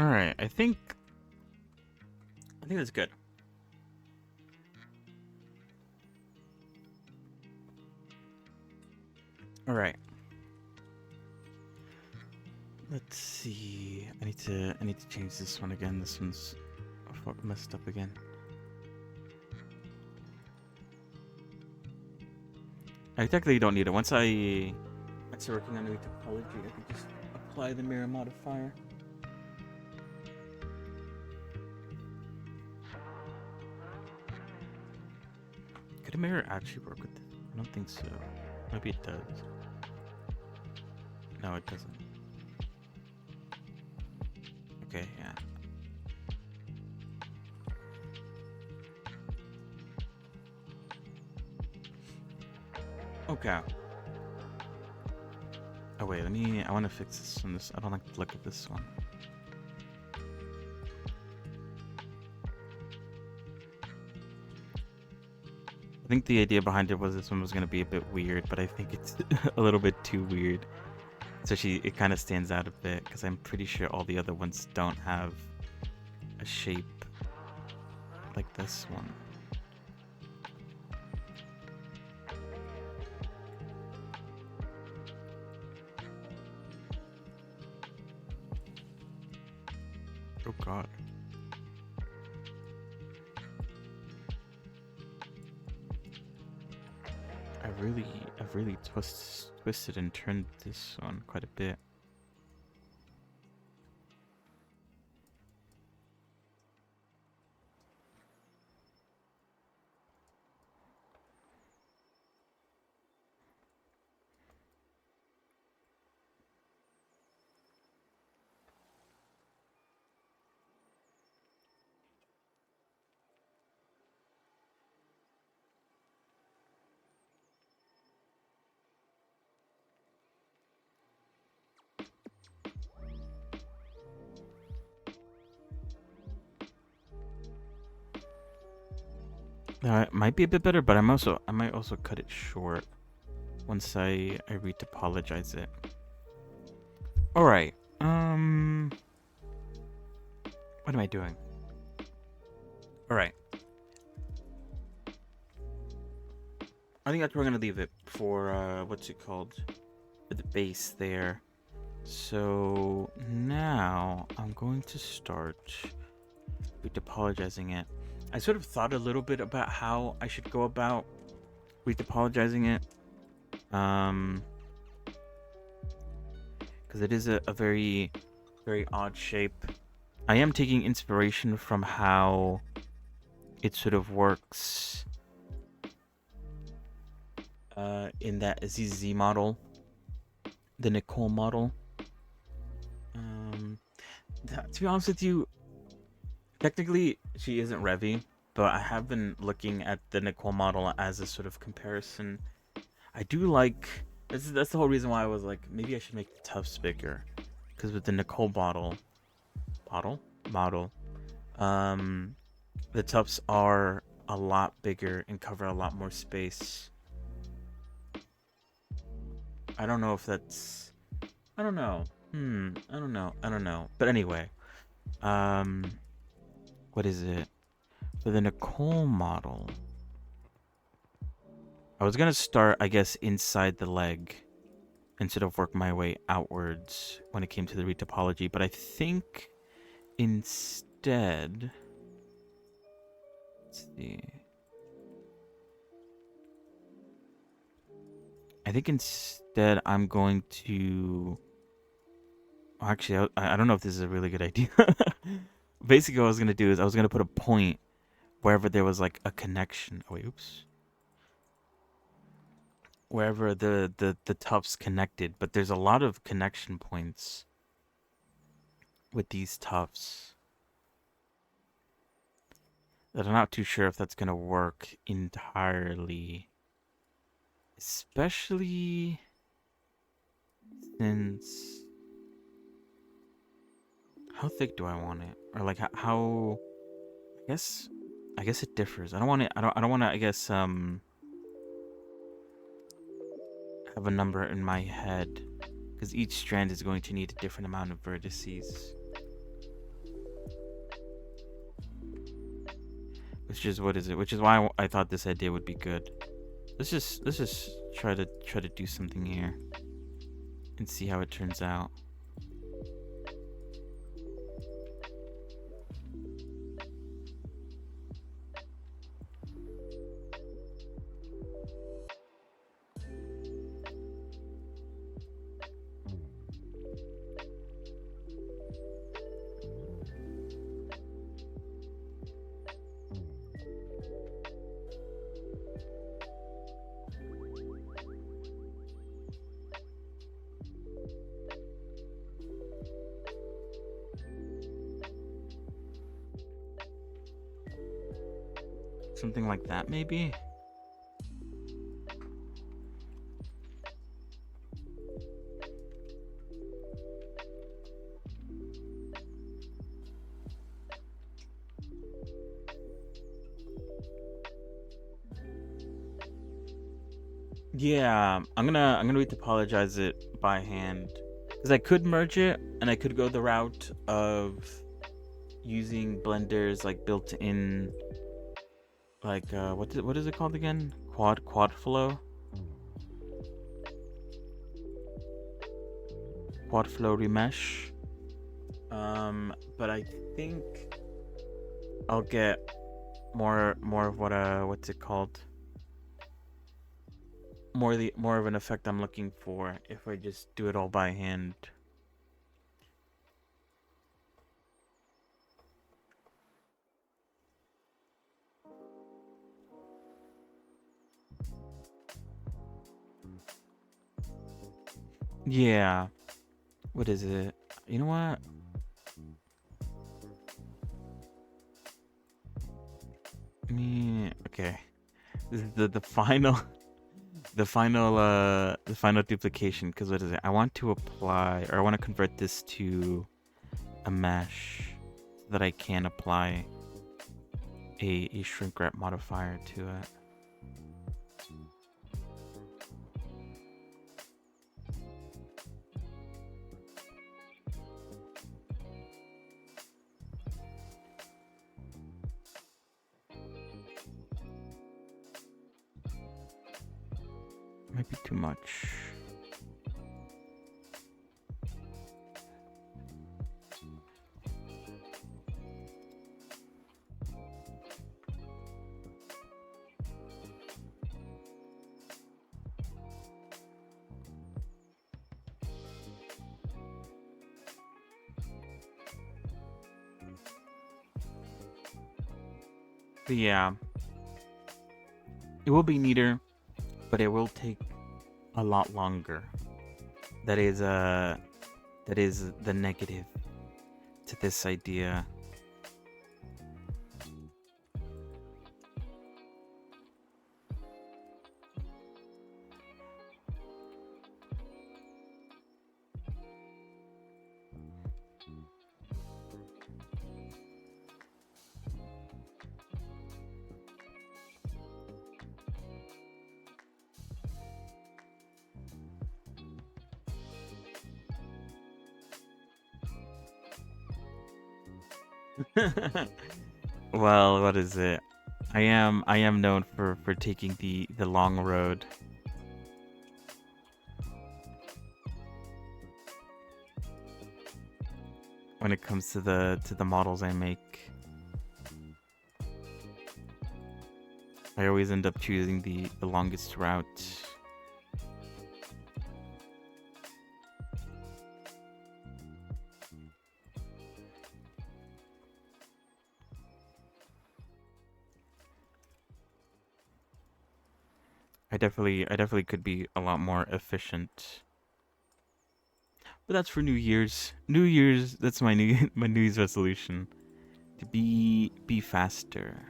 All right, I think that's good. All right. Let's see. I need to change this one again. This one's messed up again. I technically don't need it. Once I start working on the topology, I can just apply the mirror modifier. Could a mirror actually work with this? I don't think so. Maybe it does. No, it doesn't. Okay, yeah. Okay. Oh wait, I want to fix this one. I don't like the look of this one. I think the idea behind it was this one was going to be a bit weird, but I think it's a little bit too weird. Especially, it kind of stands out a bit, because I'm pretty sure all the other ones don't have a shape like this one. Oh god. I've really twisted and turned this one quite a bit. Now, it might be a bit better, but I might also cut it short once I retopologize it. All right. What am I doing? All right. I think that's where I'm gonna leave it for what's it called? For the base there. So now I'm going to start retopologizing it. I sort of thought a little bit about how I should go about retopologizing it. Because it is a very, very odd shape. I am taking inspiration from how it sort of works in that ZZ model, the Nicole model. To be honest with you, technically she isn't Revy, but I have been looking at the Nicole model as a sort of comparison. I do like that's the whole reason why I was like, maybe I should make the tufts bigger, because with the Nicole model, the tufts are a lot bigger and cover a lot more space. I don't know if that's, I don't know. I don't know. But anyway, what is it? For the Nicole model, I was gonna start, I guess, inside the leg instead of work my way outwards when it came to the retopology, but I think instead, let's see. I think instead I'm going to, actually, I don't know if this is a really good idea. Basically, what I was gonna do is I was gonna put a point wherever there was like a connection. Oh wait, oops. Wherever the tufts connected, but there's a lot of connection points with these tufts that I'm not too sure if that's gonna work entirely, especially since, how thick do I want it, or like how I guess it differs. I don't want it. I don't want to. I guess have a number in my head, because each strand is going to need a different amount of vertices. which is what is it? Which is why I thought this idea would be good. Let's just try to do something here and see how it turns out. Something like that, maybe? Yeah, I'm gonna need to apologize it by hand. Because I could merge it, and I could go the route of using Blender's like built-in, like what is it called again? Quad flow remesh. But I think I'll get more of what's it called? More of an effect I'm looking for if I just do it all by hand. Yeah. What is it? You know what? Okay. This is the final the final duplication, because what is it? I want to apply, or I want to convert this to a mesh so that I can apply a shrink wrap modifier to it. Might be too much. But yeah, it will be neater, but it will take a lot longer. That is the negative to this idea. Well, what is it? I am known for taking the long road. When it comes to the models I make. I always end up choosing the longest route. I definitely could be a lot more efficient. But that's for New Year's. New Year's, that's my my New Year's resolution. To be faster.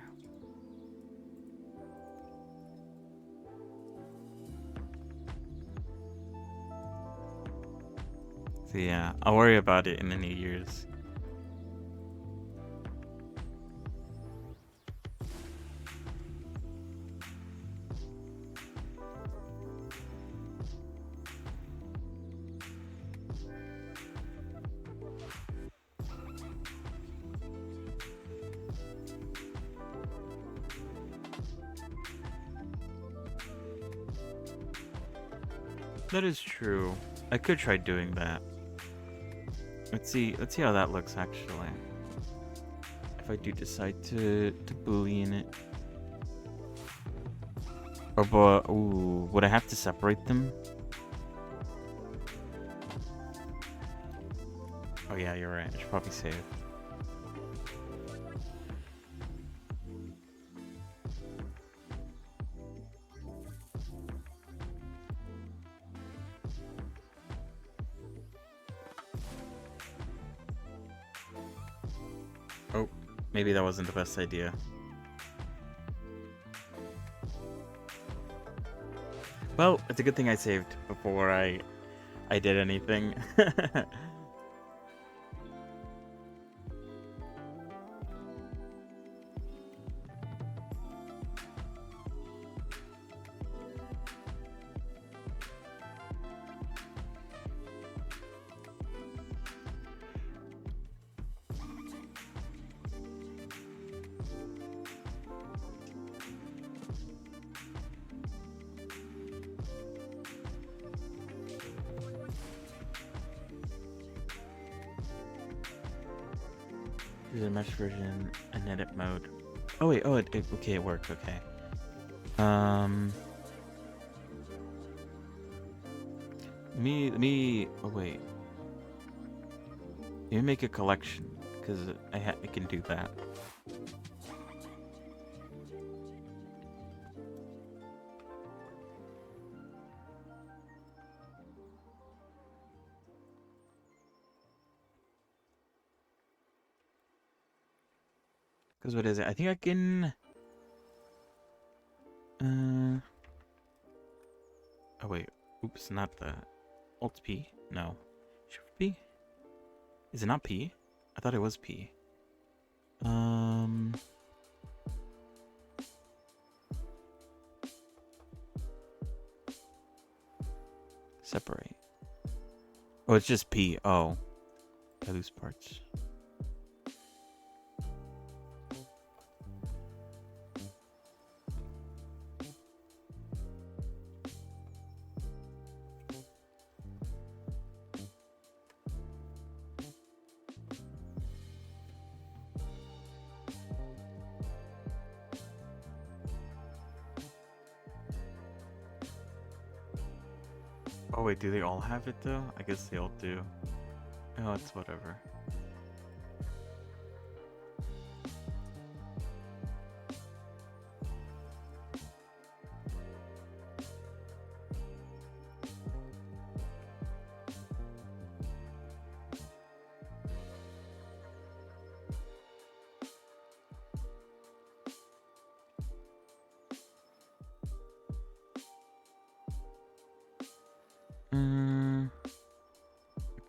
So yeah, I'll worry about it in the New Year's. That is true. I could try doing that. Let's see how that looks actually. If I do decide to boolean it. Oh, but ooh, would I have to separate them? Oh yeah, you're right. I should probably save. Oh, maybe that wasn't the best idea. Well, it's a good thing I saved before I did anything. Use a mesh version and edit mode. Oh wait, okay, it worked, okay. Oh wait. Let me make a collection, because I can do that. Because what is it? I think I can... Oh wait, oops, not that. Alt P? No. Shift P? Is it not P? I thought it was P. Separate. Oh, it's just P. Oh. I lose parts. Oh wait, do they all have it though? I guess they all do. Oh, it's whatever.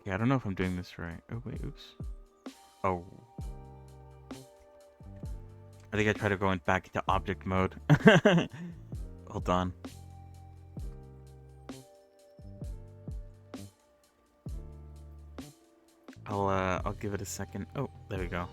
Okay, I don't know if I'm doing this right. Oh wait, oops. Oh. I think I tried to go back into object mode. Hold on. I'll give it a second. Oh, there we go.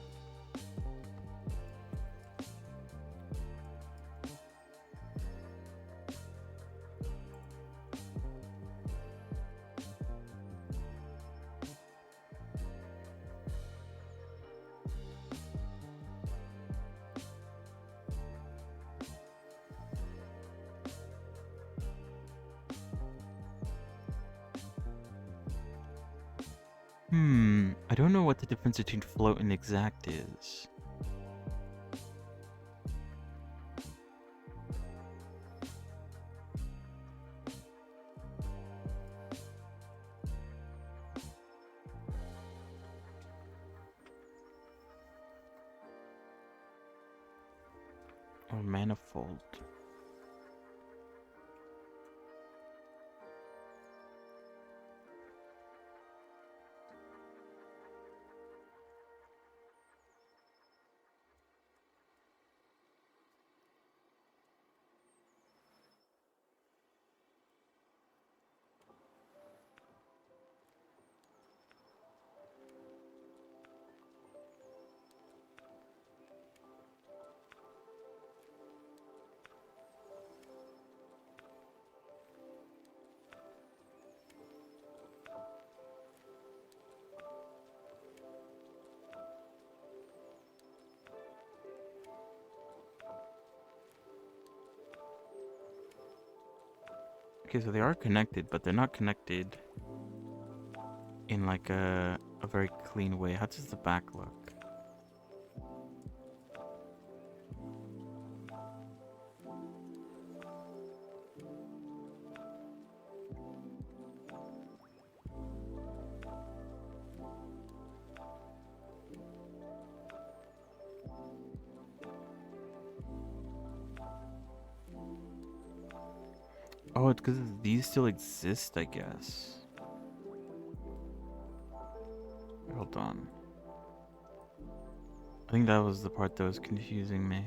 I don't know what the difference between float and exact is. Or manifold. Okay, so they are connected, but they're not connected in like a very clean way. How does the back look? Oh, it's because these still exist, I guess. Hold on. I think that was the part that was confusing me.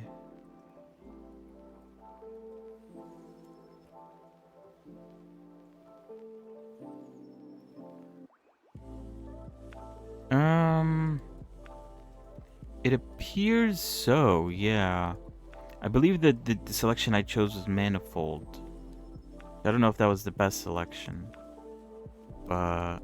It appears so, yeah. I believe that the selection I chose was manifold. I don't know if that was the best selection, but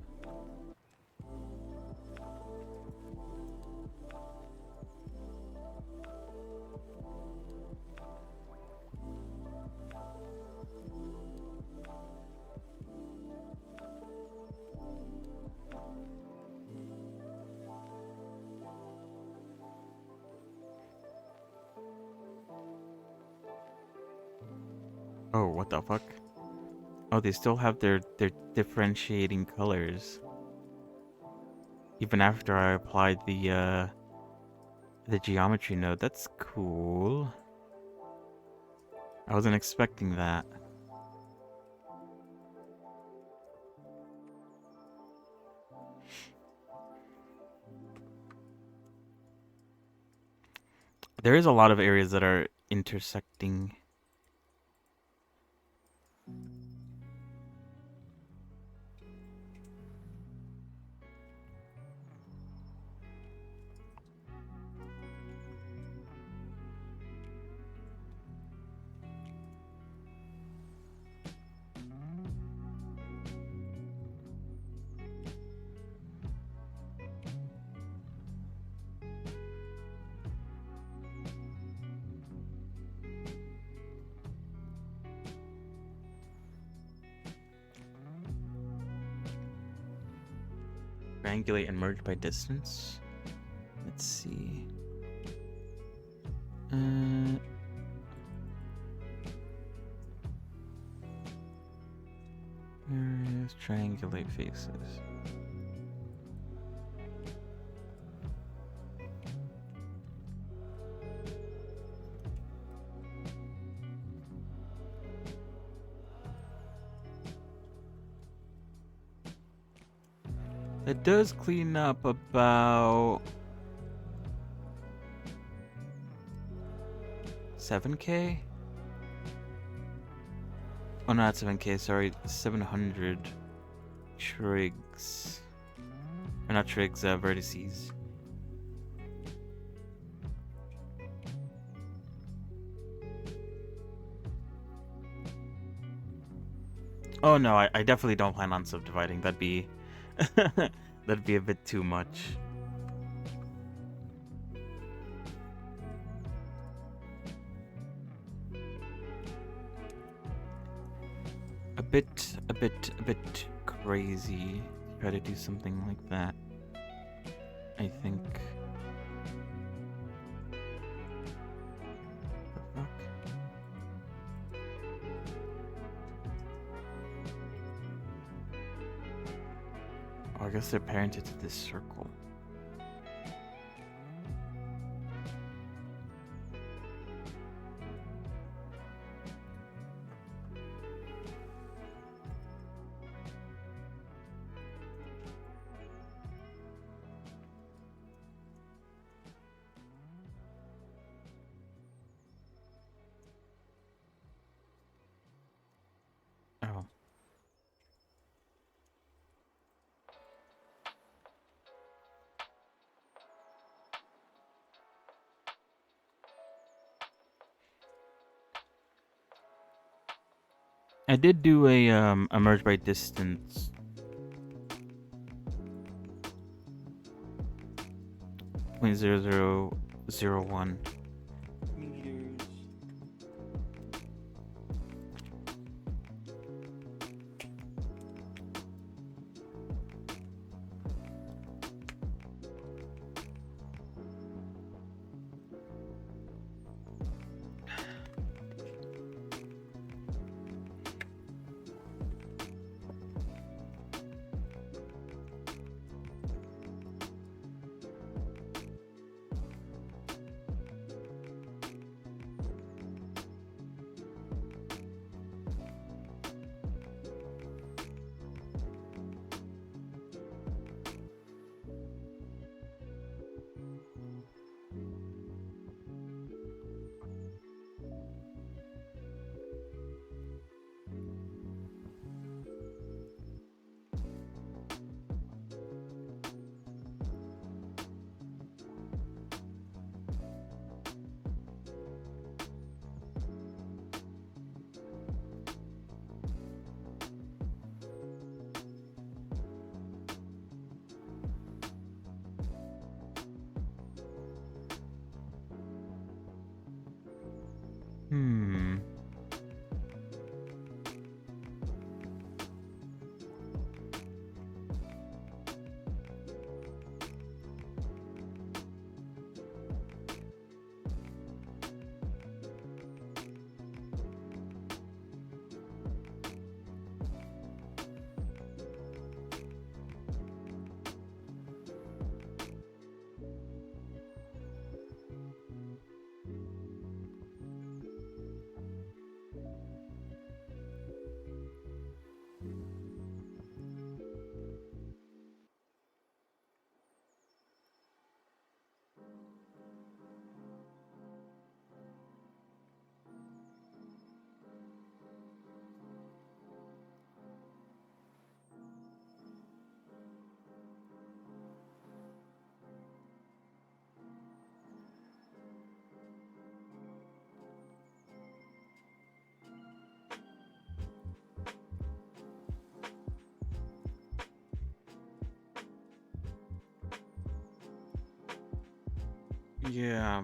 oh, what the fuck? Oh, they still have their differentiating colors. Even after I applied the geometry node. That's cool. I wasn't expecting that. There is a lot of areas that are intersecting. Triangulate and merge by distance. Let's see. Areas, triangulate faces. It does clean up about 7K? Oh, not 7K, sorry, 700 trigs. Or not trigs, vertices. Oh no, I definitely don't plan on subdividing. That'd be that'd be a bit too much. A bit crazy. Try to do something like that, I think. What the fuck? Oh, I guess they're parented to this circle. Oh. I did do a merge by distance. 0.0001 meters. Yeah,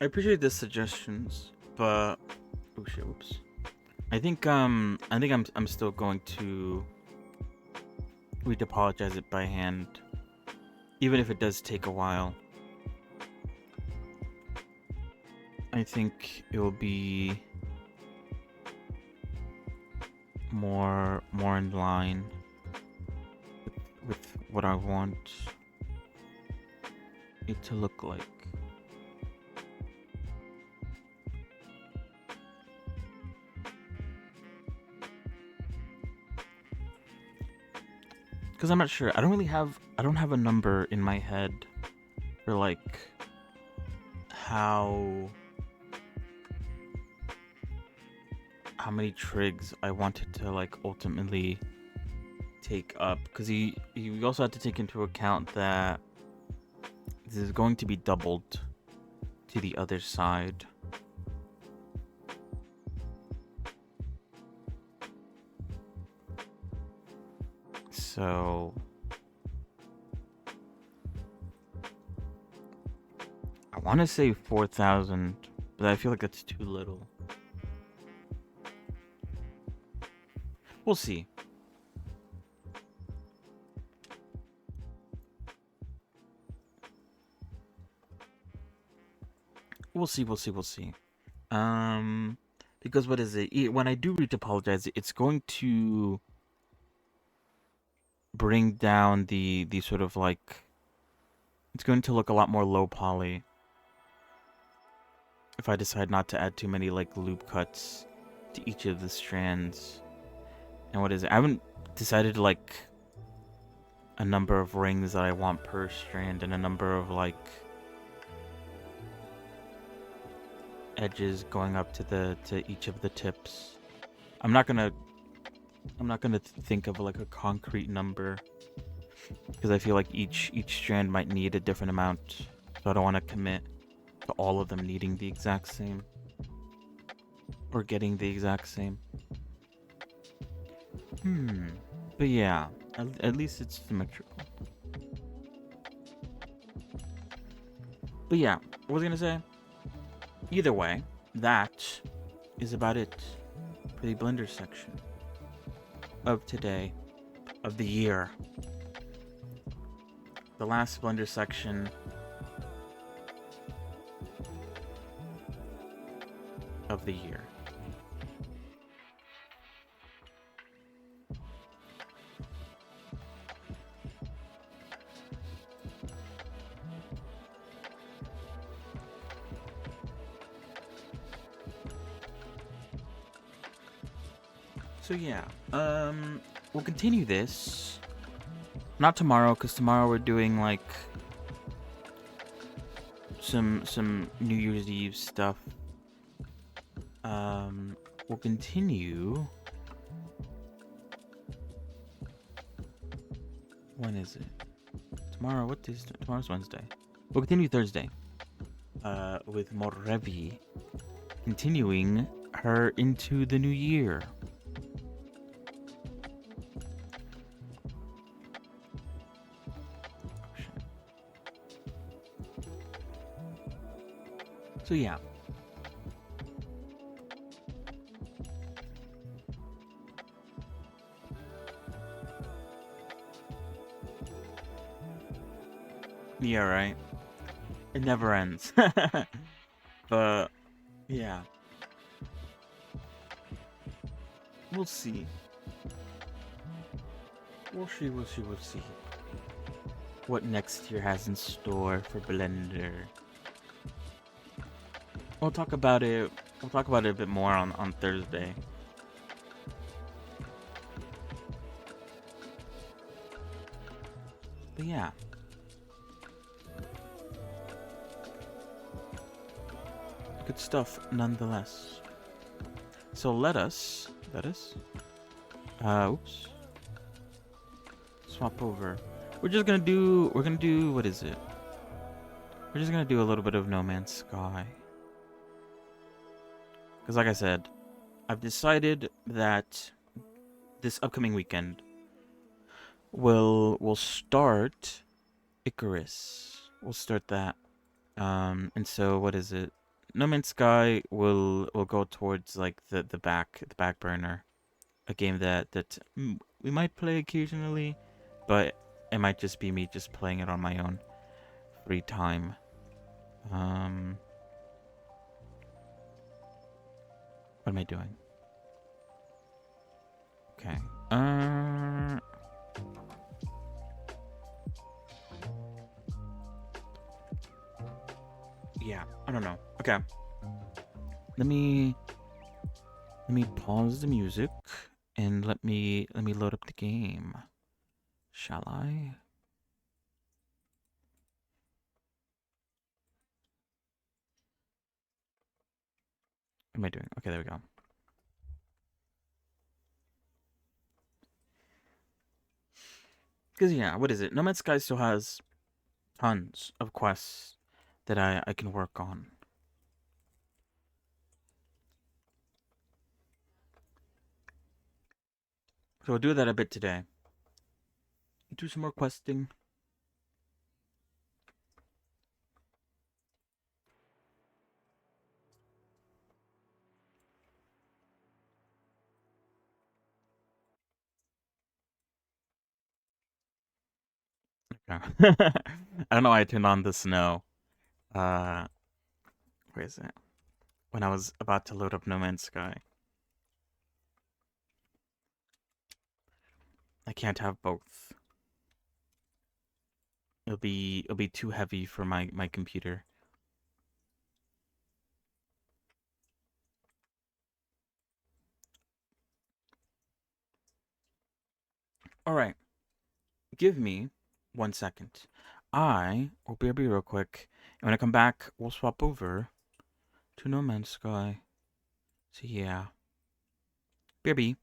I appreciate the suggestions, but oh shit, whoops. I think I'm still going to retopologize it by hand, even if it does take a while. I think it will be more in line with what I want it to look like. Because I'm not sure. I don't have a number in my head for like how many trigs I wanted to like ultimately take up, because he also had to take into account that this is going to be doubled to the other side. So I want to say 4,000, but I feel like that's too little. We'll see. We'll see. We'll see. We'll see. Because what is it? When I do retopologize it, it's going to bring down the sort of like, it's going to look a lot more low poly if I decide not to add too many like loop cuts to each of the strands. And what is it? I haven't decided like a number of rings that I want per strand and a number of like edges going up to each of the tips. I'm not gonna think of like a concrete number, because I feel like each strand might need a different amount, so I don't want to commit to all of them needing the exact same or getting the exact same. But yeah, at least it's symmetrical. But yeah, what was I gonna say? Either way, that is about it for the Blender section of today, of the year. The last Blender section of the year. So yeah, we'll continue this. Not tomorrow, because tomorrow we're doing like some New Year's Eve stuff. We'll continue. When is it? Tomorrow. What is tomorrow's Wednesday? We'll continue Thursday. With Morevi, continuing her into the new year. So yeah. Yeah, right. It never ends. But yeah. We'll see. We'll see. What next year has in store for Blender. We'll talk about it. We'll talk about it a bit more on Thursday. But yeah. Good stuff nonetheless. So let us oops. Swap over. We're gonna do what is it? We're just gonna do a little bit of No Man's Sky. Because like I said, I've decided that this upcoming weekend we'll start Icarus. We'll start that. And so what is it? No Man's Sky will go towards like the back burner. A game that we might play occasionally, but it might just be me just playing it on my own free time. Um, what am I doing? Okay. Uh, yeah. I don't know. Okay. Let me let me pause the music and let me load up the game. Shall I? What am I doing? Okay, there we go. Because yeah, what is it? No Man's Sky still has tons of quests that I can work on. So we'll do that a bit today. Do some more questing. Okay. I don't know why I turned on the snow. Uh, where is it? When I was about to load up No Man's Sky. I can't have both. It'll be too heavy for my computer. All right. Give me 1 second. I will be real quick. And when I come back, we'll swap over to No Man's Sky. So yeah. BRB.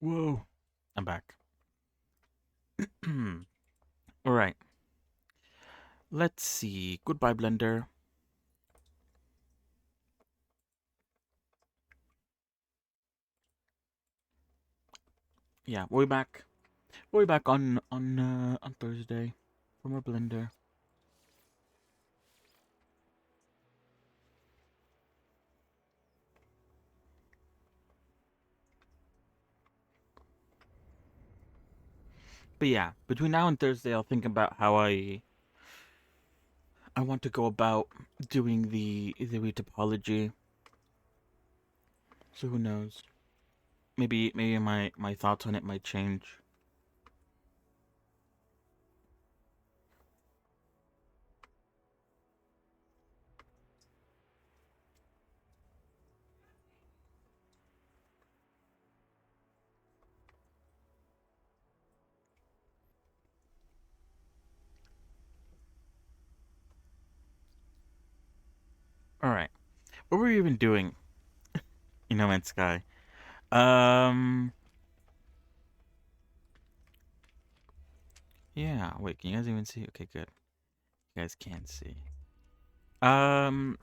Whoa. I'm back. Alright. Let's see. Goodbye, Blender. Yeah, we'll be back. We'll be back on Thursday for more Blender. But yeah, between now and Thursday, I'll think about how I want to go about doing the retopology. So who knows? Maybe my thoughts on it might change. All right. What were you even doing in No Man's Sky? Um. Yeah. Wait. Can you guys even see? Okay. Good. You guys can't see. Um.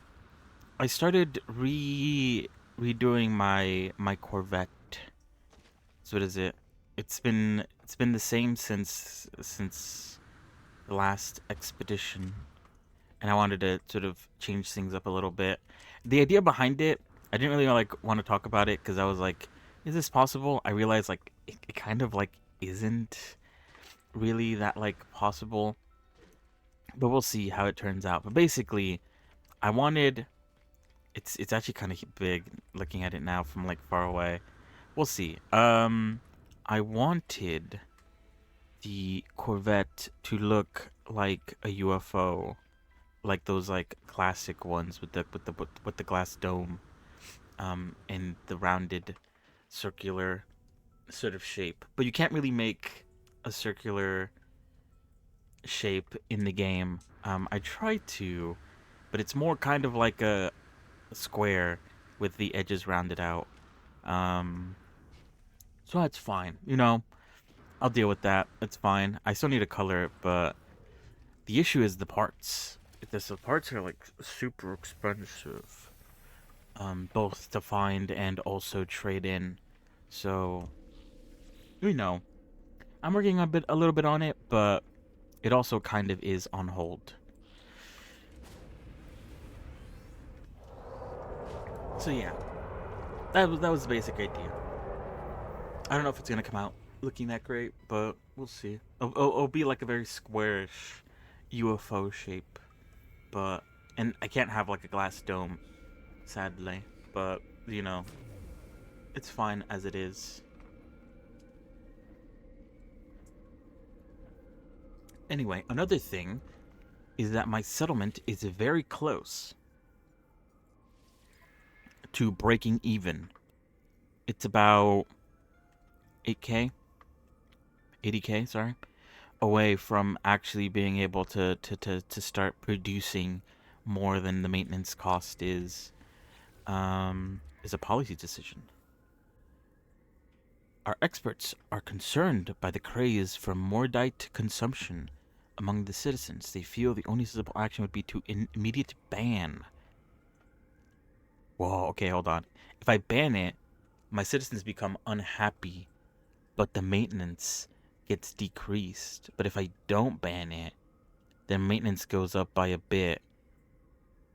I started redoing my Corvette. So what is it? It's been the same since the last expedition, and I wanted to sort of change things up a little bit. The idea behind it, I didn't really like want to talk about it because I was like, is this possible? I realized like it kind of like isn't really that like possible, but we'll see how it turns out. But basically, I wanted it's actually kind of big looking at it now from like far away. We'll see. I wanted the Corvette to look like a UFO, like those like classic ones with the glass dome, and the rounded, circular sort of shape. But you can't really make a circular shape in the game. I tried to, but it's more kind of like a square with the edges rounded out. Um, so that's fine. I'll deal with that. It's fine. I still need to color it, but the issue is the parts. The parts are like super expensive, both to find and also trade in. So, you know, I'm working a little bit on it, but it also kind of is on hold. So yeah, that was the basic idea. I don't know if it's gonna come out looking that great, but we'll see. It'll be like a very squarish UFO shape, but and I can't have like a glass dome, sadly. But it's fine as it is. Anyway, another thing is that my settlement is very close to breaking even. It's about 8k, 80k, sorry, away from actually being able to start producing more than the maintenance cost is a policy decision. Our experts are concerned by the craze for mordite consumption among the citizens. They feel the only sensible action would be to immediate ban. Whoa, okay, hold on. If I ban it, my citizens become unhappy, but the maintenance gets decreased. But if I don't ban it, then maintenance goes up by a bit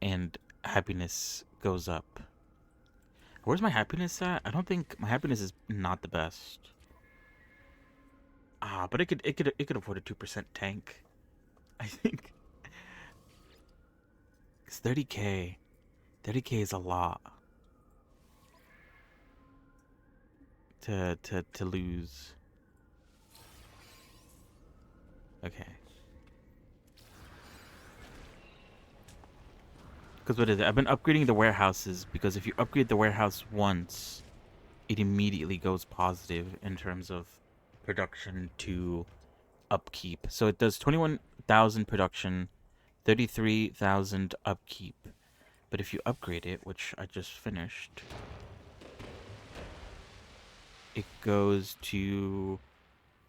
and happiness goes up. Where's my happiness at? I don't think my happiness is not the best. But it could afford a 2% tank. I think it's 30k. 30k is a lot to lose. Okay. Because what is it? I've been upgrading the warehouses because if you upgrade the warehouse once, it immediately goes positive in terms of production to upkeep. So it does 21,000 production, 33,000 upkeep. But if you upgrade it, which I just finished, it goes to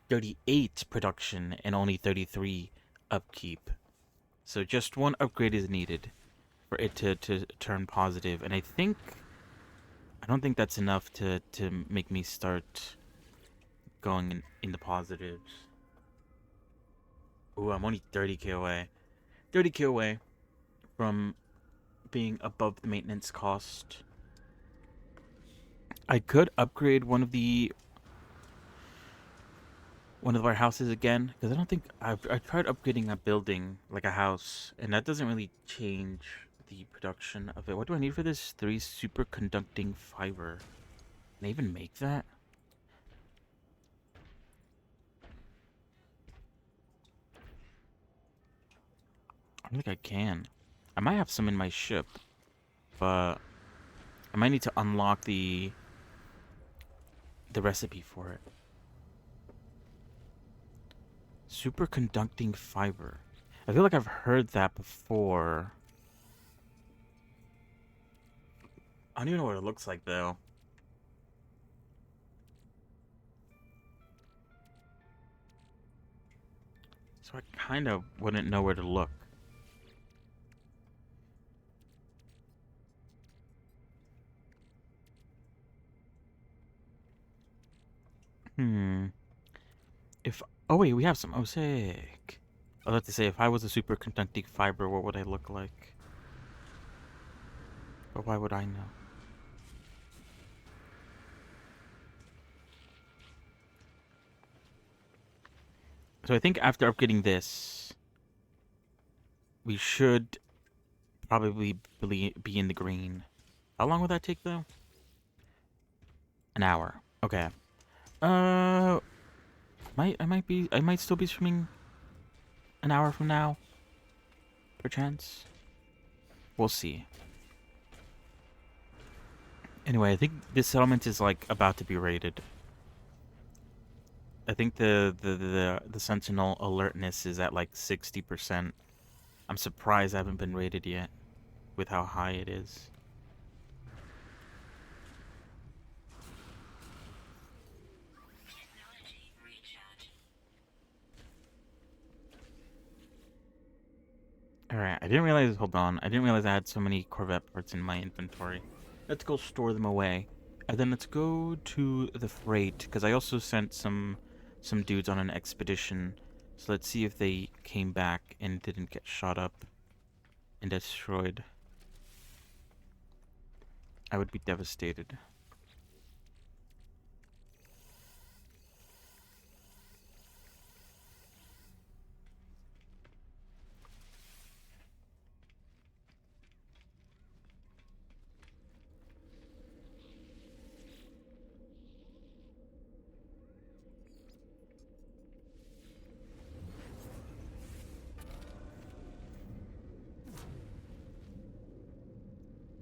38 production and only 33 upkeep. So just one upgrade is needed for it to turn positive, and I don't think that's enough to make me start going in the positives. Ooh, I'm only 30k away. 30k away from being above the maintenance cost. I could upgrade one of our houses again, because I don't think I tried upgrading a building like a house, and that doesn't really change the production of it. What do I need for this? 3 superconducting fiber. Can I even make that? I don't think I can. I might have some in my ship, but I might need to unlock the recipe for it. Superconducting fiber. I feel like I've heard that before. I don't even know what it looks like though. So I kind of wouldn't know where to look. Hmm. If oh wait, we have some. Oh sick. I was about to say if I was a superconducting fiber, what would I look like? But why would I know? So I think after upgrading this, we should probably be in the green. How long will that take though? An hour. Okay. Uh, I might still be swimming an hour from now, perchance. We'll see. Anyway, I think this settlement is like about to be raided. I think the sentinel alertness is at like 60%. I'm surprised I haven't been raided yet with how high it is. Alright, I didn't realize, hold on, I didn't realize I had so many Corvette parts in my inventory. Let's go store them away. And then let's go to the freight, because I also sent some dudes on an expedition. So let's see if they came back and didn't get shot up and destroyed. I would be devastated.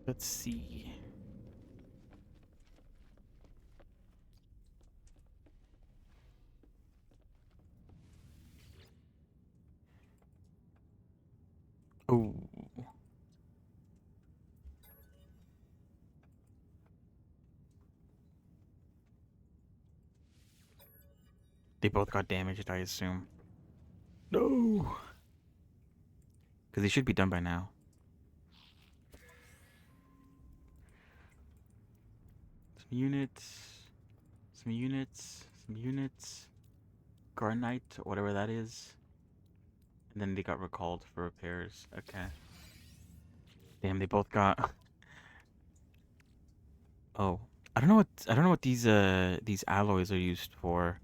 Let's see. Oh. They both got damaged, I assume. No. Because they should be done by now. Some units. Some units. Some units. Garnite, whatever that is. And then they got recalled for repairs. Okay. Damn, they both got. Oh, I don't know what these alloys are used for,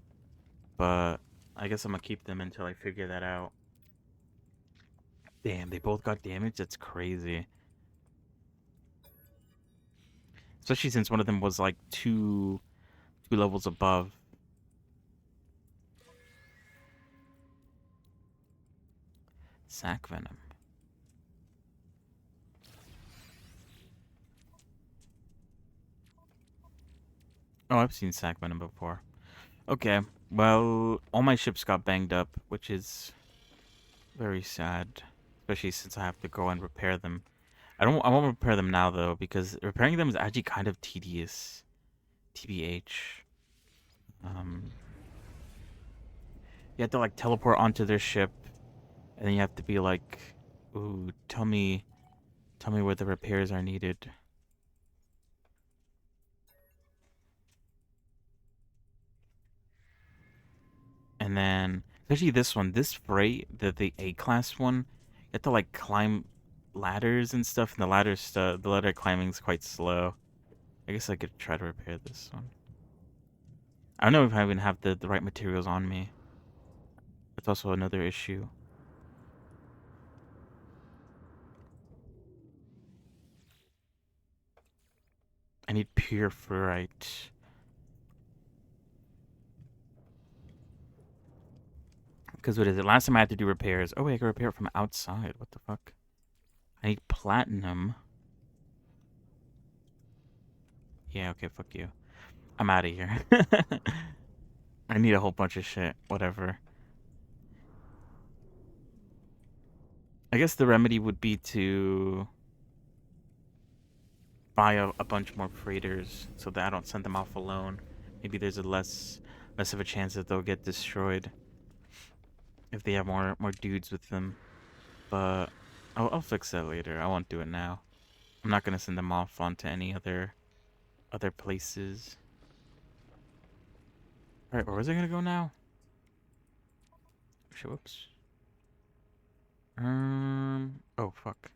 but I guess I'm gonna keep them until I figure that out. Damn, they both got damaged. That's crazy. Especially since one of them was like two levels above. Sac venom. Oh, I've seen sac venom before. Okay, well, all my ships got banged up, which is very sad, especially since I have to go and repair them. I won't repair them now though, because repairing them is actually kind of tedious. TBH. Um, you have to like teleport onto their ship, and then you have to be like, "Ooh, tell me where the repairs are needed." And then, especially this one, this freight, the A class one, you have to like climb ladders and stuff, and the ladder climbing is quite slow. I guess I could try to repair this one. I don't know if I even have the right materials on me. That's also another issue. I need pure ferrite. Because what is it? Last time I had to do repairs. Oh wait, I can repair it from outside. What the fuck? I need platinum. Yeah, okay, fuck you. I'm out of here. I need a whole bunch of shit. Whatever. I guess the remedy would be to buy a bunch more freighters so that I don't send them off alone. Maybe there's a less of a chance that they'll get destroyed if they have more dudes with them. But I'll fix that later. I won't do it now. I'm not gonna send them off onto any other places. All right, where was I gonna go now? Shit, whoops. Oh fuck.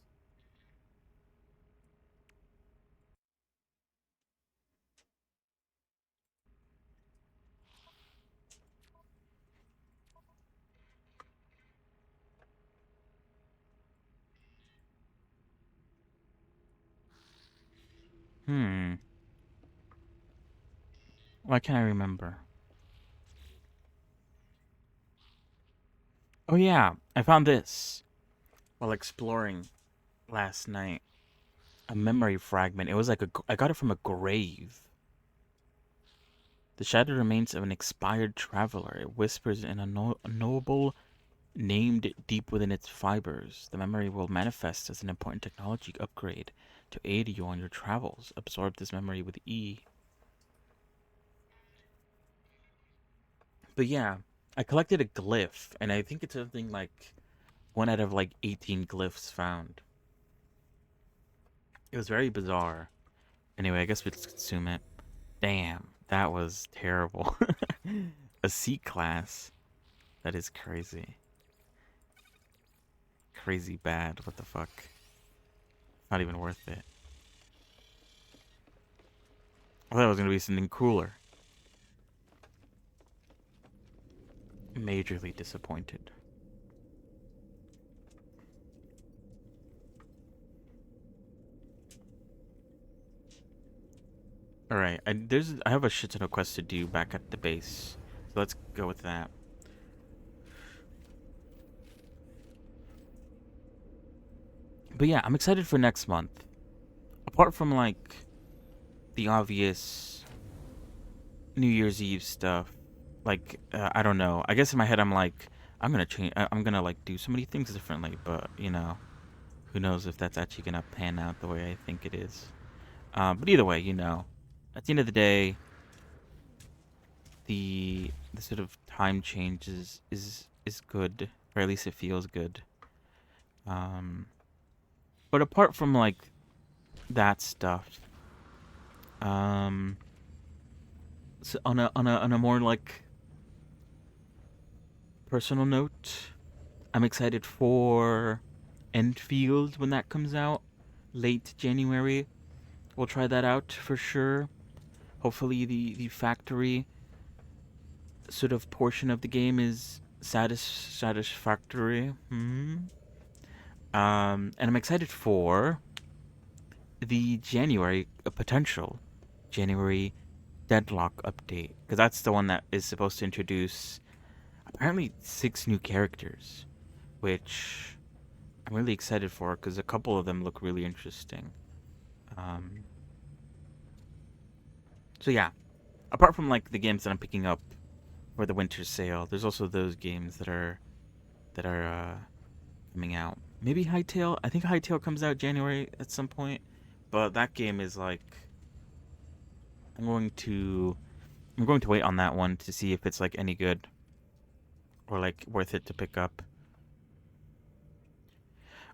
Hmm. Why can't I remember? Oh yeah, I found this while exploring last night. A memory fragment. It was like I got it from a grave. The shattered remains of an expired traveler. It whispers in a noble named deep within its fibers. The memory will manifest as an important technology upgrade to aid you on your travels. Absorb this memory with E. But yeah, I collected a glyph, and I think it's something like one out of like 18 glyphs found. It was very bizarre. Anyway, I guess we just consume it. Damn, that was terrible. A C class. That is crazy. Crazy bad. What the fuck? Not even worth it. I thought it was gonna be something cooler. Majorly disappointed. All right, I have a shit ton of quests to do back at the base, so let's go with that. But yeah, I'm excited for next month. Apart from like the obvious New Year's Eve stuff, like I don't know. I guess in my head I'm like I'm gonna change. I'm gonna like do so many things differently, but who knows if that's actually gonna pan out the way I think it is. But either way, at the end of the day, the sort of time change is good, or at least it feels good. Um, but apart from like that stuff, um, so on a more like personal note, I'm excited for Enfield when that comes out, late January. We'll try that out for sure. Hopefully, the factory sort of portion of the game is satisfactory. And I'm excited for the January potential January Deadlock update because that's the one that is supposed to introduce apparently 6 new characters, which I'm really excited for because a couple of them look really interesting. Um, so yeah, apart from like the games that I'm picking up for the winter sale, there's also those games that are coming out. Maybe Hytale. I think Hytale comes out January at some point, but that game is like I'm going to I'm going to wait on that one to see if it's like any good or like worth it to pick up.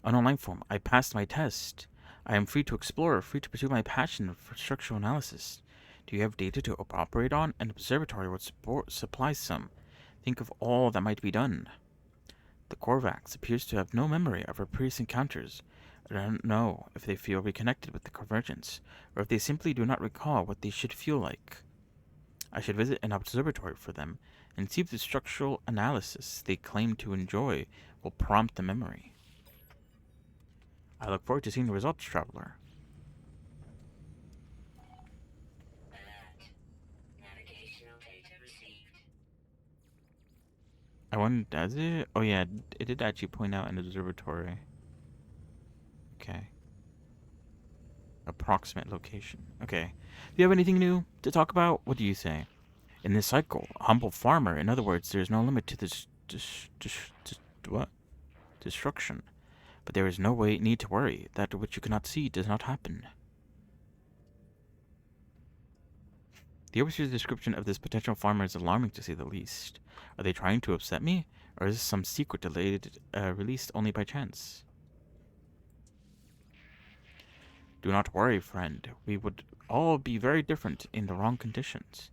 An online form. I passed my test. I am free to explore, free to pursue my passion for structural analysis. Do you have data to operate on? An observatory would supply some. Think of all that might be done. The Korvax appears to have no memory of our previous encounters. I don't know if they feel reconnected with the Convergence, or if they simply do not recall what they should feel like. I should visit an observatory for them, and see if the structural analysis they claim to enjoy will prompt the memory. I look forward to seeing the results, Traveler. Navigational data received. I wonder, does it? Oh yeah, it did actually point out an observatory. Okay. Approximate location. Okay. Do you have anything new to talk about? What do you say? In this cycle, a humble farmer, in other words, there is no limit to this what? Destruction. But there is no need to worry. That which you cannot see does not happen. The overseer's description of this potential farmer is alarming to say the least. Are they trying to upset me? Or is this some secret delayed, released only by chance? Do not worry, friend. We would all be very different in the wrong conditions.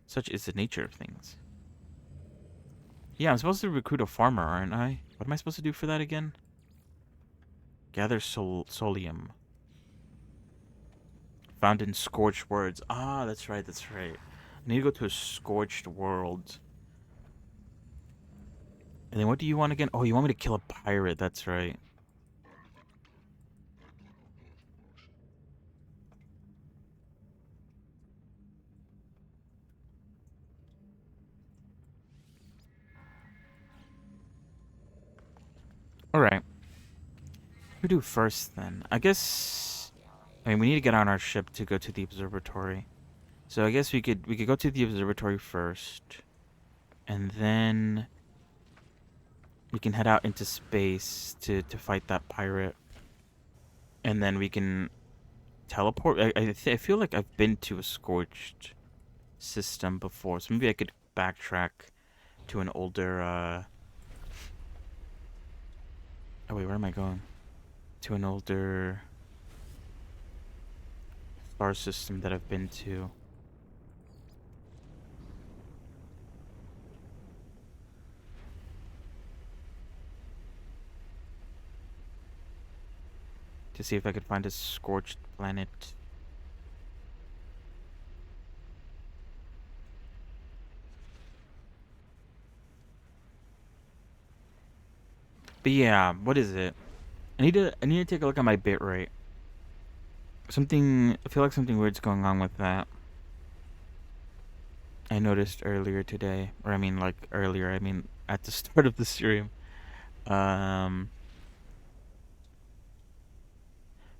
Such is the nature of things. Yeah, I'm supposed to recruit a farmer, aren't I? What am I supposed to do for that again? Gather solium. Found in Scorched Words. Ah, that's right, that's right. I need to go to a Scorched World. And then what do you want again? Oh, you want me to kill a pirate, that's right. Alright. What do we do first then? I guess... I mean, we need to get on our ship to go to the observatory. So I guess we could go to the observatory first. And then... we can head out into space to fight that pirate. And then we can teleport. I feel like I've been to a Scorched system before. So maybe I could backtrack to an older... Oh wait, where am I going? To an older... star system that I've been to. To see if I could find a scorched planet. But yeah, what is it? I need to take a look at my bitrate. I feel like something weird's going on with that. I noticed earlier today, or I mean at the start of the stream. Um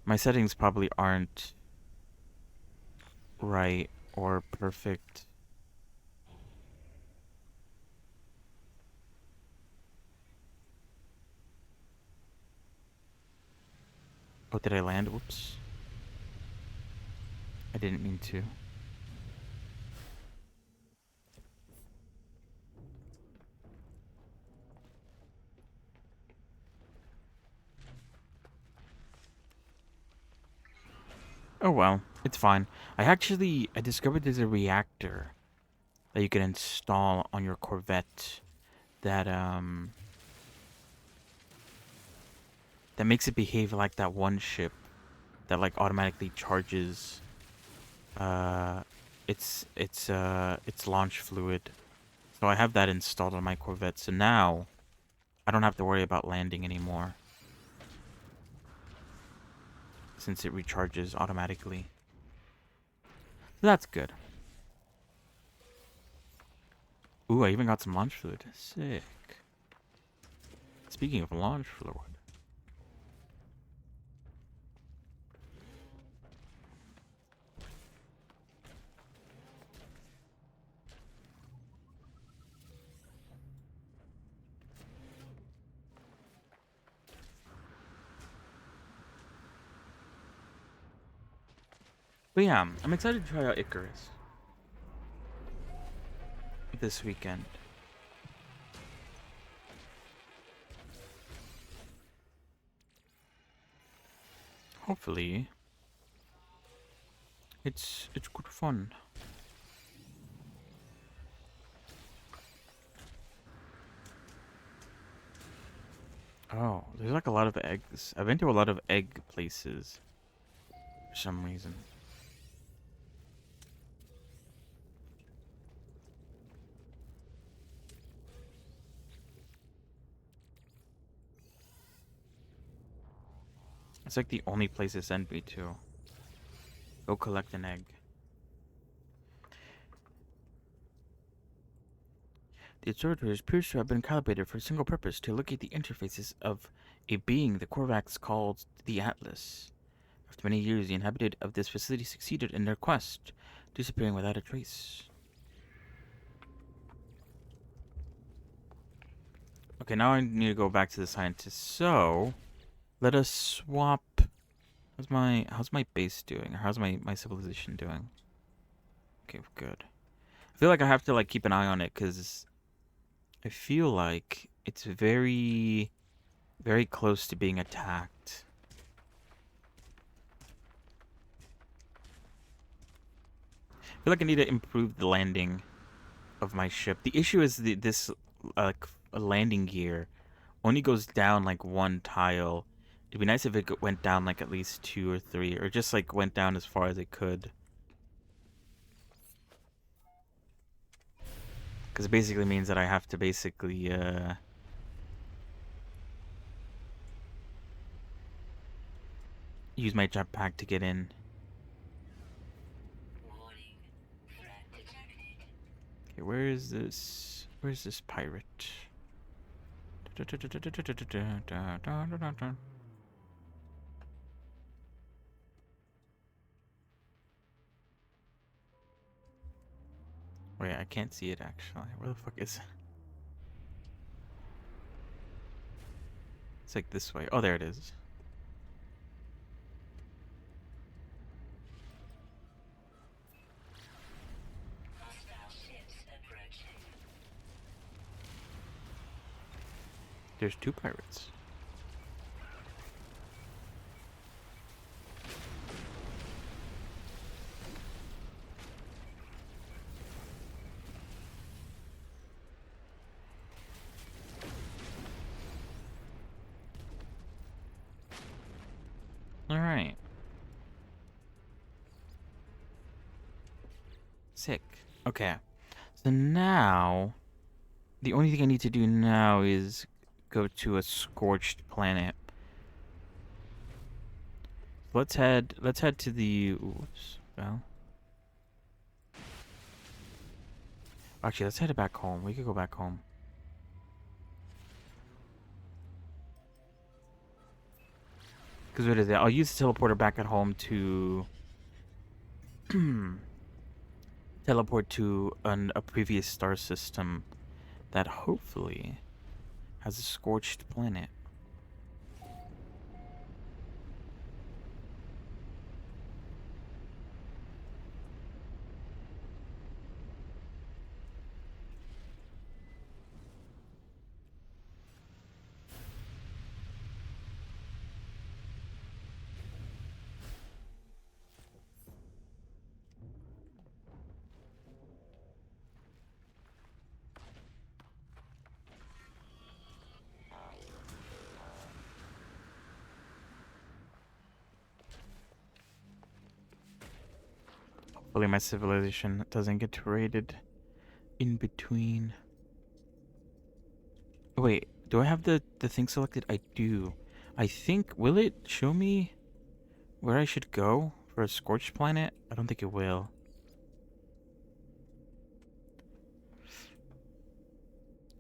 my settings probably aren't right or perfect. Oh, did I land? Whoops. I didn't mean to. Oh well, it's fine. I discovered there's a reactor that you can install on your Corvette that that makes it behave like that one ship that like automatically charges its launch fluid. So I have that installed on my Corvette. So now I don't have to worry about landing anymore since it recharges automatically. So that's good. Ooh, I even got some launch fluid. Sick. Speaking of launch fluid. But yeah, I'm excited to try out Icarus. this weekend. Hopefully, it's good fun. Oh, there's like a lot of eggs. I've been to a lot of egg places for some reason. It's like the only place they send me to. Go collect an egg. The observatory appears to have been calibrated for a single purpose, to locate the interfaces of a being the Korvax called the Atlas. After many years, the inhabitant of this facility succeeded in their quest, disappearing without a trace. Okay, now I need to go back to the scientist. So, let us swap. How's my base doing? Or how's my civilization doing? Okay, good. I feel like I have to like keep an eye on it because I feel like it's very, very close to being attacked. I feel like I need to improve the landing of my ship. The issue is this landing gear only goes down like one tile. It'd be nice if it went down like at least 2 or 3, or just like went down as far as it could. Because it basically means that I have to basically use my jetpack to get in. Warning. Threat detected. Okay, where is this? Where's this pirate? Wait, I can't see it actually. Where the fuck is it? It's like this way. Oh, there it is. Hostile ships approaching. There's 2 pirates. Alright. Sick. Okay. So now, the only thing I need to do now is go to a scorched planet. Let's head to the oops, well. Actually, let's head back home. We could go back home. Because what is it? I'll use the teleporter back at home to teleport to a previous star system that hopefully has a scorched planet. Hopefully my civilization doesn't get raided in between. Oh, wait, do I have the thing selected? I do. I think, will it show me where I should go for a scorched planet? I don't think it will.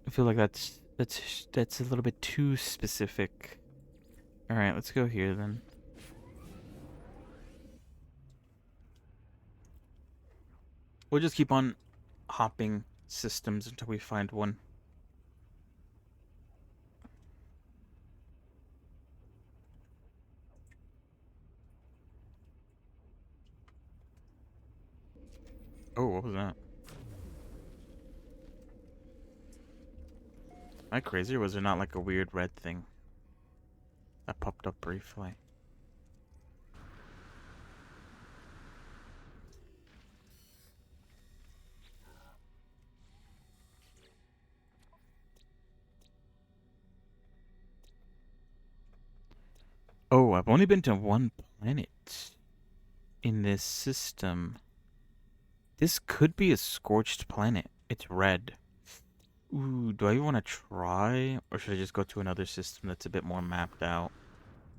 I feel like that's a little bit too specific. All right, let's go here then. We'll just keep on hopping systems until we find one. Oh, what was that? Am I crazy, or was there not like a weird red thing that popped up briefly? Oh, I've only been to one planet in this system. This could be a scorched planet. It's red. Ooh, do I even want to try? Or should I just go to another system that's a bit more mapped out?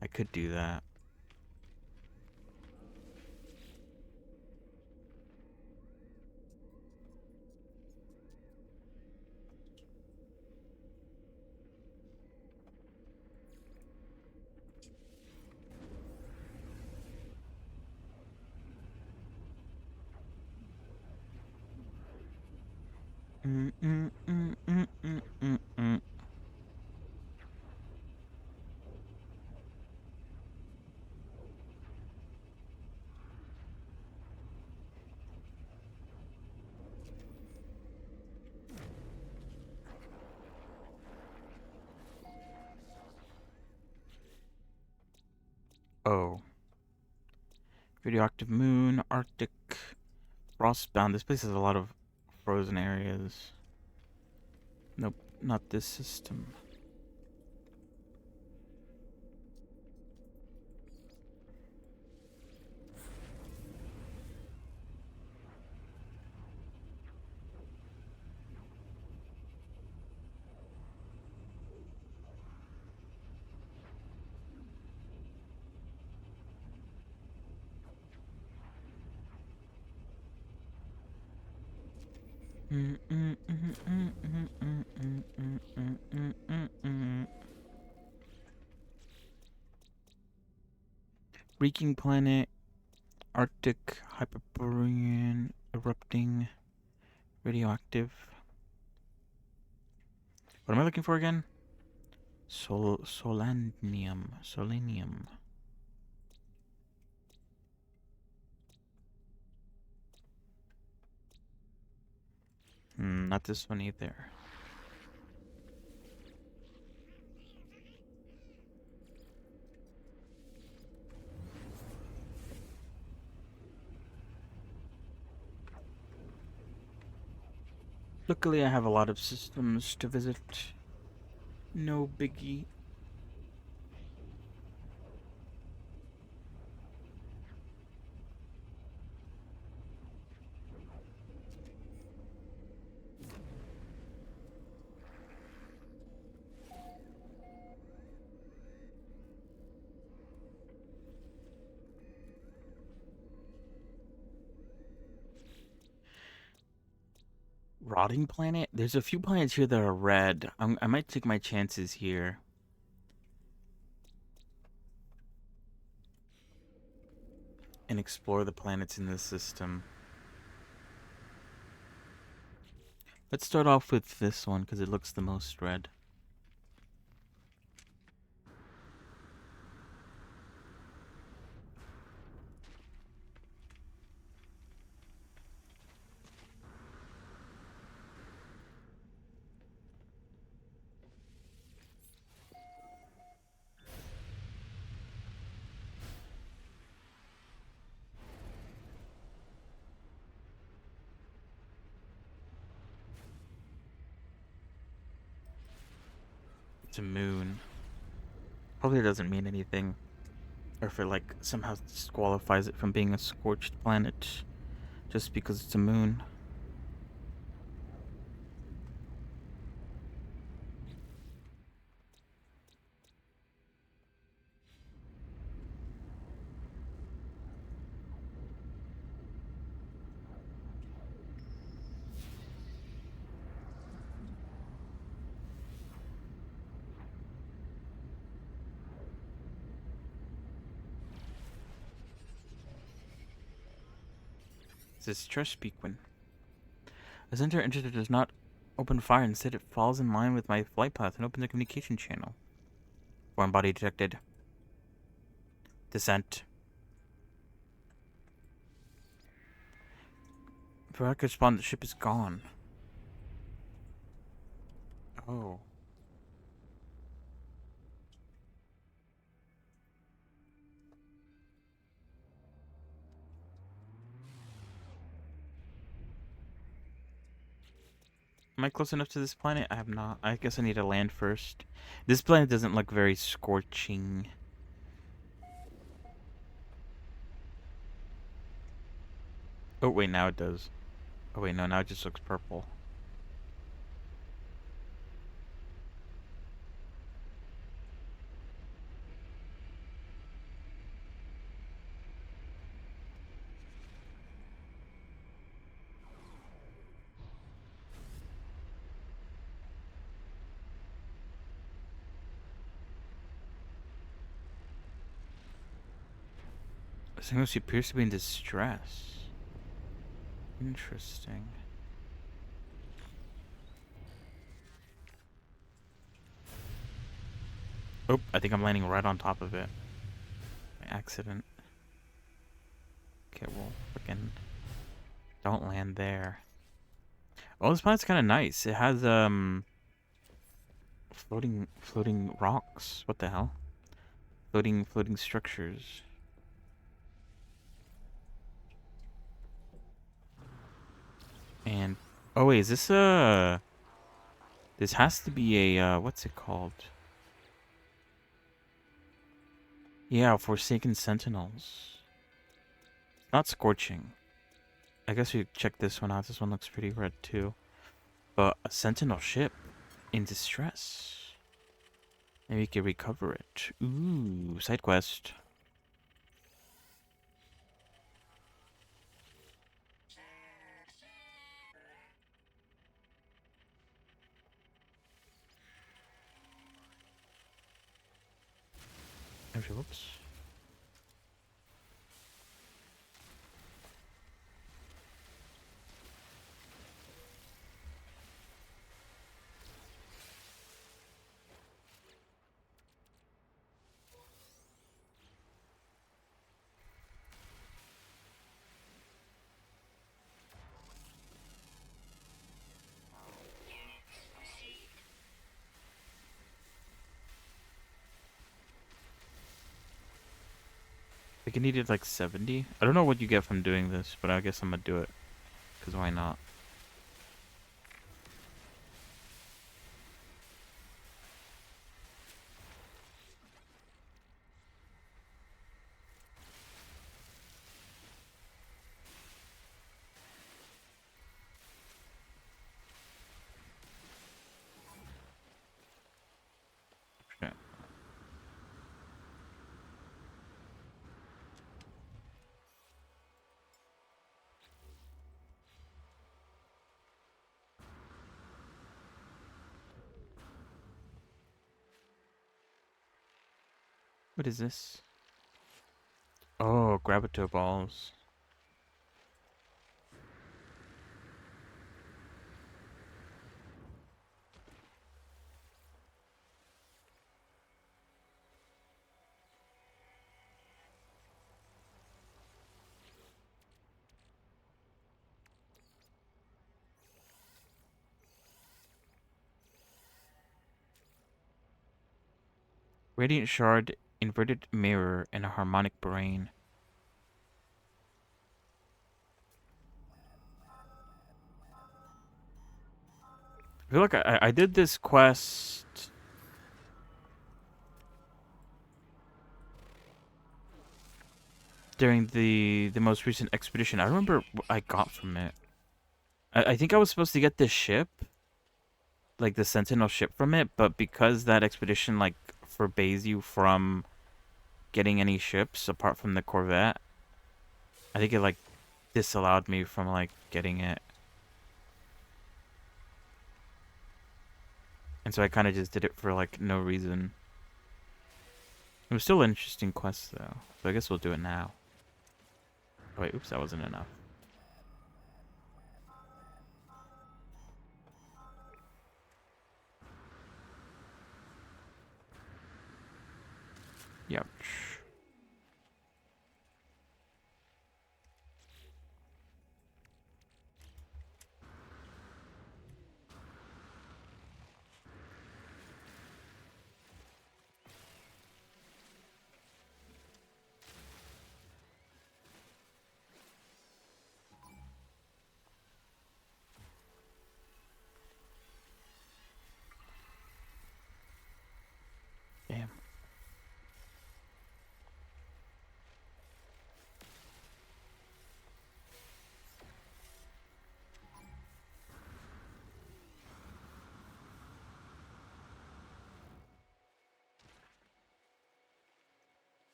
I could do that. Mm, mm, mm, mm, mm, mm, mm. Oh. Radioactive moon, Arctic, frostbound. This place has a lot of frozen areas. Nope, not this system. Mm, mm, mm, mm, mm, mm, mm, mm, mm, mm, mm, mm. Reeking planet, Arctic, Hyperborean, erupting, radioactive. What am I looking for again? Solanium. Solanium. Not this one either. Luckily, I have a lot of systems to visit. No biggie. Rotting planet? There's a few planets here that are red. I might take my chances here. And explore the planets in this system. Let's start off with this one because it looks the most red. It's a moon. Probably doesn't mean anything. Or if it like somehow disqualifies it from being a scorched planet just because it's a moon. It says trust beacon. A center enter does not open fire, instead it falls in line with my flight path and opens a communication channel. Foreign body detected. Descent. For I could spawn, the ship is gone. Oh. Am I close enough to this planet? I have not. I guess I need to land first. This planet doesn't look very scorching. Oh, wait, now it does. Oh, wait, no, now it just looks purple. Singus appears to be in distress. Interesting. Oh, I think I'm landing right on top of it. By accident. Okay, well, freaking don't land there. Oh, this planet's kind of nice. It has floating rocks. What the hell? Floating structures. And oh wait, is this this has to be a what's it called? Yeah, Forsaken Sentinels. Not scorching. I guess we check this one out. This one looks pretty red too. But a sentinel ship in distress. Maybe we can recover it. Ooh, side quest. Actually, whoops. Units received. I think it needed like 70. I don't know what you get from doing this, but I guess I'm gonna do it. Because why not? Shit. What is this? Oh, gravito balls. Radiant shard, inverted mirror, and a harmonic brain. I feel like I did this quest during the most recent expedition. I remember what I got from it. I think I was supposed to get this ship, like the Sentinel ship from it, but because that expedition like forbids you from getting any ships apart from the Corvette, I think it like disallowed me from like getting it. And so I kind of just did it for like no reason. It was still an interesting quest though, so I guess we'll do it now. Oh, wait, oops, that wasn't enough. Youch.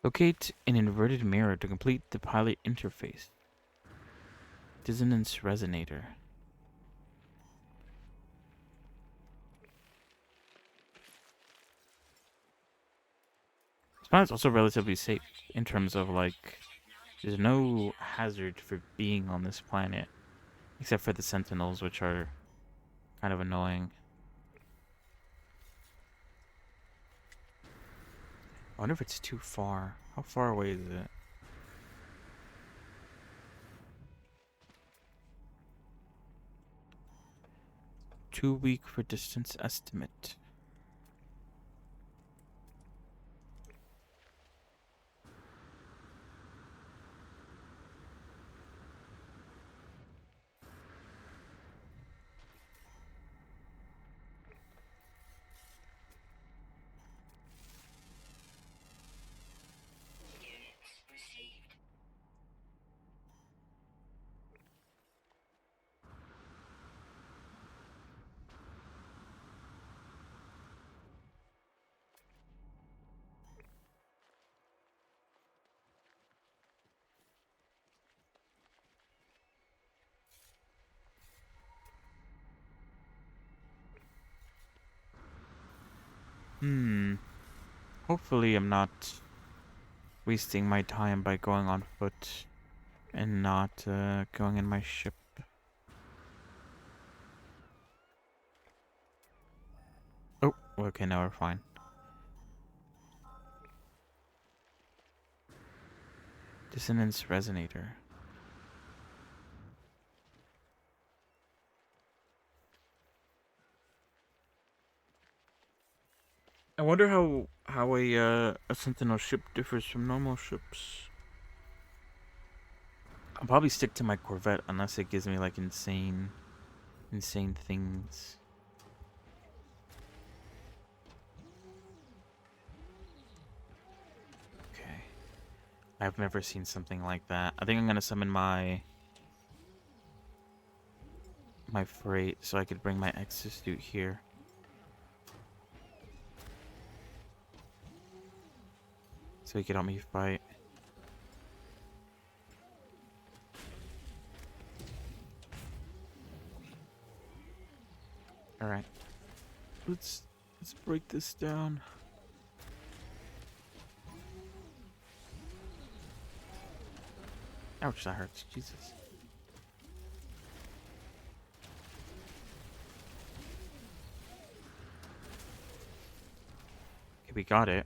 Locate an inverted mirror to complete the pilot interface. Dissonance resonator. This planet's also relatively safe in terms of like, there's no hazard for being on this planet, except for the sentinels, which are kind of annoying. I wonder if it's too far. How far away is it? Too weak for distance estimate. Units received. Hopefully I'm not wasting my time by going on foot and not going in my ship. Oh, okay, now we're fine. Dissonance resonator. I wonder how a Sentinel ship differs from normal ships. I'll probably stick to my Corvette unless it gives me like insane things. Okay. I've never seen something like that. I think I'm gonna summon my freight so I could bring my exosuit here. So he could help me fight. Alright. Let's break this down. Ouch, that hurts. Jesus. Okay, we got it.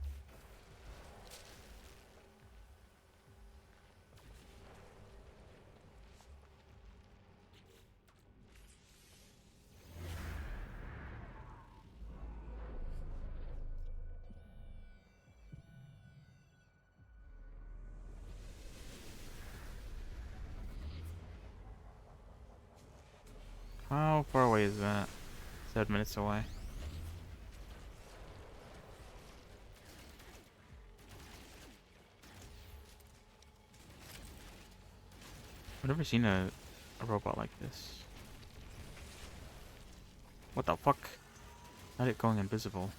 How far away is that? 7 minutes away. I've never seen a robot like this. What the fuck? Not it going invisible.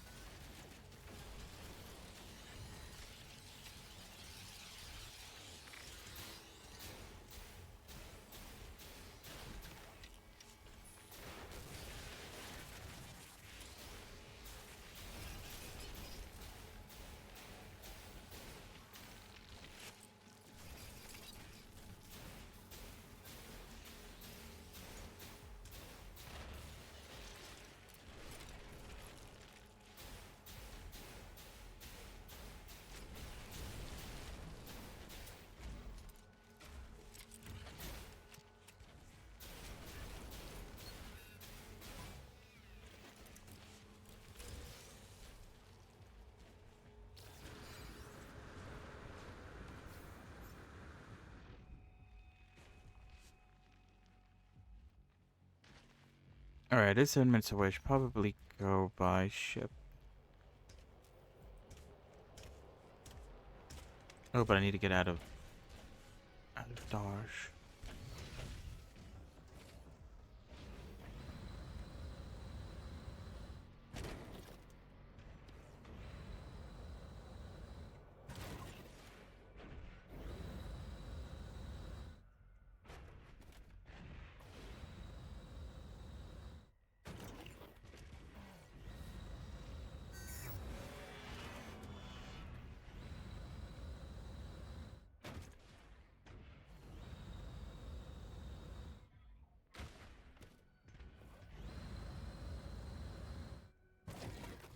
Alright, it's 7 minutes away. I should probably go by ship. Oh, but I need to get out of Dodge.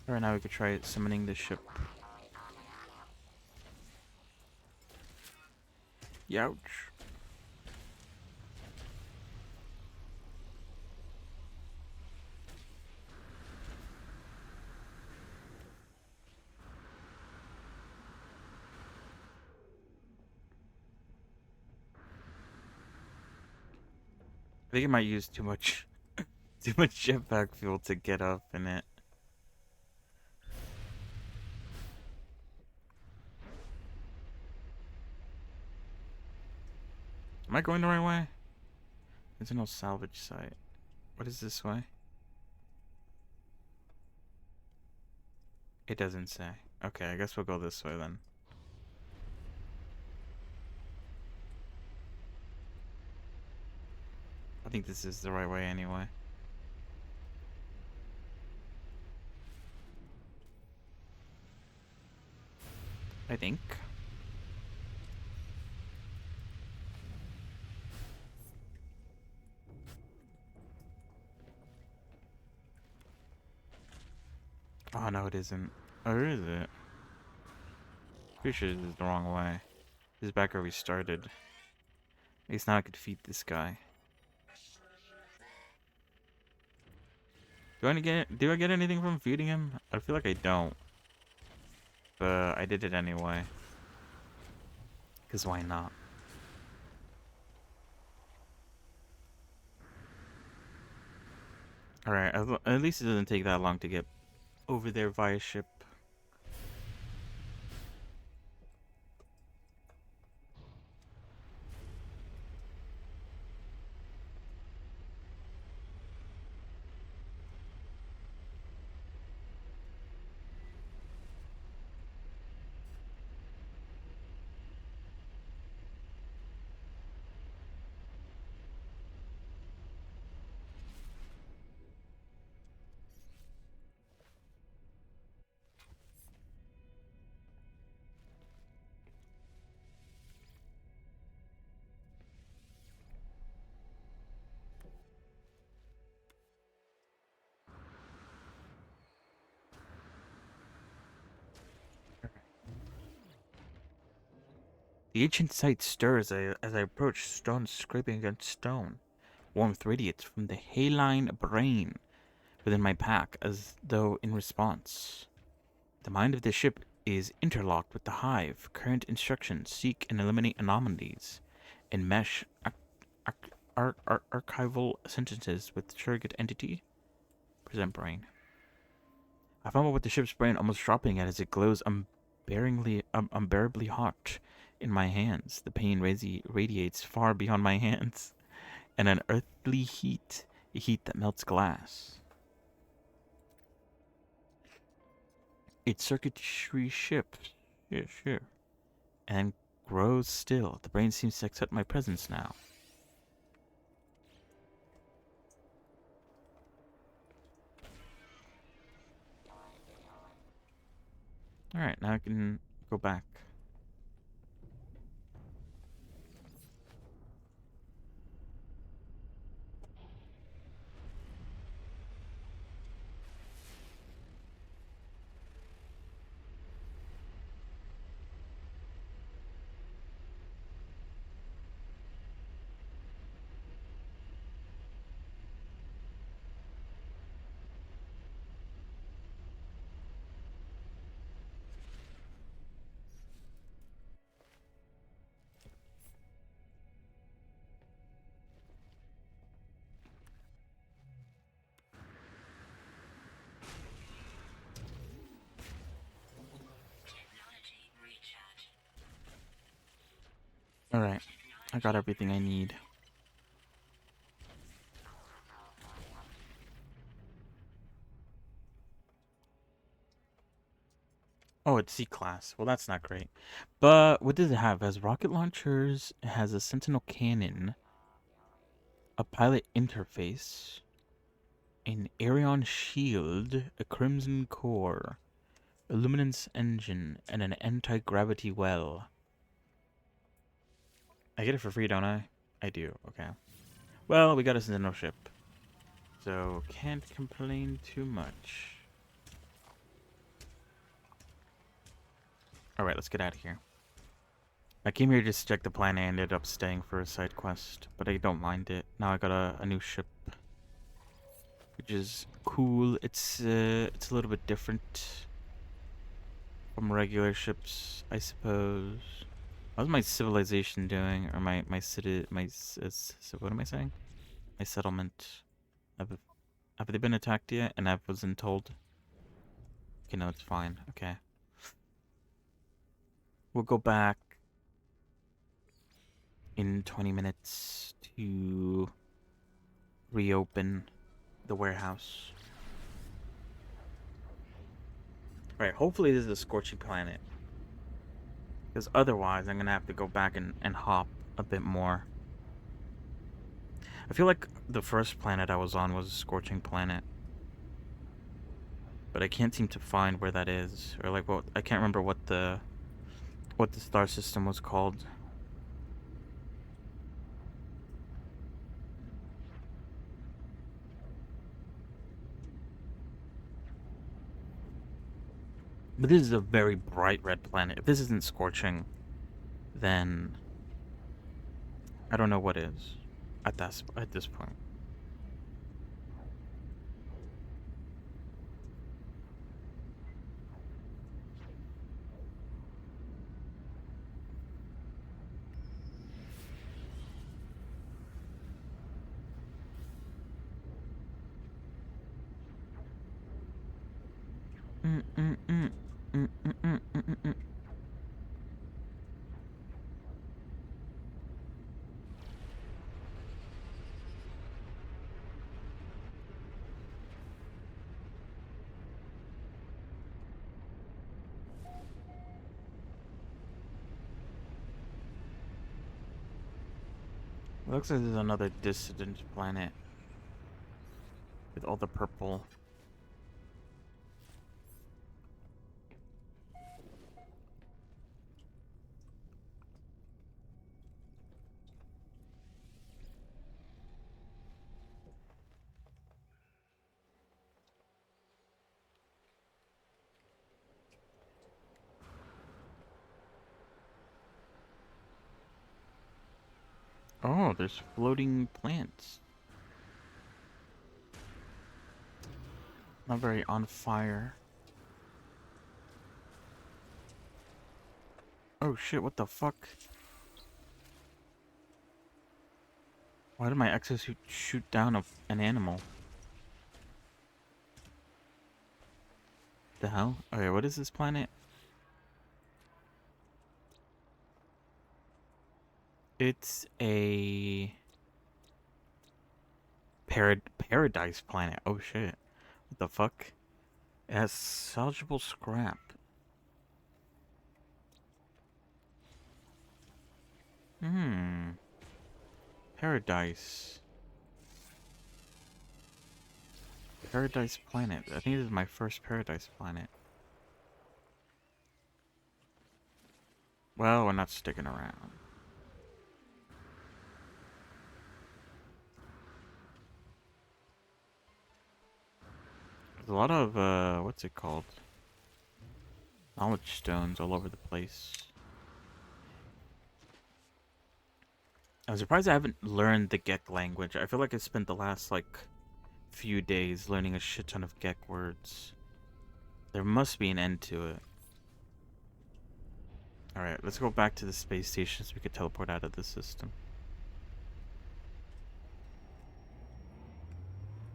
Alright, now we could try summoning the ship. Youch. I think it might use too much too much jetpack fuel to get up in it. Am I going the right way? There's no salvage site. What is this way? It doesn't say. Okay, I guess we'll go this way then. I think this is the right way anyway. I think. Oh no, it isn't. Or is it? Pretty sure this is the wrong way. This is back where we started. At least now I could feed this guy. Do I get anything from feeding him? I feel like I don't. But I did it anyway. Cause why not? Alright, at least it doesn't take that long to get over there via ship. The ancient site stirs as I approach, stone scraping against stone. Warmth radiates from the haline brain within my pack as though in response. The mind of the ship is interlocked with the hive. Current instructions seek and eliminate anomalies. Enmesh archival sentences with surrogate entity. Present brain. I fumble with the ship's brain, almost dropping it as it glows unbearably hot in my hands. The pain radiates far beyond my hands, and an earthly heat, a heat that melts glass. Its circuitry shifts, sure, and grows still. The brain seems to accept my presence now. Alright, now I can go back. Technology recharge. Alright, I got everything I need. Oh, it's C-class. Well, that's not great. But what does it have? It has rocket launchers, it has a sentinel cannon, a pilot interface, an Aerion shield, a crimson core, a luminance engine, and an anti-gravity well. I get it for free, don't I? I do, okay. Well, we got a sentinel ship, so can't complain too much. Alright, let's get out of here. I came here just to check the planet and ended up staying for a side quest, but I don't mind it. Now I got a new ship, which is cool. It's a little bit different from regular ships, I suppose. How's my civilization doing? Or my city, what am I saying? My settlement. Have they been attacked yet? And I wasn't told. Okay, no, it's fine. Okay. We'll go back in 20 minutes to reopen the warehouse. Right, hopefully this is a scorching planet. Because otherwise I'm gonna have to go back and hop a bit more. I feel like the first planet I was on was a scorching planet. But I can't seem to find where that is. Or like I can't remember what the star system was called. But this is a very bright red planet. If this isn't scorching, then I don't know what is at this point. Looks like there's another dissident planet with all the purple. Oh, there's floating plants. Not very on fire. Oh shit, what the fuck? Why did my exosuit shoot down an animal? The hell? Okay, what is this planet? It's a paradise planet. Oh shit. What the fuck? It has salvageable scrap. Paradise. Paradise planet. I think this is my first paradise planet. Well, we're not sticking around. There's a lot of, what's it called? Knowledge stones all over the place. I'm surprised I haven't learned the Gek language. I feel like I spent the last, like, few days learning a shit ton of Gek words. There must be an end to it. Alright, let's go back to the space station so we could teleport out of the system.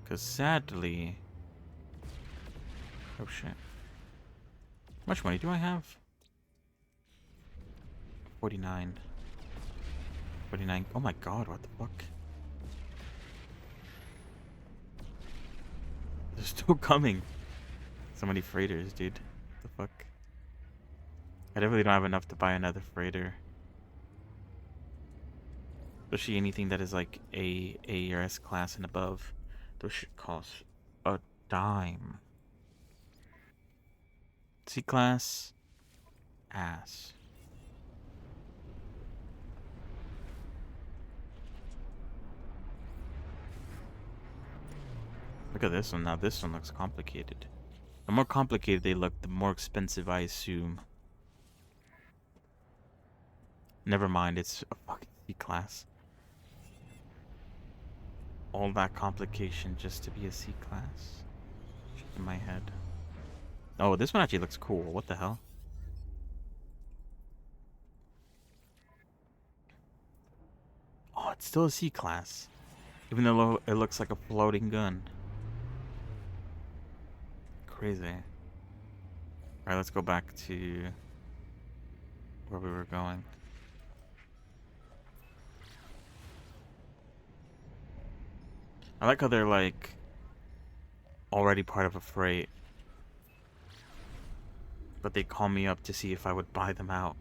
Because sadly... Oh shit. How much money do I have? 49. 49. Oh my god, what the fuck? They're still coming. So many freighters, dude. What the fuck? I definitely don't have enough to buy another freighter. Especially anything that is like A or S class and above. Those should cost a dime. C class, ass. Look at this one. Now this one looks complicated. The more complicated they look, the more expensive I assume. Never mind, it's a fucking C class. All that complication just to be a C class. In my head. Oh, this one actually looks cool. What the hell? Oh, it's still a C class. Even though it looks like a floating gun. Crazy. Alright, let's go back to where we were going. I like how they're like already part of a freight. But they call me up to see if I would buy them out.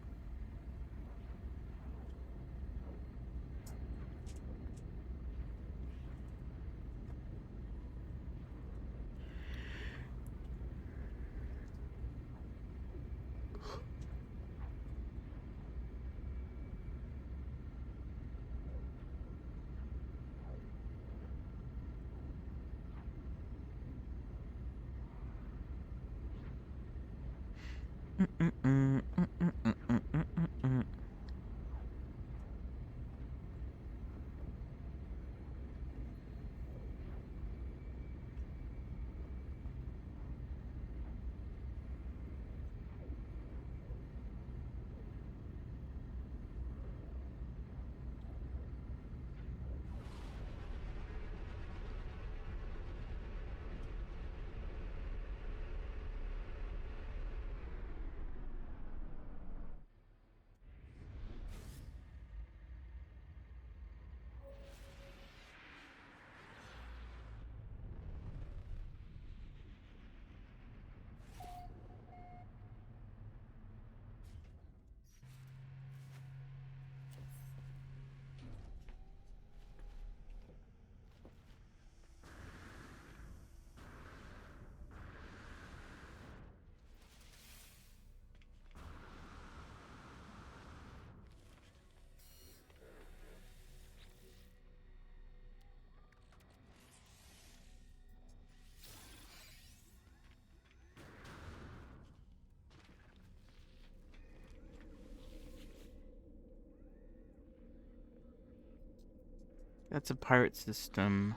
That's a pirate system.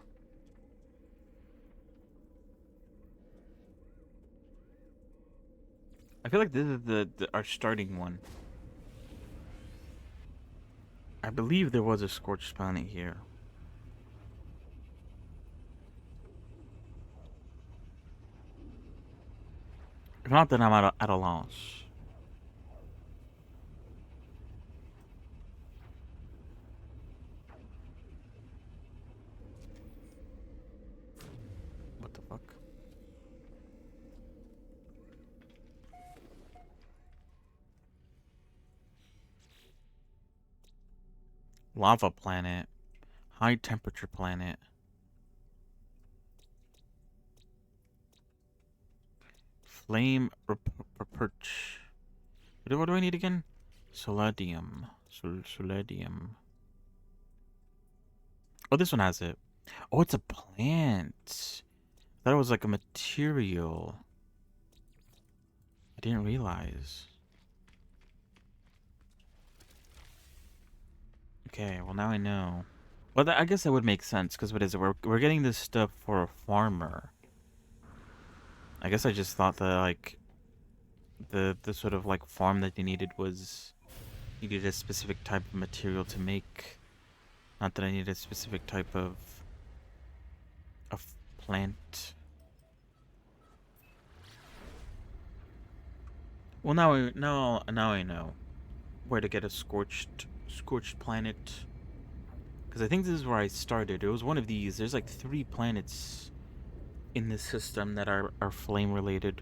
I feel like this is our starting one. I believe there was a Scorched Planet here. If not, then I'm at a loss. What the fuck? Lava planet. High temperature planet. Flame perch. What do I need again? Soladium. Soladium. Oh, this one has it. Oh, it's a plant. I thought it was like a material. I didn't realize. Okay, well now I know. Well, I guess that would make sense, because what is it? We're getting this stuff for a farmer. I guess I just thought that, like, the sort of, like, farm that they needed needed a specific type of material to make. Not that I needed a specific type of plant. Well, now I know where to get a scorched planet. Because I think this is where I started. It was one of these. There's like 3 planets in this system that are flame related.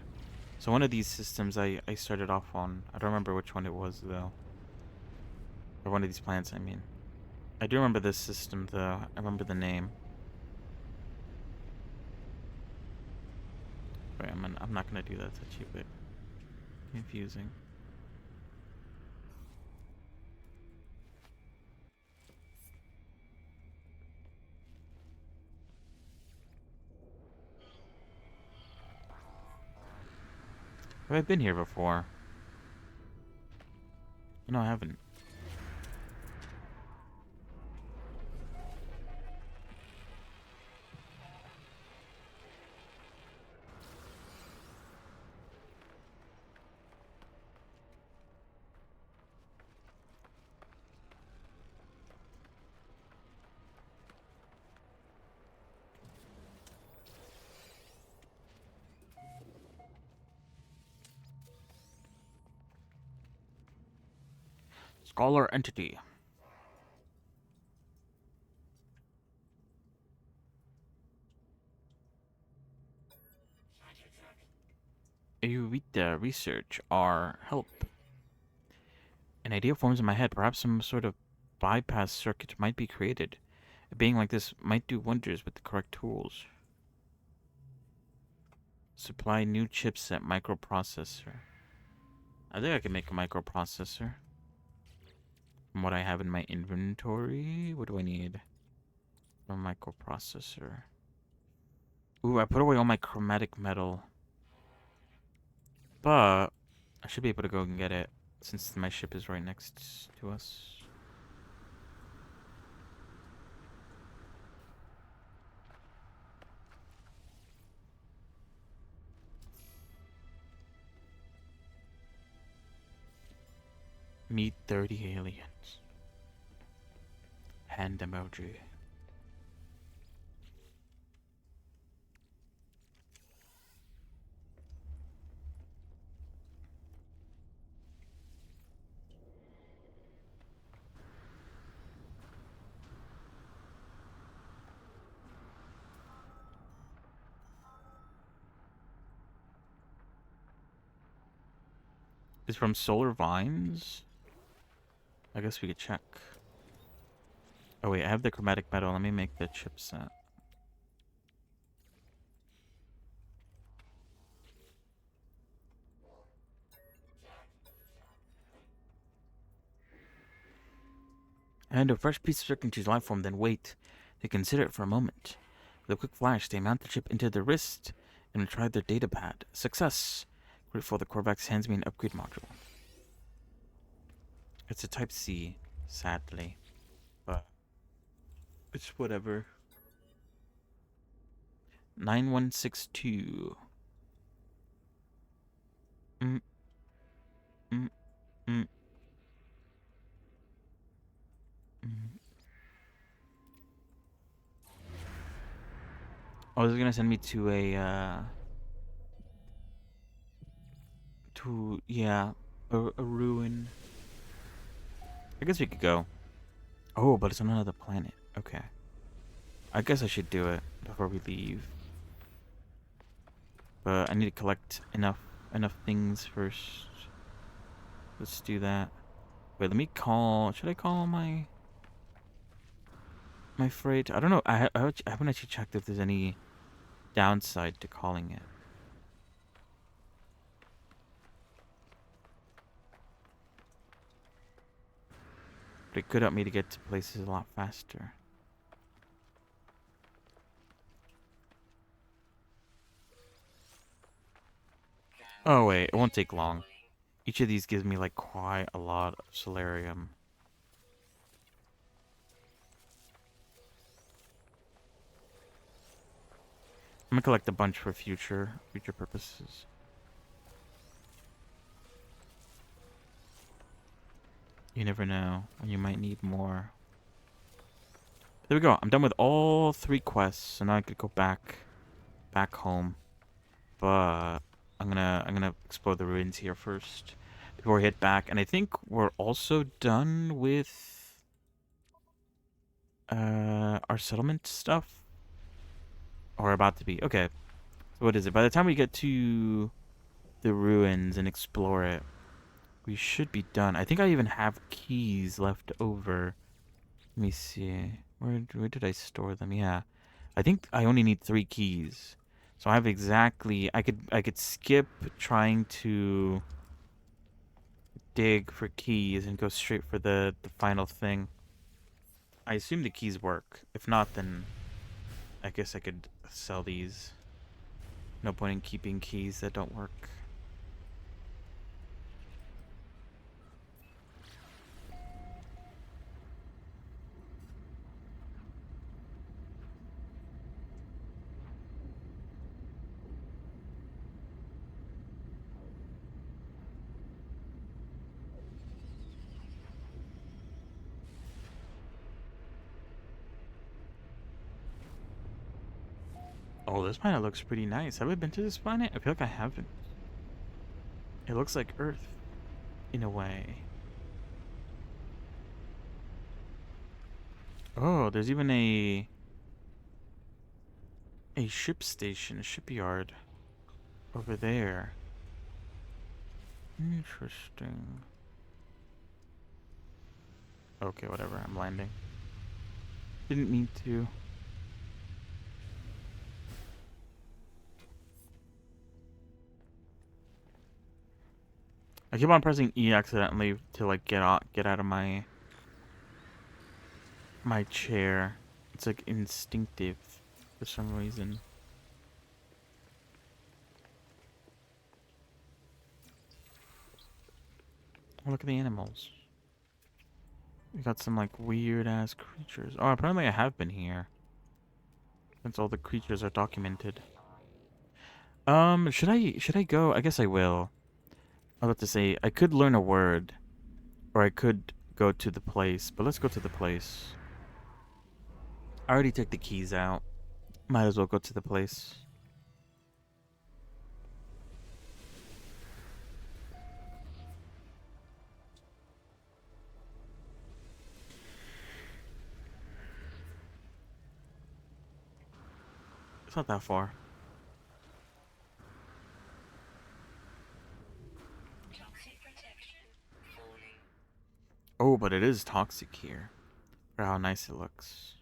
So one of these systems I started off on. I don't remember which one it was though. Or one of these planets, I mean. I do remember this system though. I remember the name. Wait, I'm not gonna do that. It's actually a bit confusing. Have I been here before? No, I haven't. Scholar entity. Eureka research our help. An idea forms in my head. Perhaps some sort of bypass circuit might be created. A being like this might do wonders with the correct tools. Supply new chipset microprocessor. I think I can make a microprocessor. From what I have in my inventory. What do I need for a microprocessor? Ooh, I put away all my chromatic metal. But I should be able to go and get it since my ship is right next to us. Meet 30 aliens. Hand emoji. Is from Solar Vines? I guess we could check. Oh wait, I have the chromatic metal. Let me make the chipset. And a fresh piece of circuitry's life form, then wait. They consider it for a moment. With a quick flash, they mount the chip into their wrist and retrieve their data pad. Success! Grateful, the Korvax hands me an upgrade module. It's a Type C, sadly. But it's whatever. 9162. Mm, mm, mm. Oh, this is gonna send me to a, yeah, a ruin. I guess we could go. Oh, but it's on another planet. Okay. I guess I should do it before we leave. But I need to collect enough things first. Let's do that. Wait, let me call. Should I call my freight? I don't know. I haven't actually checked if there's any downside to calling it. But it could help me to get to places a lot faster. Oh wait, it won't take long. Each of these gives me like quite a lot of solarium. I'm gonna collect a bunch for future purposes. You never know when you might need more. There we go. I'm done with all 3 quests, so now I could go back home. But I'm gonna explore the ruins here first before we head back. And I think we're also done with our settlement stuff, or about to be. Okay, so what is it? By the time we get to the ruins and explore it, we should be done. I think I even have keys left over. Let me see. Where did I store them? Yeah, I think I only need 3 keys. So I have exactly. I could skip trying to dig for keys and go straight for the final thing. I assume the keys work. If not, then I guess I could sell these. No point in keeping keys that don't work. Oh, this planet looks pretty nice. Have I been to this planet? I feel like I haven't. It looks like Earth, in a way. Oh, there's even a ship station, a shipyard over there. Interesting. Okay, whatever. I'm landing. Didn't mean to. I keep on pressing E accidentally to like get out of my chair. It's like instinctive for some reason. Oh, look at the animals. We got some like weird ass creatures. Oh, apparently I have been here. Since all the creatures are documented. Should I go? I guess I will. I was about to say I could learn a word, or I could go to the place. But let's go to the place. I already took the keys out. Might as well go to the place. It's not that far. Toxic protection. Falling. Oh, but it is toxic here. Look how nice it looks.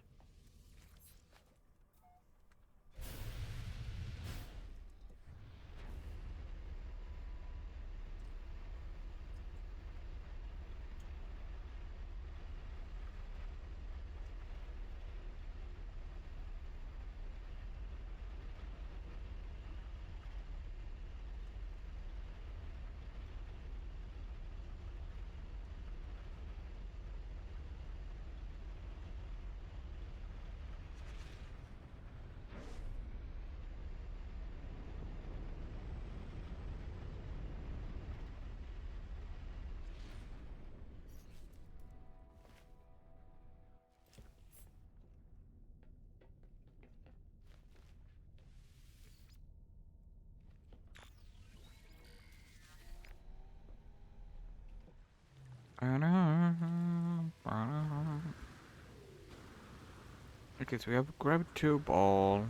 Okay, so we have a gravity ball.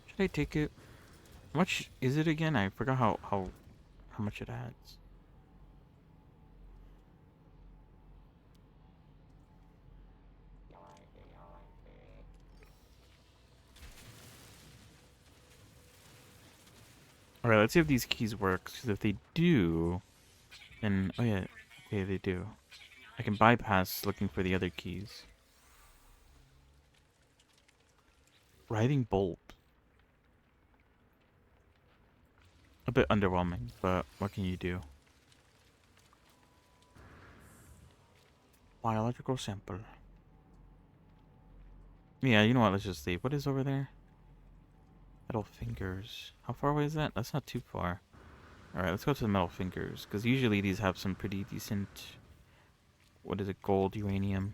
Should I take it? How much is it again? I forgot how much it adds. Alright, let's see if these keys work. Because if they do, then... Oh yeah, okay, they do. I can bypass looking for the other keys. Writhing bolt. A bit underwhelming, but what can you do? Biological sample. Yeah, you know what? Let's just leave. What is over there? Metal fingers. How far away is that? That's not too far. Alright, let's go to the metal fingers. Because usually these have some pretty decent... What is it? Gold, uranium.